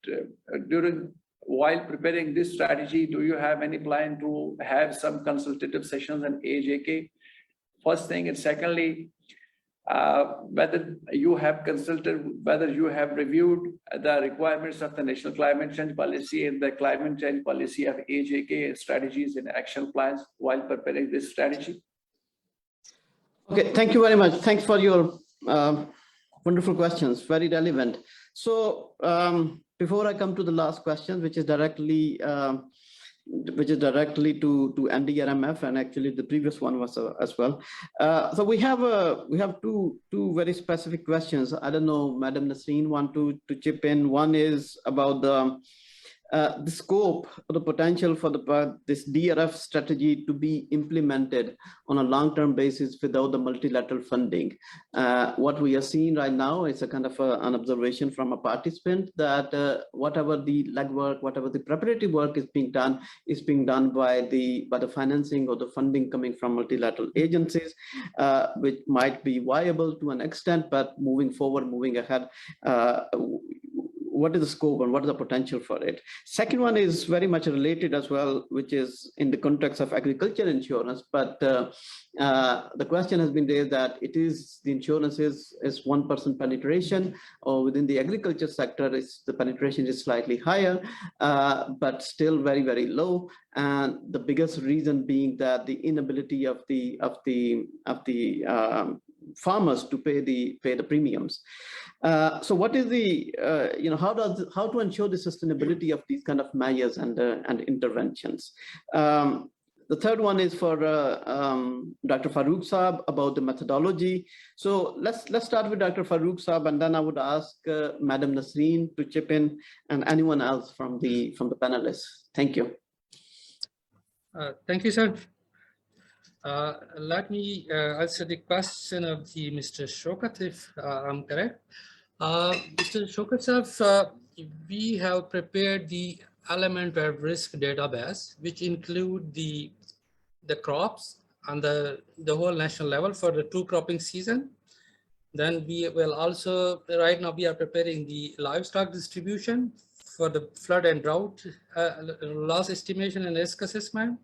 while preparing this strategy, do you have any plan to have some consultative sessions in AJK? First thing, and secondly, whether you have consulted, whether you have reviewed the requirements of the National Climate Change Policy and the climate change policy of AJK strategies and action plans while preparing this strategy? Okay, thank you very much. Thanks for your wonderful questions, very relevant. So before I come to the last question, which is directly to NDRMF, and actually the previous one was as well. So we have two very specific questions. I don't know, Madam Nasreen want to chip in. One is about the scope or the potential for this DRF strategy to be implemented on a long-term basis without the multilateral funding. What we are seeing right now is a kind of an observation from a participant that whatever the legwork, whatever the preparatory work is being done by the financing or the funding coming from multilateral agencies, which might be viable to an extent, but moving forward, moving ahead, what is the scope and what is the potential for it? Second one is very much related as well, which is in the context of agriculture insurance. But the question has been raised that the insurance is 1% penetration, or within the agriculture sector, the penetration is slightly higher, but still very, very low. And the biggest reason being that the inability of the farmers to pay the premiums. So what is the how to ensure the sustainability of these kind of measures and interventions? The third one is for Dr. Farooq Saab about the methodology. So let's start with Dr. Farooq Saab, and then I would ask Madam Nasreen to chip in and anyone else from the panelists. Thank you. Thank you, sir. Let me answer the question of Mr. Shaukat, if I'm correct. Mr. Shaukat, sir, we have prepared the element of risk database, which include the crops on the whole national level for the 2 cropping season. Then we will also, right now we are preparing the livestock distribution for the flood and drought loss estimation and risk assessment.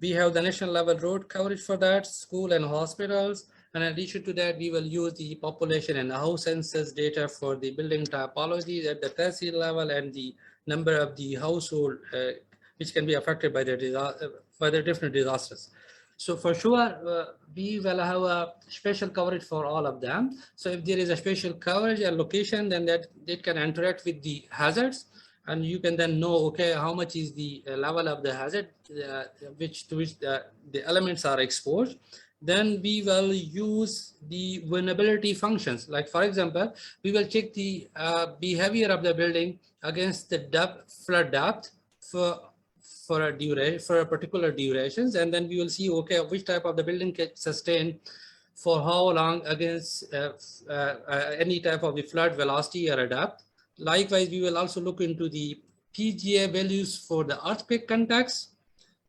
We have the national level road coverage for that, school and hospitals. And in addition to that, we will use the population and house census data for the building typologies at the tehsil level and the number of the household which can be affected by the different disasters. So for sure, we will have a special coverage for all of them. So if there is a special coverage and location, then that it can interact with the hazards, and you can then know, okay, how much is the level of the hazard to which the elements are exposed. Then we will use the vulnerability functions. Like for example, we will check the behavior of the building against the flood depth for a particular durations, and then we will see, okay, which type of the building can sustain for how long against any type of the flood velocity or a depth. Likewise, we will also look into the PGA values for the earthquake context.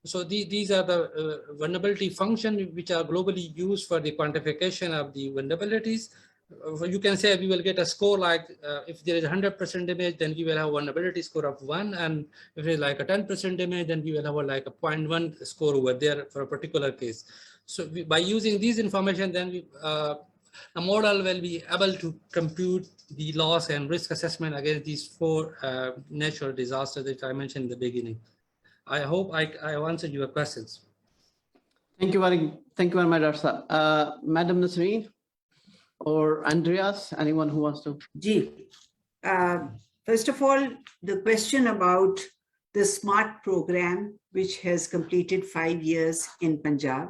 So these are the vulnerability functions which are globally used for the quantification of the vulnerabilities. You can say we will get a score like if there is 100% damage, then we will have a vulnerability score of 1, and if it is like a 10% damage, then we will have like a 0.1 score over there for a particular case. So by using these information, then a model will be able to compute the loss and risk assessment against these 4 natural disasters that I mentioned in the beginning. I hope I answered your questions. Thank you very much, Darsa. Madam Nasreen or Andreas, anyone who wants to? First of all, the question about the SMART program, which has completed 5 years in Punjab,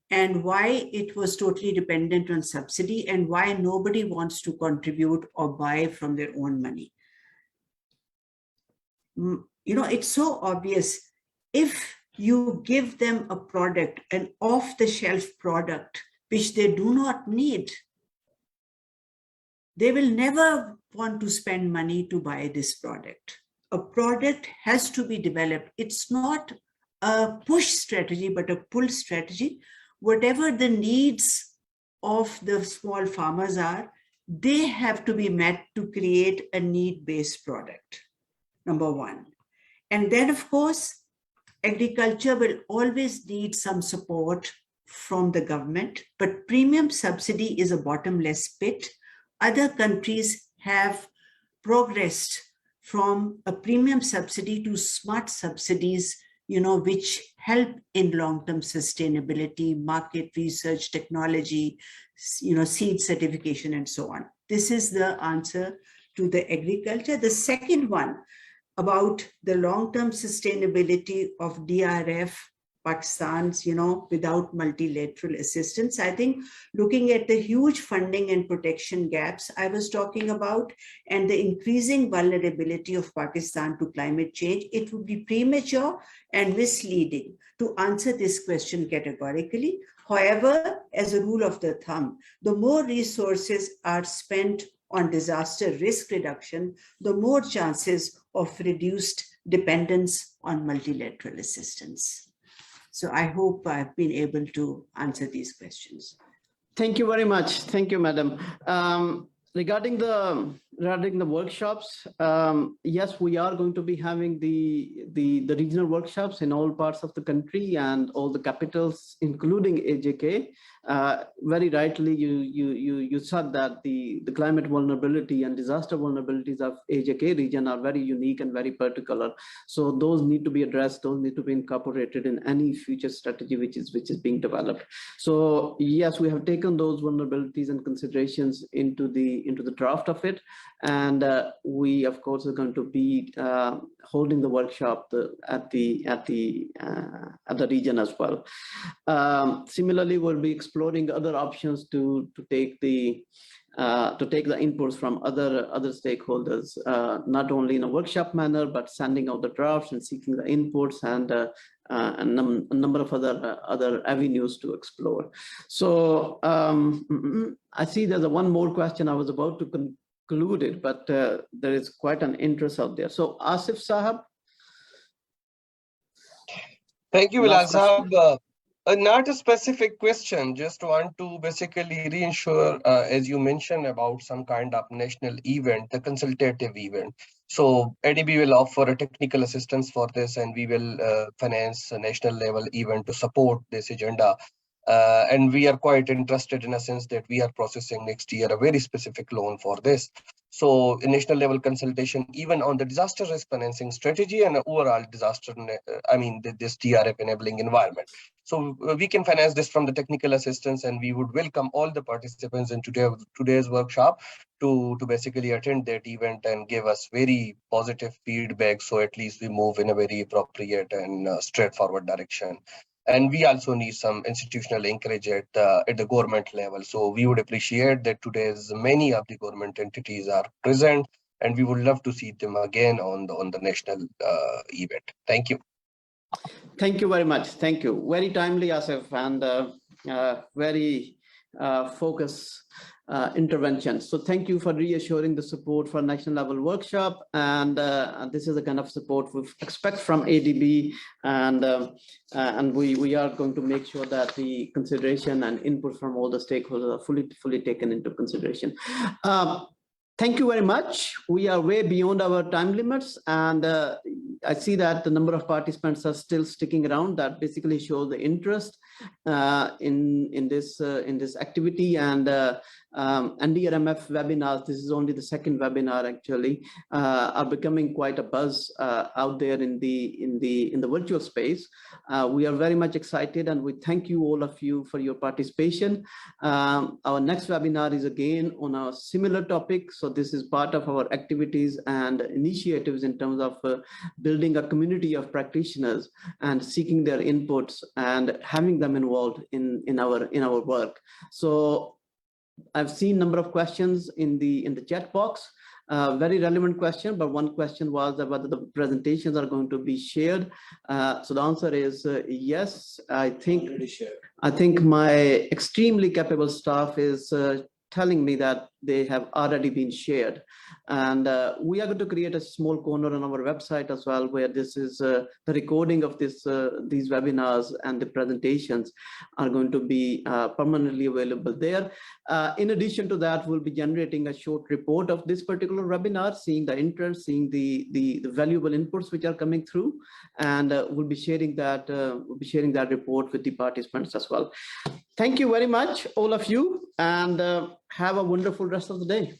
and why it was totally dependent on subsidy and why nobody wants to contribute or buy from their own money. You know, it's so obvious. If you give them a product, an off-the-shelf product, which they do not need, they will never want to spend money to buy this product. A product has to be developed. It's not a push strategy, but a pull strategy. Whatever the needs of the small farmers are, they have to be met to create a need-based product, number one. And then, of course, agriculture will always need some support from the government, but premium subsidy is a bottomless pit. Other countries have progressed from a premium subsidy to smart subsidies, you know, which help in long-term sustainability, market research, technology, you know, seed certification, and so on. This is the answer to the agriculture. The second one about the long-term sustainability of DRF, Pakistan's, you know, without multilateral assistance. I think looking at the huge funding and protection gaps I was talking about and the increasing vulnerability of Pakistan to climate change, it would be premature and misleading to answer this question categorically. However, as a rule of the thumb, the more resources are spent on disaster risk reduction, the more chances of reduced dependence on multilateral assistance. So I hope I've been able to answer these questions. Thank you very much. Thank you, Madam. Regarding the workshops, yes, we are going to be having the regional workshops in all parts of the country and all the capitals, including AJK. Very rightly, you said that the climate vulnerability and disaster vulnerabilities of AJK region are very unique and very particular. So those need to be addressed. Those need to be incorporated in any future strategy which is being developed. So yes, we have taken those vulnerabilities and considerations into the draft of it, and we of course are going to be holding the workshop at the region as well. Similarly, we'll be exploring other options to take the inputs from other stakeholders, not only in a workshop manner, but sending out the drafts and seeking the inputs and a number of other avenues to explore. So I see there's one more question. I was about to conclude it, but there is quite an interest out there. So Asif Sahab. Thank you, Bilal Sahab. Not a specific question, just want to basically reinsure, as you mentioned about some kind of national event, the consultative event. So ADB will offer a technical assistance for this, and we will finance a national level event to support this agenda. And we are quite interested in a sense that we are processing next year a very specific loan for this. So a national level consultation, even on the disaster risk financing strategy and overall disaster, this DRF enabling environment. So we can finance this from the technical assistance, and we would welcome all the participants in today's workshop to basically attend that event and give us very positive feedback. So at least we move in a very appropriate and straightforward direction. And we also need some institutional linkage at the government level. So we would appreciate that today's many of the government entities are present, and we would love to see them again on the national event. Thank you. Thank you very much. Thank you. Very timely, Asif, and very focused intervention. So thank you for reassuring the support for national level workshop. And this is the kind of support we expect from ADB. And we are going to make sure that the consideration and input from all the stakeholders are fully taken into consideration. Thank you very much. We are way beyond our time limits, and I see that the number of participants are still sticking around. That basically shows the interest in this activity. And NDRMF webinars, this is only the second webinar actually, are becoming quite a buzz out there in the virtual space. We are very much excited, and we thank you, all of you, for your participation. Our next webinar is again on a similar topic. So this is part of our activities and initiatives in terms of building a community of practitioners and seeking their inputs and having them involved in our work. So I've seen a number of questions in the chat box. Very relevant question, but one question was whether the presentations are going to be shared. So the answer is yes. I think my extremely capable staff is telling me that they have already been shared. And we are going to create a small corner on our website as well, where this is the recording of these webinars and the presentations are going to be permanently available there. In addition to that, we'll be generating a short report of this particular webinar, seeing the interest, seeing the valuable inputs which are coming through, and we'll be sharing that report with the participants as well. Thank you very much, all of you, and have a wonderful rest of the day.